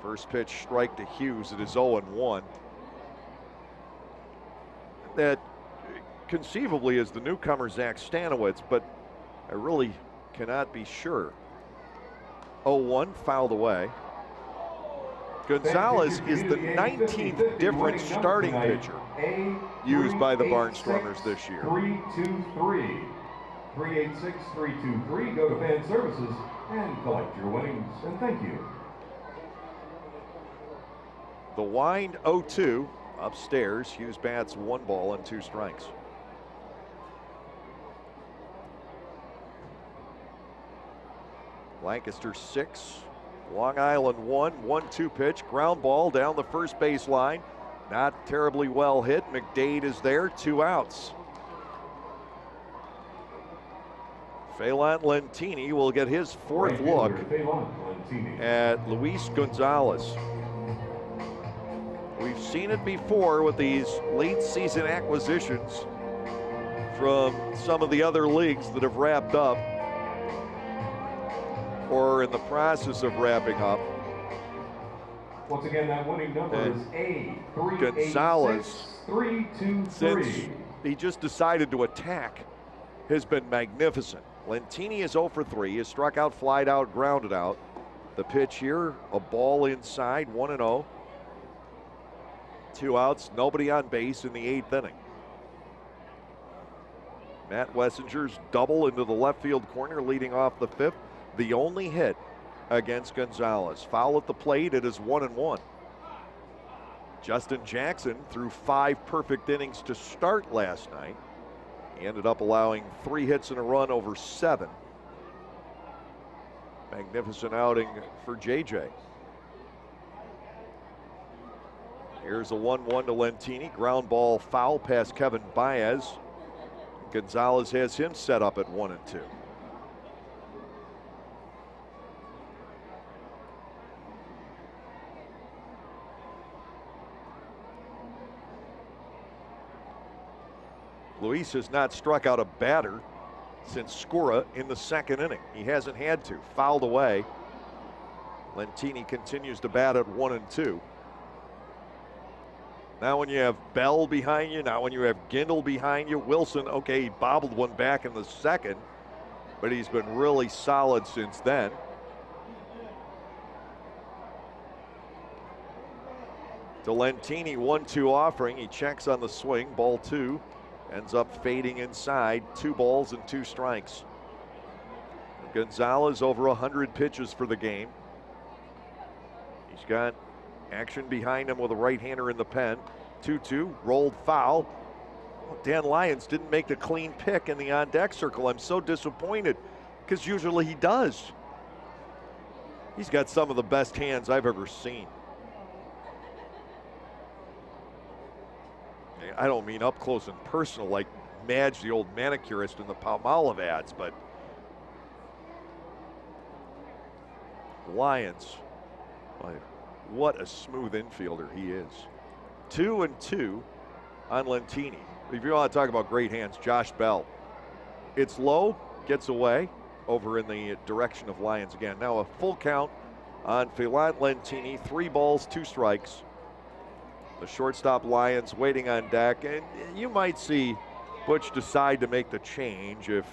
First pitch strike to Hughes. It is 0-1. That conceivably is the newcomer Zach Stanowitz, but I really cannot be sure. 0-1, fouled away. Gonzalez is the 19th different starting pitcher used by the Barnstormers this year. 323. 386-323. Go to fan services and collect your winnings. And thank you. The wind 0-2 upstairs. Hughes bats 1 ball and 2 strikes. Lancaster 6, Long Island 1, 1-2 pitch, ground ball down the first base line. Not terribly well hit. McDade is there, 2 outs. Phelan Lentini will get his 4th look at Luis Gonzalez. We've seen it before with these late season acquisitions from some of the other leagues that have wrapped up or in the process of wrapping up. Once again, that winning number is Gonzalez, A386-323. since he just decided to attack, has been magnificent. Lentini is 0 for 3. He has struck out, flied out, grounded out. The pitch here, a ball inside, 1-0. 2 outs, nobody on base in the 8th inning. Matt Wessinger's double into the left field corner leading off the 5th. The only hit against Gonzalez. Foul at the plate, it is 1-1. Justin Jackson threw 5 perfect innings to start last night. He ended up allowing 3 hits and a run over 7. Magnificent outing for JJ. Here's a 1-1 to Lentini. Ground ball foul past Kevin Baez. Gonzalez has him set up at 1-2. Luis has not struck out a batter since Skura in the second inning. He hasn't had to. Fouled away. Lentini continues to bat at 1-2. Now when you have Bell behind you, now when you have Gindel behind you, Wilson, okay, he bobbled one back in the second, but he's been really solid since then. To Lentini, 1-2 offering. He checks on the swing. Ball 2 ends up fading inside. 2 balls and 2 strikes. Gonzalez over 100 pitches for the game. He's got action behind him with a right-hander in the pen. 2-2, rolled foul. Dan Lyons didn't make the clean pick in the on-deck circle. I'm so disappointed because usually he does. He's got some of the best hands I've ever seen. I don't mean up close and personal like Madge, the old manicurist in the Palmolive ads, but Lyons, what a smooth infielder he is. 2-2 on Lentini. If you want to talk about great hands, Josh Bell. It's low, gets away, over in the direction of Lyons again. Now a full count on Phelan Lentini, 3 balls, 2 strikes. The shortstop Lyons waiting on deck, and you might see Butch decide to make the change if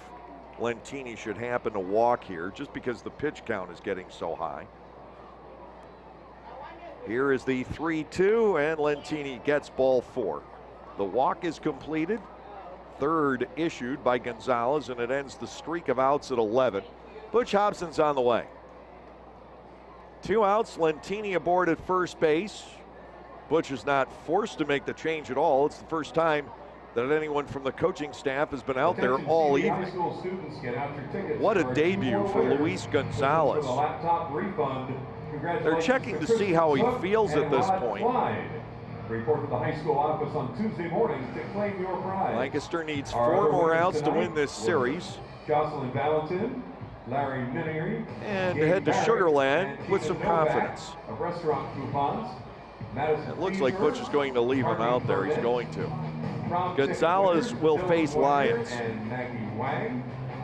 Lentini should happen to walk here, just because the pitch count is getting so high. Here is the 3-2, and Lentini gets ball 4. The walk is completed. Third issued by Gonzalez, and it ends the streak of outs at 11. Butch Hobson's on the way. 2 outs, Lentini aboard at first base. Butch is not forced to make the change at all. It's the first time that anyone from the coaching staff has been out there all evening. What a debut for Luis Gonzalez. They're checking to see how he feels at this point. Report to the high school office on Tuesday mornings to claim your prize. Lancaster needs 4 more outs to win this series. Jocelyn Valentin, Larry Minnery, and head to Sugarland with some confidence. Of restaurant coupons. It looks like Butch is going to leave him out there. He's going to. Gonzalez will face Lyons.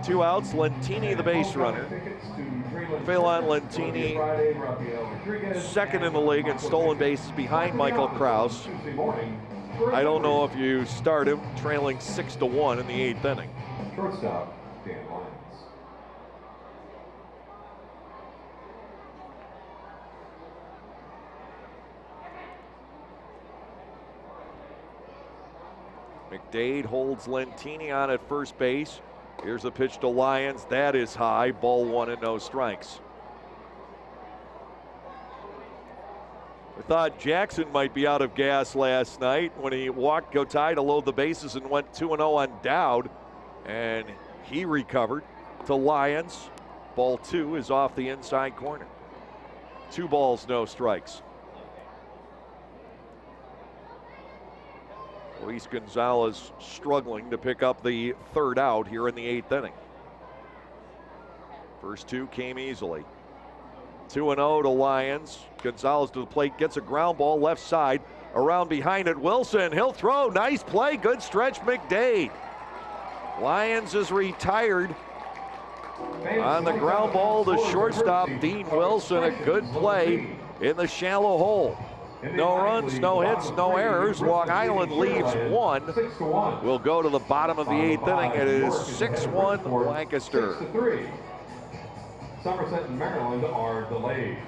2 outs, Lentini the base runner. Phelan Lentini, second in the league in stolen bases behind Michael Krause. I don't know if you start him trailing 6-1 in the 8th inning. Shortstop, Dan Lyons. McDade holds Lentini on at first base. Here's a pitch to Lyons. That is high. Ball 1 and no strikes. I thought Jackson might be out of gas last night when he walked Gotay to load the bases and went 2-0 on Dowd. And he recovered to Lyons. Ball 2 is off the inside corner. 2 balls, no strikes. Luis Gonzalez struggling to pick up the 3rd out here in the 8th inning. First 2 came easily. 2-0 to Lyons. Gonzalez to the plate, gets a ground ball left side. Around behind it, Wilson. He'll throw. Nice play. Good stretch, McDade. Lyons is retired on the ground ball to shortstop Dean Wilson. A good play in the shallow hole. No runs, no hits, no errors. Long Island leaves 1. We'll go to the bottom of the 8th inning. It is 6-1 Lancaster. 6-3. Somerset and Maryland are delayed.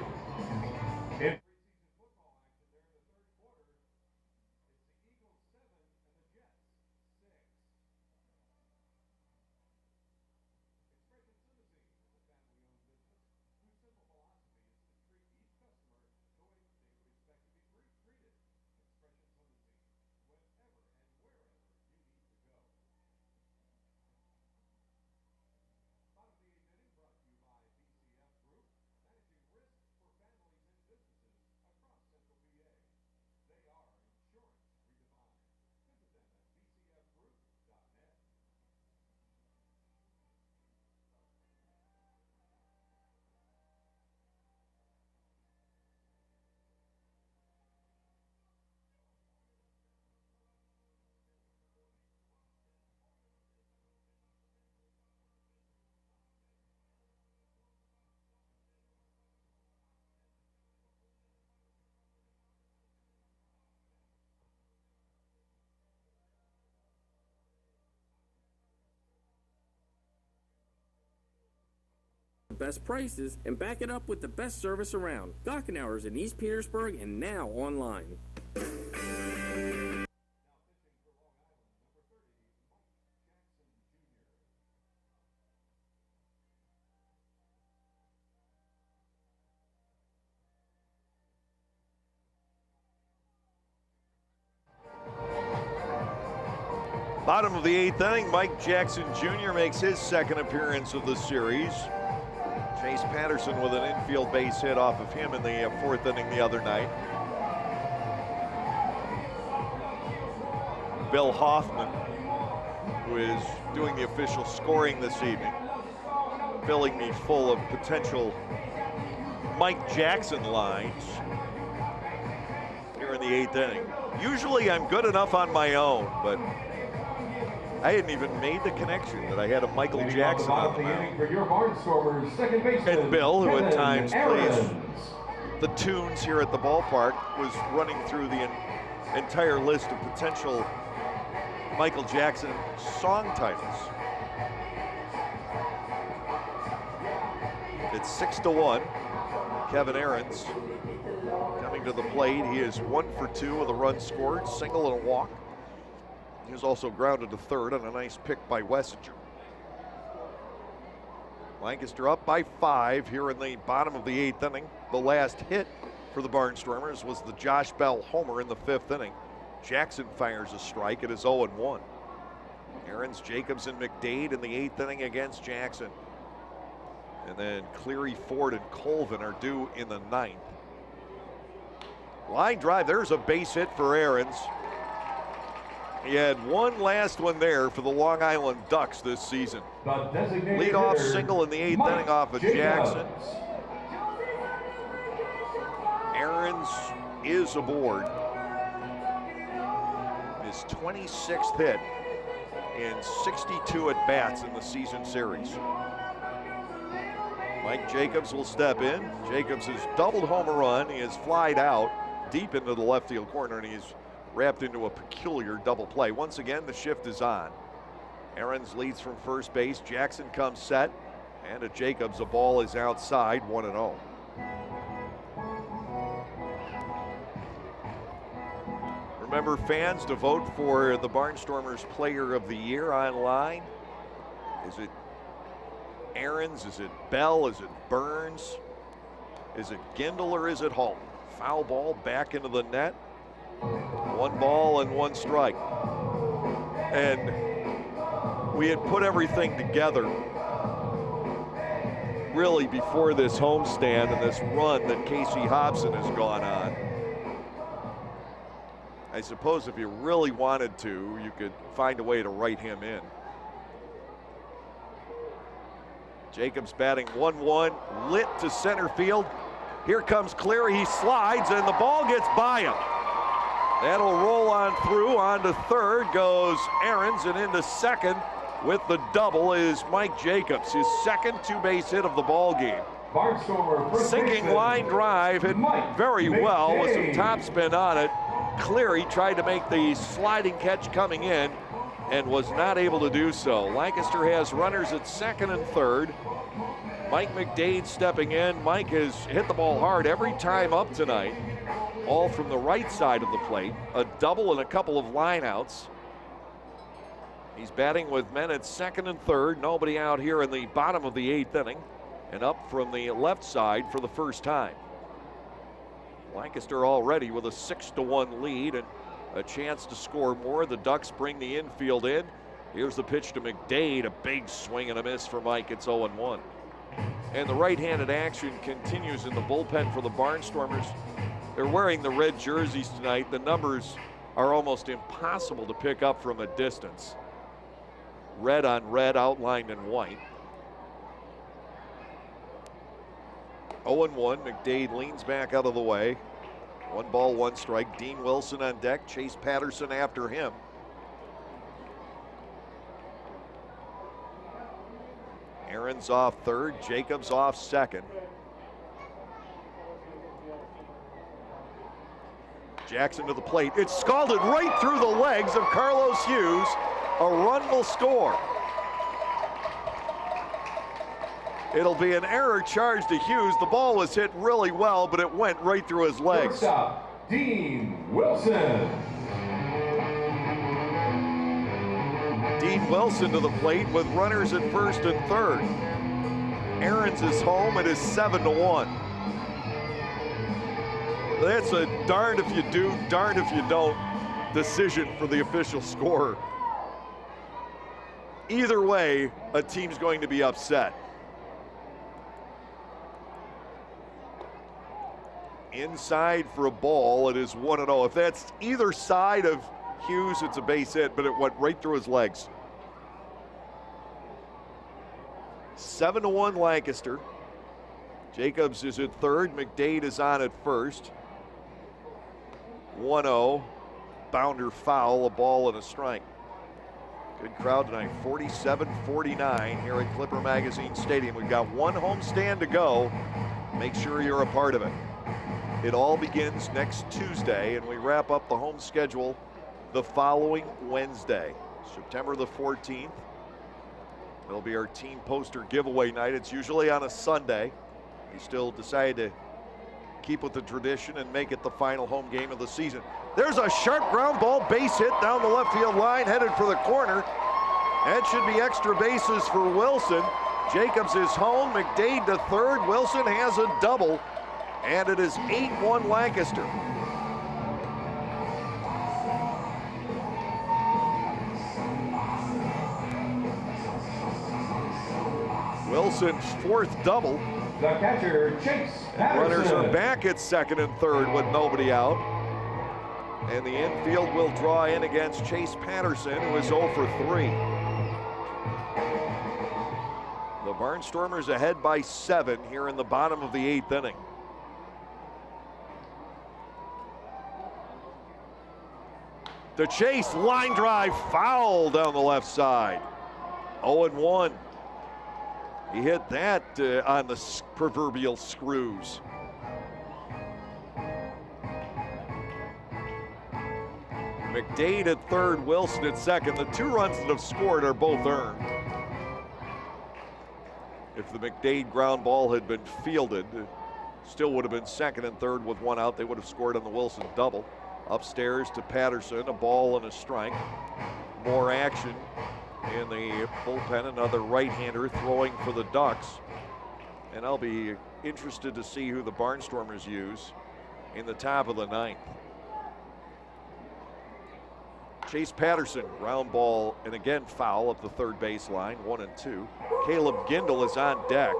best prices and back it up with the best service around. Gockenauer's in East Petersburg and now online. Bottom of the 8th inning, Mike Jackson Jr. makes his second appearance of the series. Chase Patterson with an infield base hit off of him in the 4th inning the other night. Bill Hoffman, who is doing the official scoring this evening, filling me full of potential Mike Jackson lines here in the 8th inning. Usually I'm good enough on my own, but I hadn't even made the connection that I had a Michael Jackson on the mound. For your Barnstormers, second baseman, And Bill, who at times Aaron. plays the tunes here at the ballpark, was running through the entire list of potential Michael Jackson song titles. It's 6-1. Kevin Aarons coming to the plate. He is 1 for 2 with a run scored, single and a walk. He was also grounded to third on a nice pick by Wessinger. Lancaster up by 5 here in the bottom of the 8th inning. The last hit for the Barnstormers was the Josh Bell homer in the 5th inning. Jackson fires a strike. It is 0-1. Aarons, Jacobs, and McDade in the 8th inning against Jackson. And then Cleary, Ford, and Colvin are due in the 9th. Line drive, there's a base hit for Aarons. He had one last one there for the Long Island Ducks this season. Leadoff single in the 8th inning off of Jackson. Aarons is aboard. His 26th hit in 62 at-bats in the season series. Mike Jacobs will step in. Jacobs has doubled home run. He has flied out deep into the left field corner, and he's wrapped into a peculiar double play. Once again, the shift is on. Aarons leads from first base. Jackson comes set, and to Jacobs, the ball is outside, 1-0. Remember, fans, to vote for the Barnstormers Player of the Year online. Is it Aarons? Is it Bell? Is it Burns? Is it Gindel or is it Halton? Foul ball back into the net. 1 ball and 1 strike. And we had put everything together really before this homestand and this run that Casey Hobson has gone on. I suppose if you really wanted to, you could find a way to write him in. Jacobs batting 1-1, lit to center field. Here comes Cleary, he slides, and the ball gets by him. That'll roll on through. On to third goes Aarons, and into second with the double is Mike Jacobs, his second 2-base hit of the ball game. Sinking line drive, hit very well with some topspin on it. Cleary tried to make the sliding catch coming in and was not able to do so. Lancaster has runners at second and third. Mike McDade stepping in. Mike has hit the ball hard every time up tonight, all from the right side of the plate. A double and a couple of lineouts. He's batting with men at second and third. Nobody out here in the bottom of the 8th inning, and up from the left side for the first time. Lancaster already with a 6-1 lead and a chance to score more. The Ducks bring the infield in. Here's the pitch to McDade. A big swing and a miss for Mike. It's 0-1. And the right-handed action continues in the bullpen for the Barnstormers. They're wearing the red jerseys tonight. The numbers are almost impossible to pick up from a distance. Red on red, outlined in white. 0-1. McDade leans back out of the way. 1 ball, 1 strike. Dean Wilson on deck. Chase Patterson after him. Aarons off third. Jacobs off second. Jackson to the plate. It's scalded right through the legs of Carlos Hughes. A run will score. It'll be an error charge to Hughes. The ball was hit really well, but it went right through his legs. Shortstop, Dean Wilson. Dean Wilson to the plate with runners at first and third. Aaron's is home. It is 7-1. That's a darned if you do, darned if you don't decision for the official scorer. Either way, a team's going to be upset. Inside for a ball, it is 1-0. If that's either side of Hughes, it's a base hit, but it went right through his legs. 7-1 Lancaster. Jacobs is at third. McDade is on at first. 1-0. Bounder foul, a ball and a strike. Good crowd tonight, 47-49 here at Clipper Magazine Stadium. We've got one home stand to go. Make sure you're a part of it. It all begins next Tuesday, and we wrap up the home schedule the following Wednesday, September the 14th. It'll be our team poster giveaway night. It's usually on a Sunday. We still decided to keep with the tradition and make it the final home game of the season. There's a sharp ground ball, base hit down the left field line, headed for the corner. That should be extra bases for Wilson. Jacobs is home, McDade to third. Wilson has a double, and it is 8-1 Lancaster. Wilson's fourth double. The catcher, Chase Patterson. Runners are back at second and third with nobody out. And the infield will draw in against Chase Patterson, who is 0 for 3. The Barnstormers ahead by 7 here in the bottom of the 8th inning. The chase, line drive, foul down the left side. 0-1. He hit that on the proverbial screws. McDade at third, Wilson at second. The 2 runs that have scored are both earned. If the McDade ground ball had been fielded, still would have been second and third with 1 out. They would have scored on the Wilson double. Upstairs to Patterson, a ball and a strike. More action in the bullpen, another right-hander throwing for the Ducks. And I'll be interested to see who the Barnstormers use in the top of the 9th. Chase Patterson, ground ball, and again foul up the third baseline, 1-2. Caleb Gindel is on deck.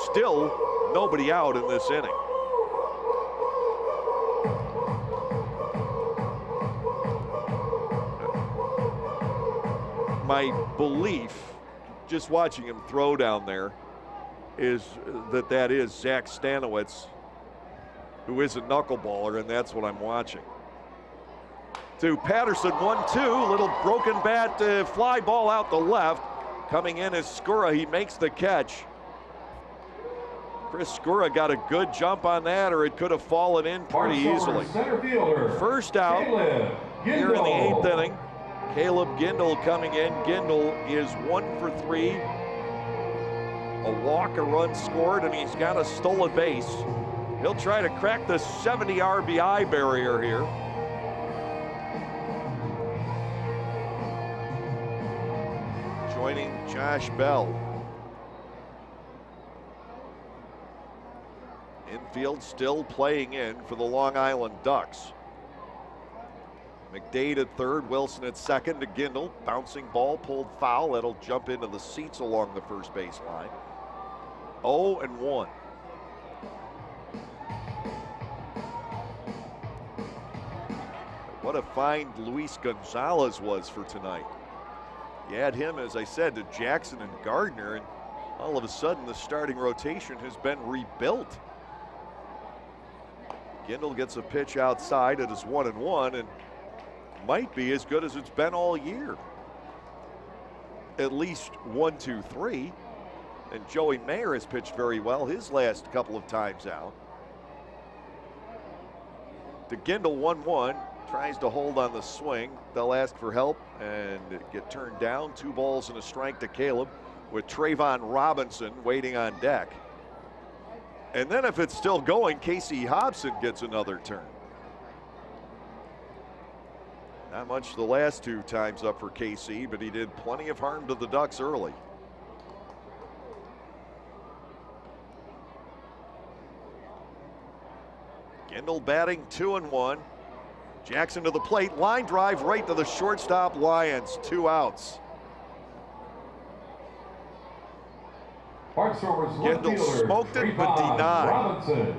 Still nobody out in this inning. My belief, just watching him throw down there, is that is Zach Stanowitz, who is a knuckleballer, and that's what I'm watching. To Patterson, 1-2, little broken bat, fly ball out the left. Coming in is Skura, he makes the catch. Chris Skura got a good jump on that, or it could have fallen in pretty easily. Center fielder, first out here in the 8th inning. Caleb Gindel coming in. Gindel is 1 for 3. A walk, a run scored, and he's got a stolen base. He'll try to crack the 70 RBI barrier here. Joining Josh Bell. Infield still playing in for the Long Island Ducks. McDade at third, Wilson at second to Gindel. Bouncing ball pulled foul. That'll jump into the seats along the first base line. 0-1. What a find Luis Gonzalez was for tonight. You add him, as I said, to Jackson and Gardner, and all of a sudden the starting rotation has been rebuilt. Gindel gets a pitch outside. It is 1-1, and might be as good as it's been all year. At least 1, 2, 3. And Joey Mayer has pitched very well his last couple of times out. To Gindel, 1-1. Tries to hold on the swing. They'll ask for help and get turned down. 2 balls and a strike to Caleb. with Trayvon Robinson waiting on deck. And then if it's still going, Casey Hobson gets another turn. Not much the last 2 times up for KC, but he did plenty of harm to the Ducks early. Gendel batting 2-1. Jackson to the plate, line drive right to the shortstop. Lions, 2 outs. Gendel smoked it but denied.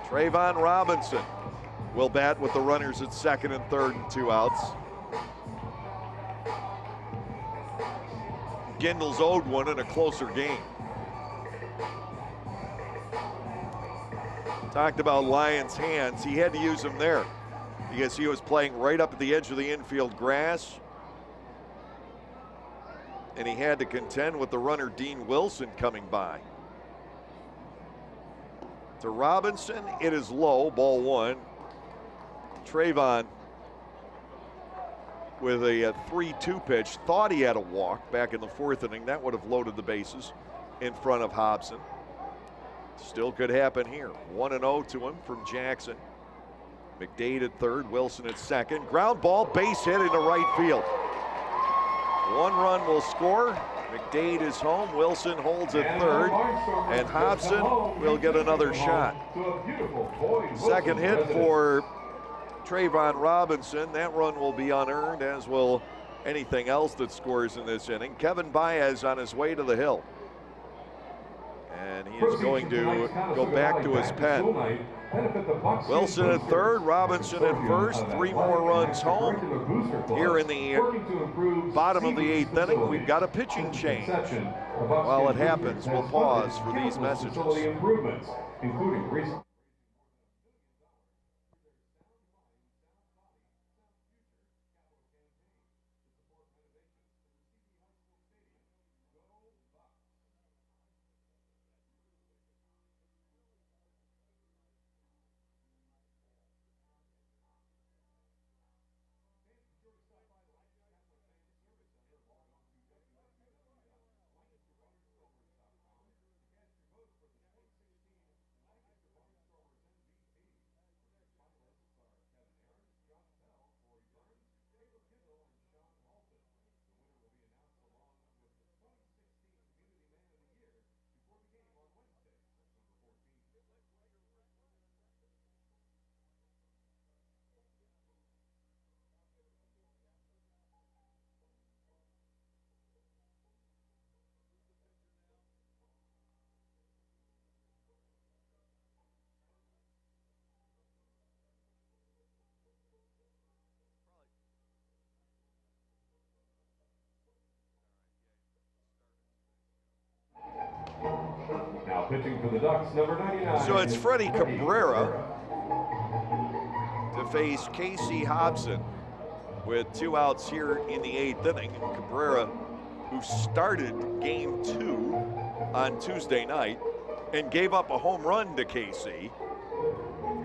Trayvon Robinson will bat with the runners at second and third and 2 outs. Gendel's owed one in a closer game. Talked about Lions' hands. He had to use them there because he was playing right up at the edge of the infield grass. And he had to contend with the runner Dean Wilson coming by. To Robinson, it is low, ball 1. Trayvon with a 3-2 pitch. Thought he had a walk back in the 4th inning. That would have loaded the bases in front of Hobson. Still could happen here. 1-0 to him from Jackson. McDade at third, Wilson at second. Ground ball, base hit into right field. 1 run will score. McDade is home. Wilson holds at third. And Hobson will get another shot. Second hit for Trayvon Robinson. That run will be unearned, as will anything else that scores in this inning. Kevin Baez on his way to the hill. And he is going to go back to his pen. Wilson at third, Robinson at first. 3 more runs home. Here in the bottom of the 8th inning, we've got a pitching change. While it happens, we'll pause for these messages. Now pitching for the Ducks, number 99. So it's Freddie Cabrera to face Casey Hobson with 2 outs here in the 8th inning. And Cabrera, who started game 2 on Tuesday night and gave up a home run to Casey,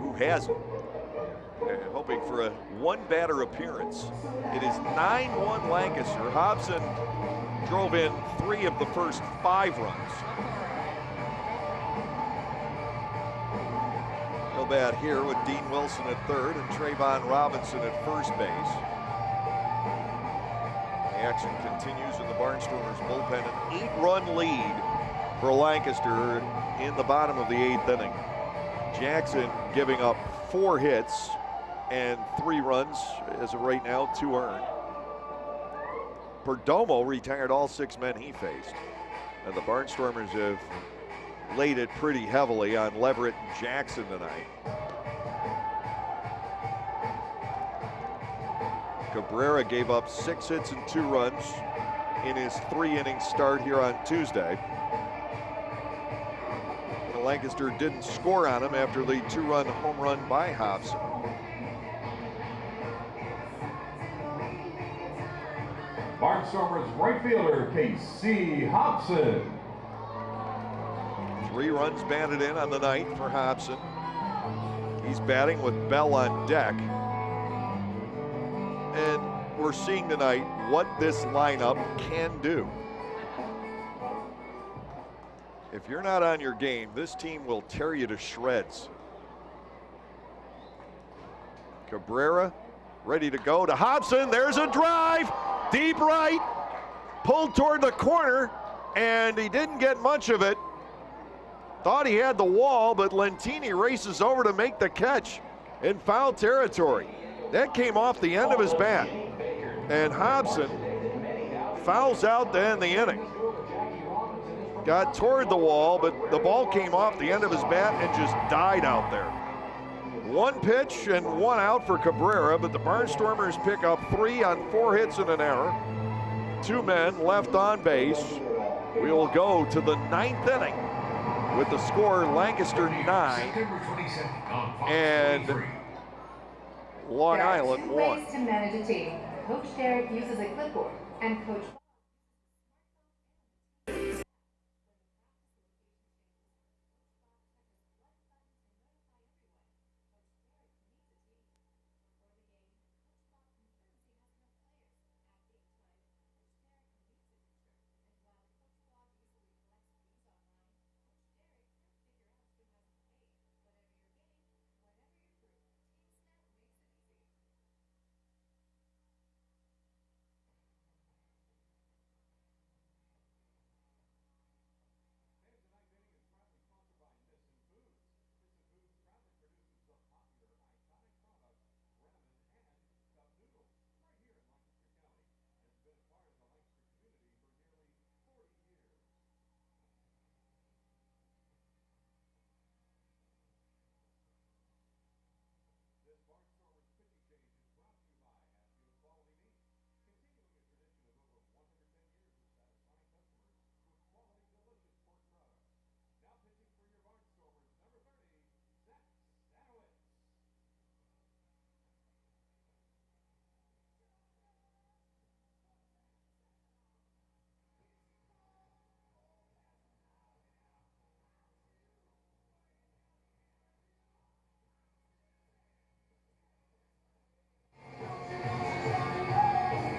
who hasn't. Hoping for a 1-batter appearance. It is 9-1 Lancaster. Hobson drove in 3 of the first 5 runs. He'll bat here with Dean Wilson at third and Trayvon Robinson at first base. The action continues in the Barnstormers bullpen. An 8-run lead for Lancaster in the bottom of the 8th inning. Jackson giving up 4 hits and 3 runs as of right now, 2 earned. Perdomo retired all 6 men he faced. And the Barnstormers have laid it pretty heavily on Leverett and Jackson tonight. Cabrera gave up 6 hits and 2 runs in his 3-inning start here on Tuesday. Lancaster didn't score on him after the 2-run home run by Hobson. Barnstormers right fielder Casey Hobson. 3 runs batted in on the night for Hobson. He's batting with Bell on deck. And we're seeing tonight what this lineup can do. If you're not on your game, this team will tear you to shreds. Cabrera ready to go to Hobson. There's a drive, deep right, pulled toward the corner, and he didn't get much of it. Thought he had the wall, but Lentini races over to make the catch in foul territory. That came off the end of his bat, and Hobson fouls out to end the inning. Got toward the wall, but the ball came off the end of his bat and just died out there. One pitch and one out for Cabrera, but the Barnstormers pick up 3 on 4 hits and an error. 2 men left on base. We will go to the 9th inning with the score Lancaster 9 and Long Island 1. There are 2 ways to manage a team. Coach Derek uses a clipboard, and Coach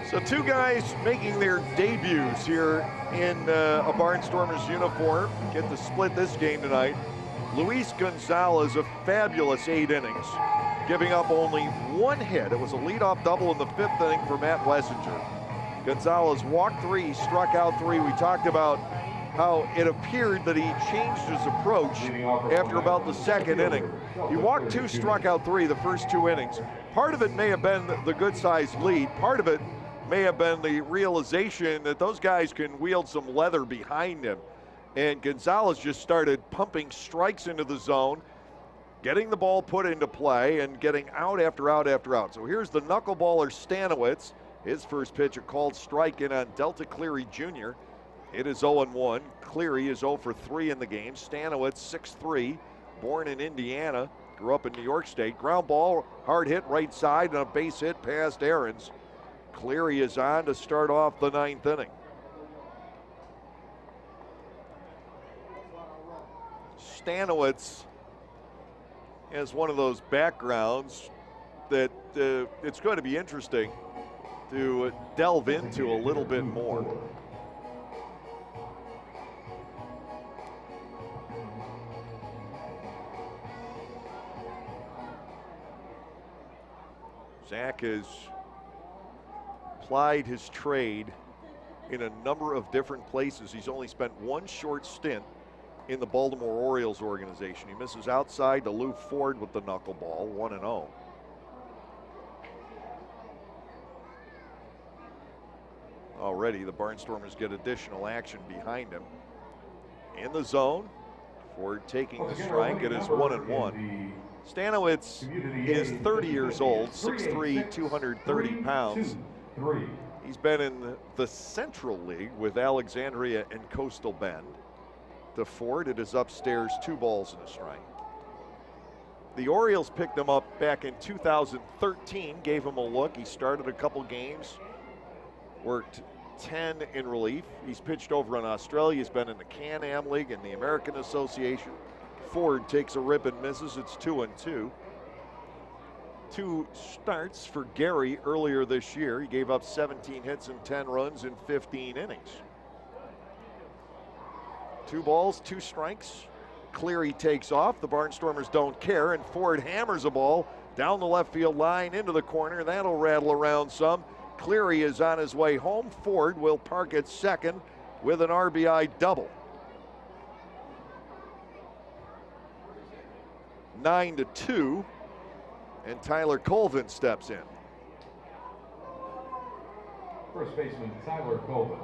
So 2 guys making their debuts here in a Barnstormers uniform get to split this game tonight. Luis Gonzalez, a fabulous 8 innings, giving up only 1 hit. It was a leadoff double in the 5th inning for Matt Wessinger. Gonzalez walked 3, struck out 3. We talked about how it appeared that he changed his approach after about the 2nd inning. He walked 2, struck out 3 the first 2 innings. Part of it may have been the good-sized lead. Part of it may have been the realization that those guys can wield some leather behind him. And Gonzalez just started pumping strikes into the zone, getting the ball put into play, and getting out after out after out. So here's the knuckleballer Stanowitz. His first pitch, a called strike in on Delta Cleary Jr. It is 0-1. Cleary is 0 for 3 in the game. Stanowitz, 6'3", born in Indiana, grew up in New York State. Ground ball, hard hit right side, and a base hit past Aarons. Cleary is on to start off the 9th inning. Stanowitz has one of those backgrounds that it's going to be interesting to delve into a little bit more. Zach has plied his trade in a number of different places. He's only spent 1 short stint in the Baltimore Orioles organization. He misses outside to Lou Ford with the knuckleball, 1-0. Already the Barnstormers get additional action behind him. In the zone, Ford taking the strike. It is 1-1. Stanowitz is 30 years old, 6'3", 230 pounds. He's been in the Central League with Alexandria and Coastal Bend. To Ford, it is upstairs, 2 balls and a strike. The Orioles picked him up back in 2013, gave him a look. He started a couple games, worked 10 in relief. He's pitched over in Australia. He's been in the Can-Am League and the American Association. Ford takes a rip and misses. It's 2-2. 2 starts for Gary earlier this year. He gave up 17 hits and 10 runs in 15 innings. 2 balls, 2 strikes. Cleary takes off. The Barnstormers don't care, and Ford hammers a ball down the left field line into the corner. That'll rattle around some. Cleary is on his way home. Ford will park at second with an RBI double. 9-2, and Tyler Colvin steps in. First baseman Tyler Colvin.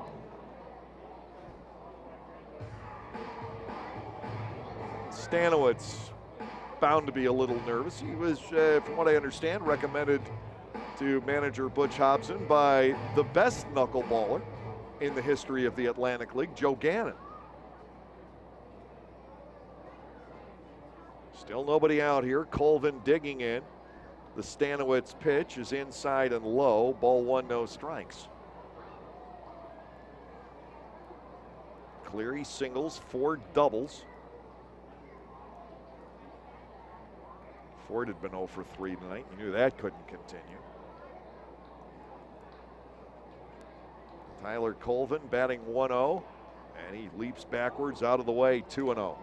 Stanowitz bound to be a little nervous. He was, from what I understand, recommended to manager Butch Hobson by the best knuckleballer in the history of the Atlantic League, Joe Gannon. Still nobody out here. Colvin digging in. The Stanowitz pitch is inside and low. Ball 1, no strikes. Cleary singles, 4 doubles. Ford had been 0 for 3 tonight. You knew that couldn't continue. Tyler Colvin batting 1-0, and he leaps backwards out of the way, 2-0.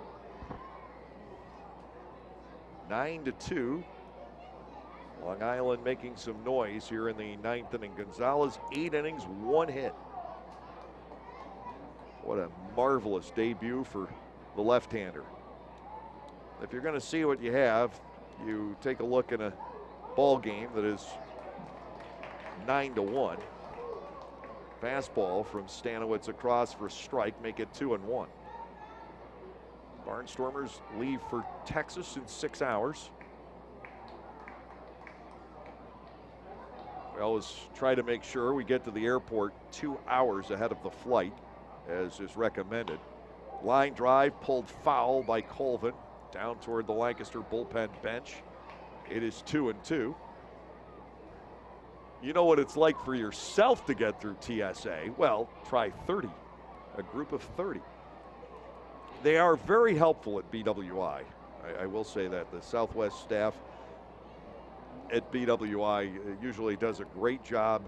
9-2. Long Island making some noise here in the 9th inning. Gonzalez, 8 innings, 1 hit. What a marvelous debut for the left-hander. If you're going to see what you have, you take a look in a ball game that is 9-1. Fastball from Stanowitz across for a strike, make it 2-1. Barnstormers leave for Texas in 6 hours. We always try to make sure we get to the airport 2 hours ahead of the flight, as is recommended. Line drive pulled foul by Colvin down toward the Lancaster bullpen bench. It is 2-2. You know what it's like for yourself to get through TSA? Well, try 30, a group of 30. They are very helpful at BWI. I will say that. The Southwest staff at BWI usually does a great job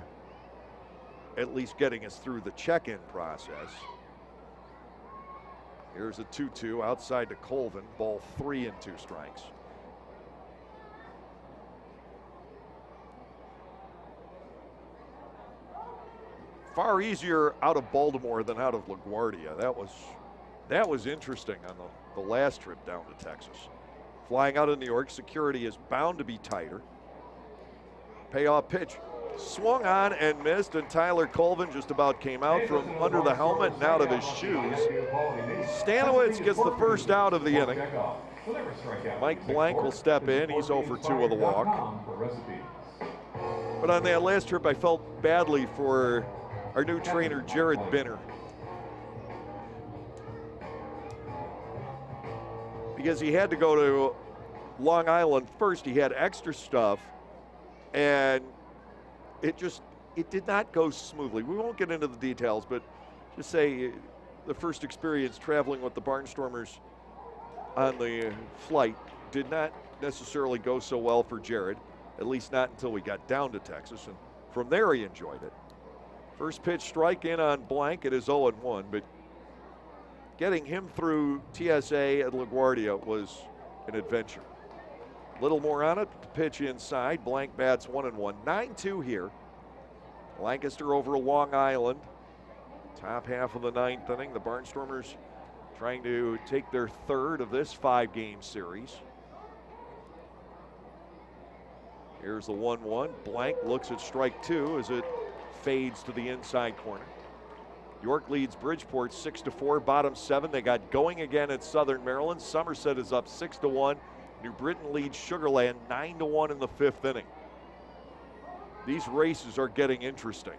at least getting us through the check-in process. Here's a 2-2 outside to Colvin. Ball 3 and 2 strikes. Far easier out of Baltimore than out of LaGuardia. That was interesting on the last trip down to Texas. Flying out of New York, security is bound to be tighter. Payoff pitch. Swung on and missed, and Tyler Colvin just about came out from under the helmet and out of his shoes. Stanowitz gets the first out of the inning. Mike Blank will step in. He's 0 for 2 with a walk. But on that last trip, I felt badly for our new trainer, Jared Binner. Because he had to go to Long Island first. He had extra stuff, and it did not go smoothly. We won't get into the details, but just say the first experience traveling with the Barnstormers on the flight did not necessarily go so well for Jared, at least not until we got down to Texas, and from there he enjoyed it. First pitch strike in on Blank. It is 0-1, but getting him through TSA at LaGuardia was an adventure. Little more on it. The pitch inside. Blank bats 1-1. 9-2 here. Lancaster over Long Island. Top half of the 9th inning. The Barnstormers trying to take their 3rd of this 5-game series. Here's the 1-1. Blank looks at strike 2 as it fades to the inside corner. York leads Bridgeport 6-4, bottom 7. They got going again at Southern Maryland. Somerset is up 6-1. New Britain leads Sugar Land 9-1 in the 5th inning. These races are getting interesting.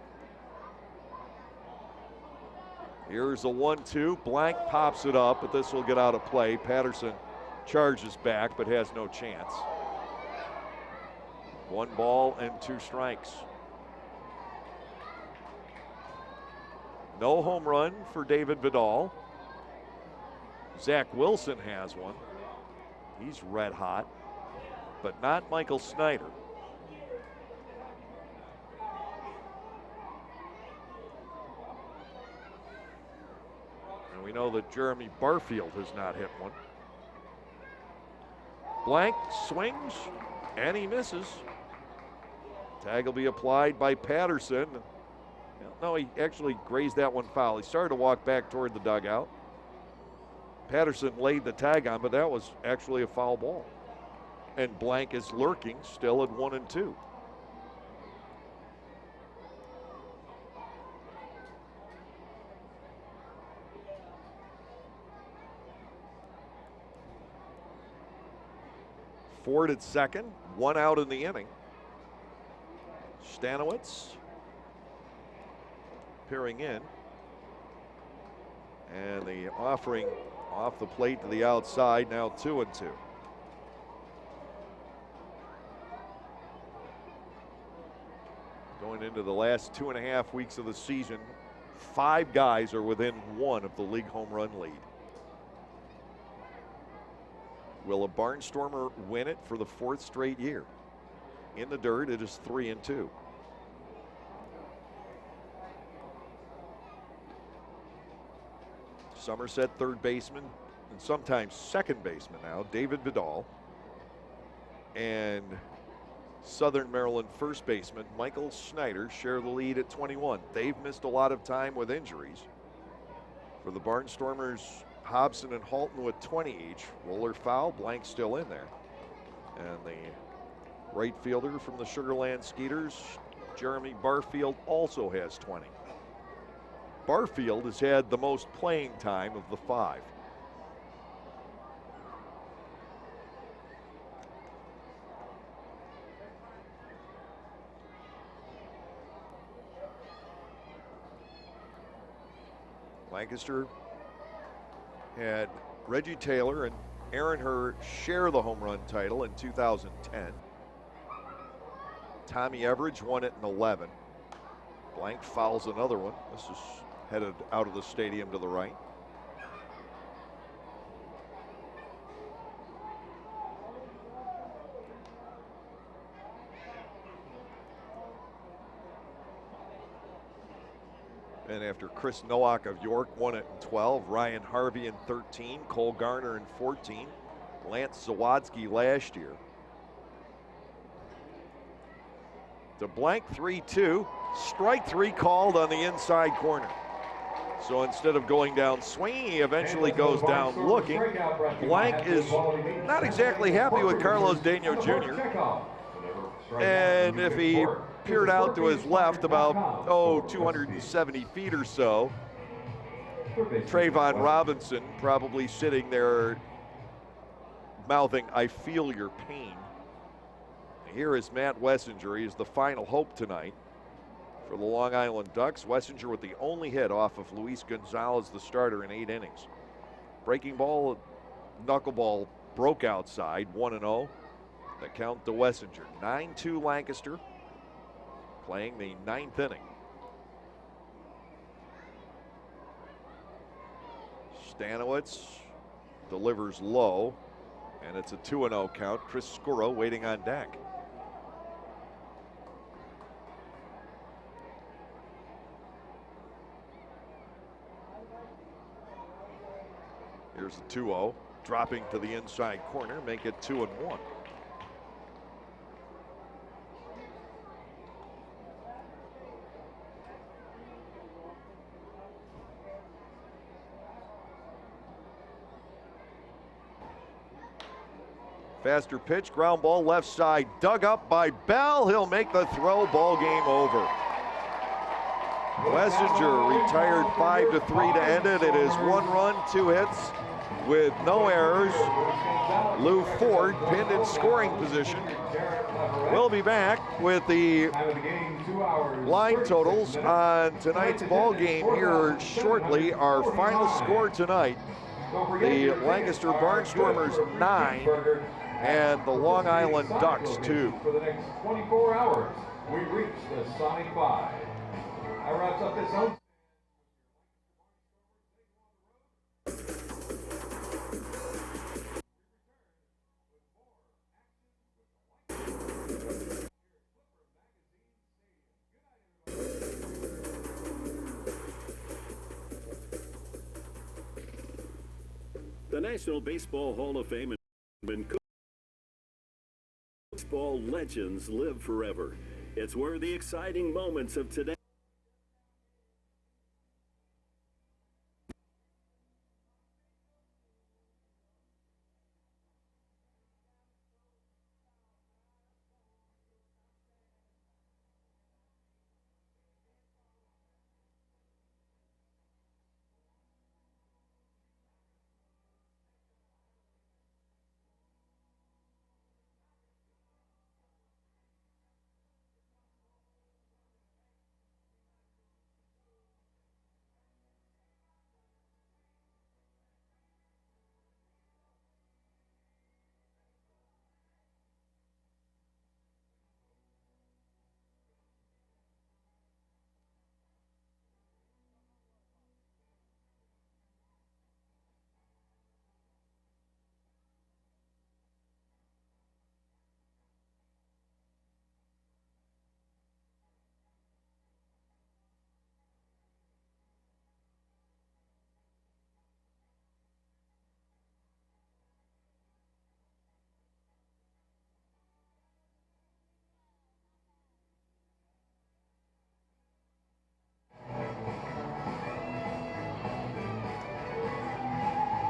Here's a 1-2. Blank pops it up, but this will get out of play. Patterson charges back, but has no chance. 1 ball and 2 strikes. No home run for David Vidal. Zach Wilson has one. He's red hot, but not Michael Snyder. And we know that Jeremy Barfield has not hit one. Blank swings, and he misses. Tag will be applied by Patterson. No, he actually grazed that one foul. He started to walk back toward the dugout. Patterson laid the tag on, but that was actually a foul ball. And Blank is lurking still at 1-2. Ford at second, 1 out in the inning. Stanowitz peering in. And the offering off the plate to the outside, now 2-2. Going into the last 2.5 weeks of the season, 5 guys are within 1 of the league home run lead. Will a Barnstormer win it for the 4th straight year? In the dirt, it is 3-2. Somerset third baseman and sometimes second baseman now, David Vidal. And Southern Maryland first baseman Michael Snyder share the lead at 21. They've missed a lot of time with injuries. For the Barnstormers, Hobson and Halton with 20 each. Roller foul, Blank still in there. And the right fielder from the Sugarland Skeeters, Jeremy Barfield, also has 20. Barfield has had the most playing time of the 5. Lancaster had Reggie Taylor and Aaron Herr share the home run title in 2010. Tommy Everidge won it in 11. Blank fouls another one. This is headed out of the stadium to the right. And after Chris Nowak of York won it in 12, Ryan Harvey in 13, Cole Garner in 14, Lance Zawadski last year. The Blank 3-2, strike 3 called on the inside corner. So instead of going down swinging, he eventually goes down looking. Blank is not exactly happy with Carlos Daño Jr. And if he peered out to his left about, 270 feet or so, Trayvon Robinson probably sitting there mouthing, "I feel your pain." Here is Matt Wessinger. He is the final hope tonight for the Long Island Ducks. Wessinger with the only hit off of Luis Gonzalez, the starter, in 8 innings. Breaking ball, knuckleball broke outside, 1-0. The count to Wessinger. 9-2 Lancaster, playing the 9th inning. Stanowitz delivers low, and it's a 2-0 count. Chris Skuro waiting on deck. Here's the 2-0, dropping to the inside corner, make it 2-1. Faster pitch, ground ball left side, dug up by Bell. He'll make the throw, ball game over. Wessinger retired 5-3 to end it. It is 1 run, 2 hits with no errors. Lou Ford pinned in scoring position. We'll be back with the line totals on tonight's ball game here shortly. Our final score tonight, the Lancaster Barnstormers 9 and the Long Island Ducks 2. For the next 24 hours, we reach the Sonic 5. That wraps up this home. The National Baseball Hall of Fame and baseball legends live forever. It's where the exciting moments of today.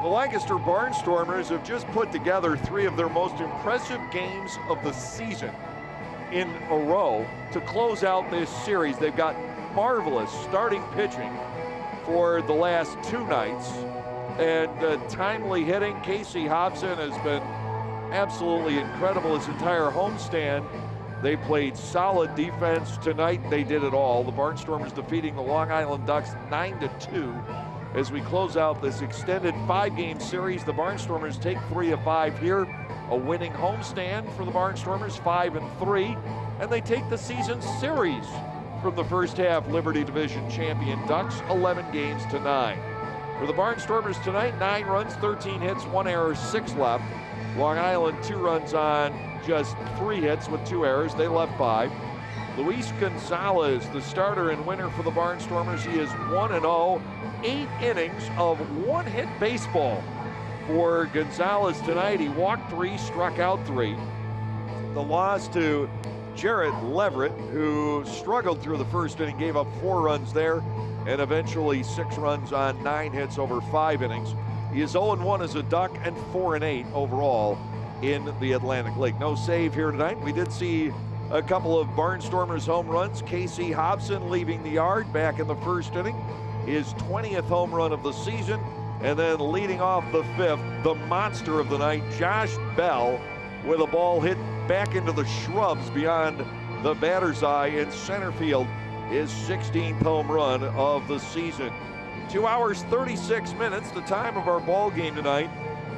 The Lancaster Barnstormers have just put together 3 of their most impressive games of the season in a row to close out this series. They've got marvelous starting pitching for the last 2 nights, and timely hitting. Casey Hobson has been absolutely incredible his entire homestand. They played solid defense tonight. They did it all. The Barnstormers defeating the Long Island Ducks 9-2. As we close out this extended 5-game series, the Barnstormers take 3 of 5 here. A winning homestand for the Barnstormers, 5-3, and they take the season series from the first half Liberty Division champion Ducks, 11 games to 9. For the Barnstormers tonight, 9 runs, 13 hits, 1 error, 6 left. Long Island 2 runs on just 3 hits with 2 errors. They left 5. Luis Gonzalez, the starter and winner for the Barnstormers. He is 1-0, 8 innings of 1-hit baseball for Gonzalez tonight. He walked 3, struck out 3. The loss to Jarrett Leverett, who struggled through the first inning, gave up 4 runs there, and eventually 6 runs on 9 hits over 5 innings. He is 0-1 as a Duck and 4-8 overall in the Atlantic League. No save here tonight. We did see a couple of Barnstormers home runs. Casey Hobson leaving the yard back in the first inning, his 20th home run of the season. And then leading off the 5th, the monster of the night, Josh Bell, with a ball hit back into the shrubs beyond the batter's eye in center field, his 16th home run of the season. 2 hours, 36 minutes, the time of our ball game tonight,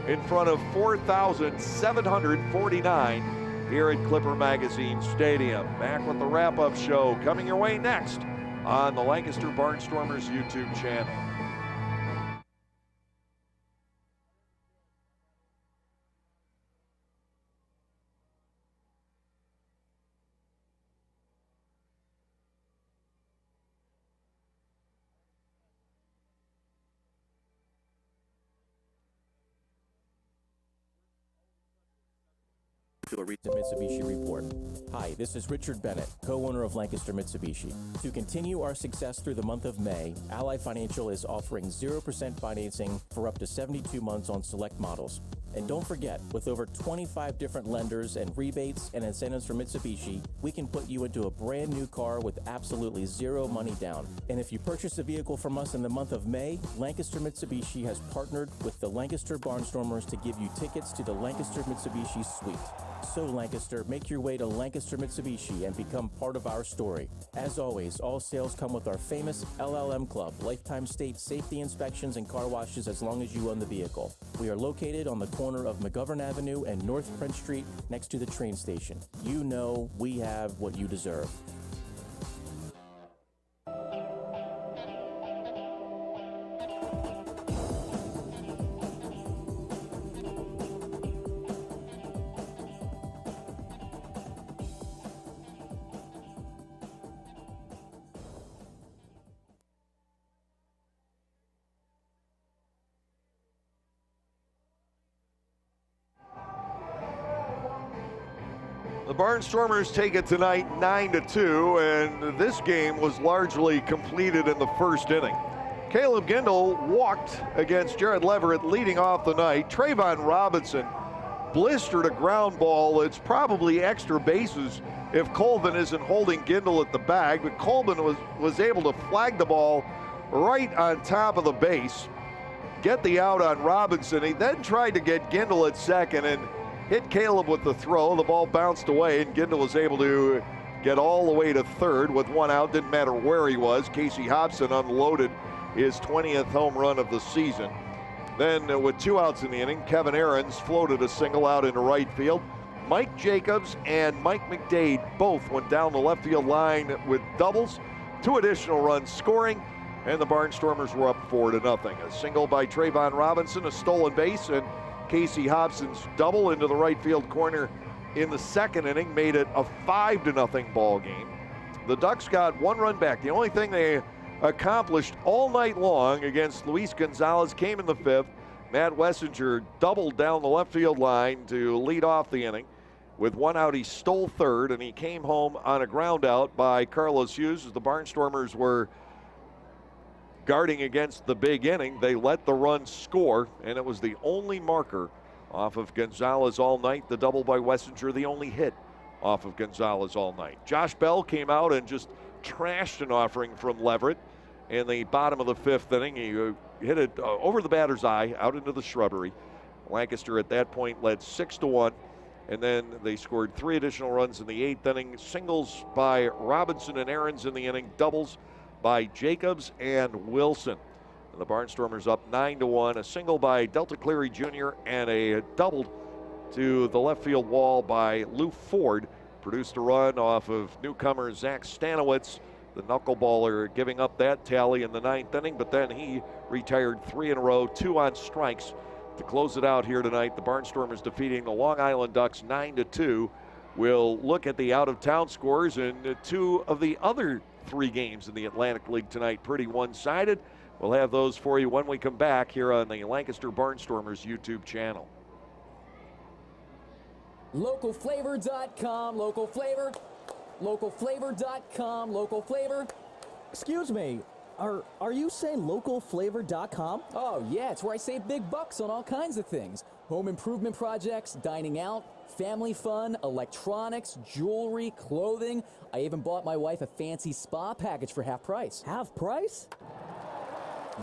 in front of 4,749 here at Clipper Magazine Stadium. Back with the wrap-up show coming your way next on the Lancaster Barnstormers YouTube channel. To a recent Mitsubishi report. Hi, this is Richard Bennett, co-owner of Lancaster Mitsubishi. To continue our success through the month of May, Ally Financial is offering 0% financing for up to 72 months on select models. And don't forget, with over 25 different lenders and rebates and incentives from Mitsubishi, we can put you into a brand new car with absolutely 0 money down. And if you purchase a vehicle from us in the month of May, Lancaster Mitsubishi has partnered with the Lancaster Barnstormers to give you tickets to the Lancaster Mitsubishi Suite. So Lancaster, make your way to Lancaster Mitsubishi and become part of our story. As always, all sales come with our famous LLM Club, lifetime state safety inspections and car washes as long as you own the vehicle. We are located on the corner of McGovern Avenue and North Prince Street next to the train station. You know we have what you deserve. Barnstormers take it tonight 9-2, and this game was largely completed in the first inning. Caleb Gindel walked against Jared Leverett leading off the night. Trayvon Robinson blistered a ground ball. It's probably extra bases if Colvin isn't holding Gindel at the bag, but Colvin was able to flag the ball right on top of the base, get the out on Robinson. He then tried to get Gindel at second and hit Caleb with the throw. The ball bounced away, and Gindel was able to get all the way to third with one out. Didn't matter where he was. Casey Hobson unloaded his 20th home run of the season. Then with 2 outs in the inning, Kevin Aarons floated a single out into right field. Mike Jacobs and Mike McDade both went down the left field line with doubles, 2 additional runs scoring, and the Barnstormers were up 4-0. A single by Trayvon Robinson, a stolen base, and Casey Hobson's double into the right field corner in the second inning made it a 5-0 ball game. The Ducks got 1 run back. The only thing they accomplished all night long against Luis Gonzalez came in the 5th. Matt Wessinger doubled down the left field line to lead off the inning. With 1 out, he stole third, and he came home on a ground out by Carlos Hughes. As the Barnstormers were guarding against the big inning, they let the run score, and it was the only marker off of Gonzalez all night. The double by Wessinger, the only hit off of Gonzalez all night. Josh Bell came out and just trashed an offering from Leverett in the bottom of the 5th inning. He hit it over the batter's eye out into the shrubbery. Lancaster at that point led 6-1, and then they scored 3 additional runs in the 8th inning. Singles by Robinson and Aarons in the inning, doubles by Jacobs and Wilson. And the Barnstormers up 9-1. A single by Delta Cleary Jr. and a double to the left field wall by Lou Ford produced a run off of newcomer Zach Stanowitz, the knuckleballer, giving up that tally in the 9th inning, but then he retired 3 in a row, 2 on strikes to close it out here tonight. The Barnstormers defeating the Long Island Ducks 9-2. We'll look at the out-of-town scores in 2 of the other 3 games in the Atlantic League tonight. Pretty one-sided. We'll have those for you when we come back here on the Lancaster Barnstormers YouTube channel. Localflavor.com, local flavor. Localflavor.com, local flavor. Excuse me, are you saying localflavor.com? Oh, yeah, it's where I save big bucks on all kinds of things. Home improvement projects, dining out, family fun, electronics, jewelry, clothing. I even bought my wife a fancy spa package for half price. Half price?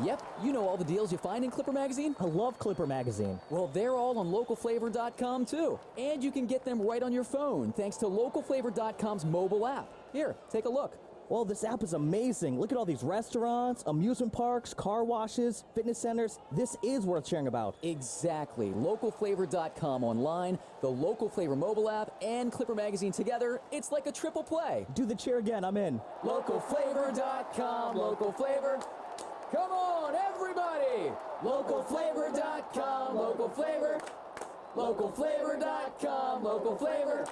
Yep, you know all the deals you find in Clipper Magazine. I love Clipper Magazine. Well, they're all on localflavor.com too. And you can get them right on your phone thanks to localflavor.com's mobile app. Here, take a look. Well, this app is amazing. Look at all these restaurants, amusement parks, car washes, fitness centers. This is worth sharing about. Exactly. Localflavor.com online, the Local Flavor mobile app, and Clipper Magazine together. It's like a triple play. Do the cheer again. I'm in. Localflavor.com, local flavor. Come on, everybody! Localflavor.com, local flavor. Localflavor.com, local flavor.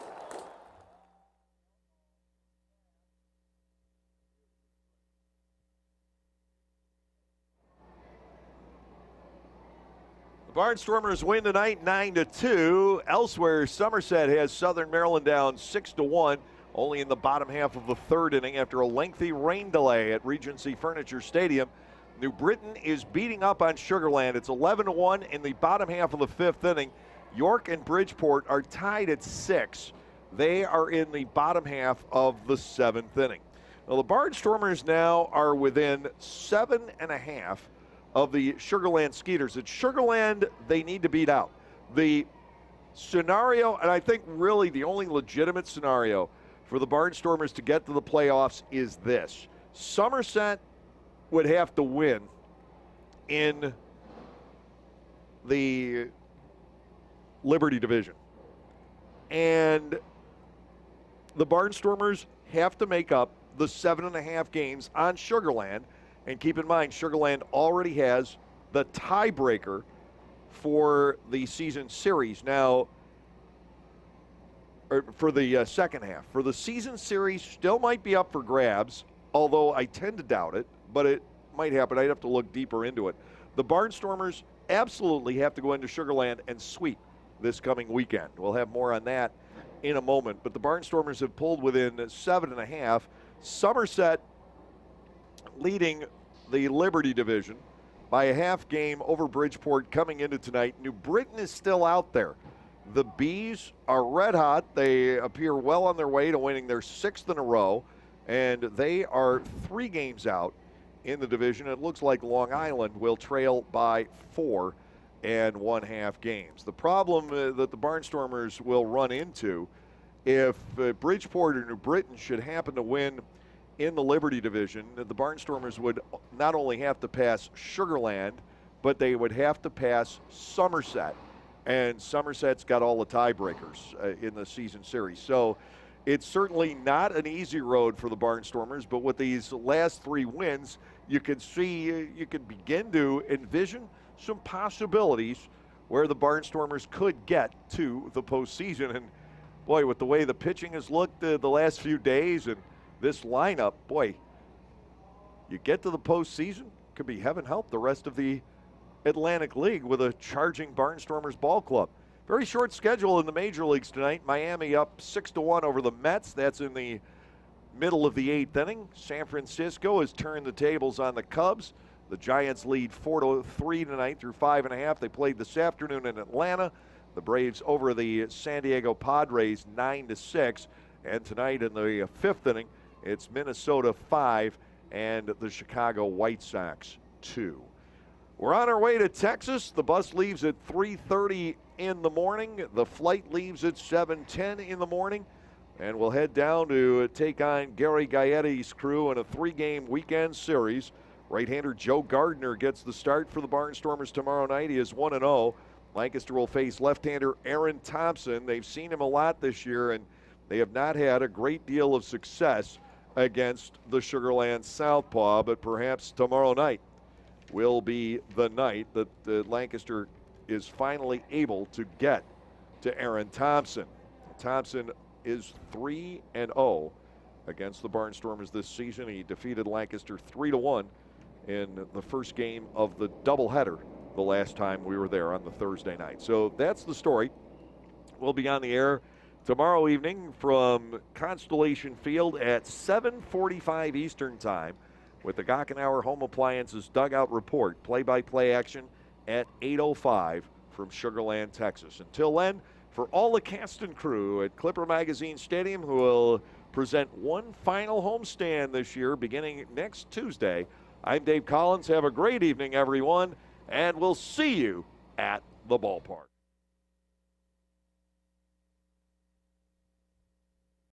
The Barnstormers win tonight 9-2. Elsewhere, Somerset has Southern Maryland down 6-1, only in the bottom half of the 3rd inning after a lengthy rain delay at Regency Furniture Stadium. New Britain is beating up on Sugar Land. It's 11-1 in the bottom half of the 5th inning. York and Bridgeport are tied at 6. They are in the bottom half of the 7th inning. Now, the Barnstormers now are within 7.5 of the Sugar Land Skeeters. At Sugar Land, they need to beat out. The scenario, and I think really the only legitimate scenario for the Barnstormers to get to the playoffs is this. Somerset would have to win in the Liberty Division. And the Barnstormers have to make up the 7.5 games on Sugar Land. And keep in mind, Sugar Land already has the tiebreaker for the season series. Now, or for the second half. For the season series, still might be up for grabs, although I tend to doubt it, but it might happen. I'd have to look deeper into it. The Barnstormers absolutely have to go into Sugar Land and sweep this coming weekend. We'll have more on that in a moment. But the Barnstormers have pulled within 7.5. Somerset leading the Liberty division by a half game over Bridgeport coming into tonight. New Britain is still out there. The Bees are red hot. They appear well on their way to winning their 6th in a row, and they are 3 games out in the division. It looks like Long Island will trail by 4 1/2 games. The problem that the Barnstormers will run into if Bridgeport or New Britain should happen to win in the Liberty division, the Barnstormers would not only have to pass Sugarland, but they would have to pass Somerset. And Somerset's got all the tiebreakers in the season series. So it's certainly not an easy road for the Barnstormers, but with these last 3 wins, you can see, you can begin to envision some possibilities where the Barnstormers could get to the postseason. And boy, with the way the pitching has looked the last few days and this lineup, boy, you get to the postseason, could be heaven help the rest of the Atlantic League with a charging Barnstormers ball club. Very short schedule in the major leagues tonight. Miami up 6-1 over the Mets. That's in the middle of the 8th inning. San Francisco has turned the tables on the Cubs. The Giants lead 4-3 tonight through 5.5. They played this afternoon in Atlanta. The Braves over the San Diego Padres 9-6. And tonight in the 5th inning, it's Minnesota 5 and the Chicago White Sox 2. We're on our way to Texas. The bus leaves at 3:30 in the morning. The flight leaves at 7:10 in the morning. And we'll head down to take on Gary Gaetti's crew in a 3-game weekend series. Right-hander Joe Gardner gets the start for the Barnstormers tomorrow night. He is 1-0. Lancaster will face left-hander Aaron Thompson. They've seen him a lot this year, and they have not had a great deal of success against the Sugarland Southpaw, but perhaps tomorrow night will be the night that Lancaster is finally able to get to Aaron Thompson. Thompson is 3-0 against the Barnstormers this season. He defeated Lancaster 3-1 in the first game of the doubleheader the last time we were there on the Thursday night. So that's the story. We'll be on the air tomorrow evening from Constellation Field at 7:45 Eastern Time with the Gockenauer Home Appliances Dugout Report, play-by-play action at 8:05 from Sugarland, Texas. Until then, for all the cast and crew at Clipper Magazine Stadium, who will present one final homestand this year beginning next Tuesday, I'm Dave Collins. Have a great evening, everyone, and we'll see you at the ballpark.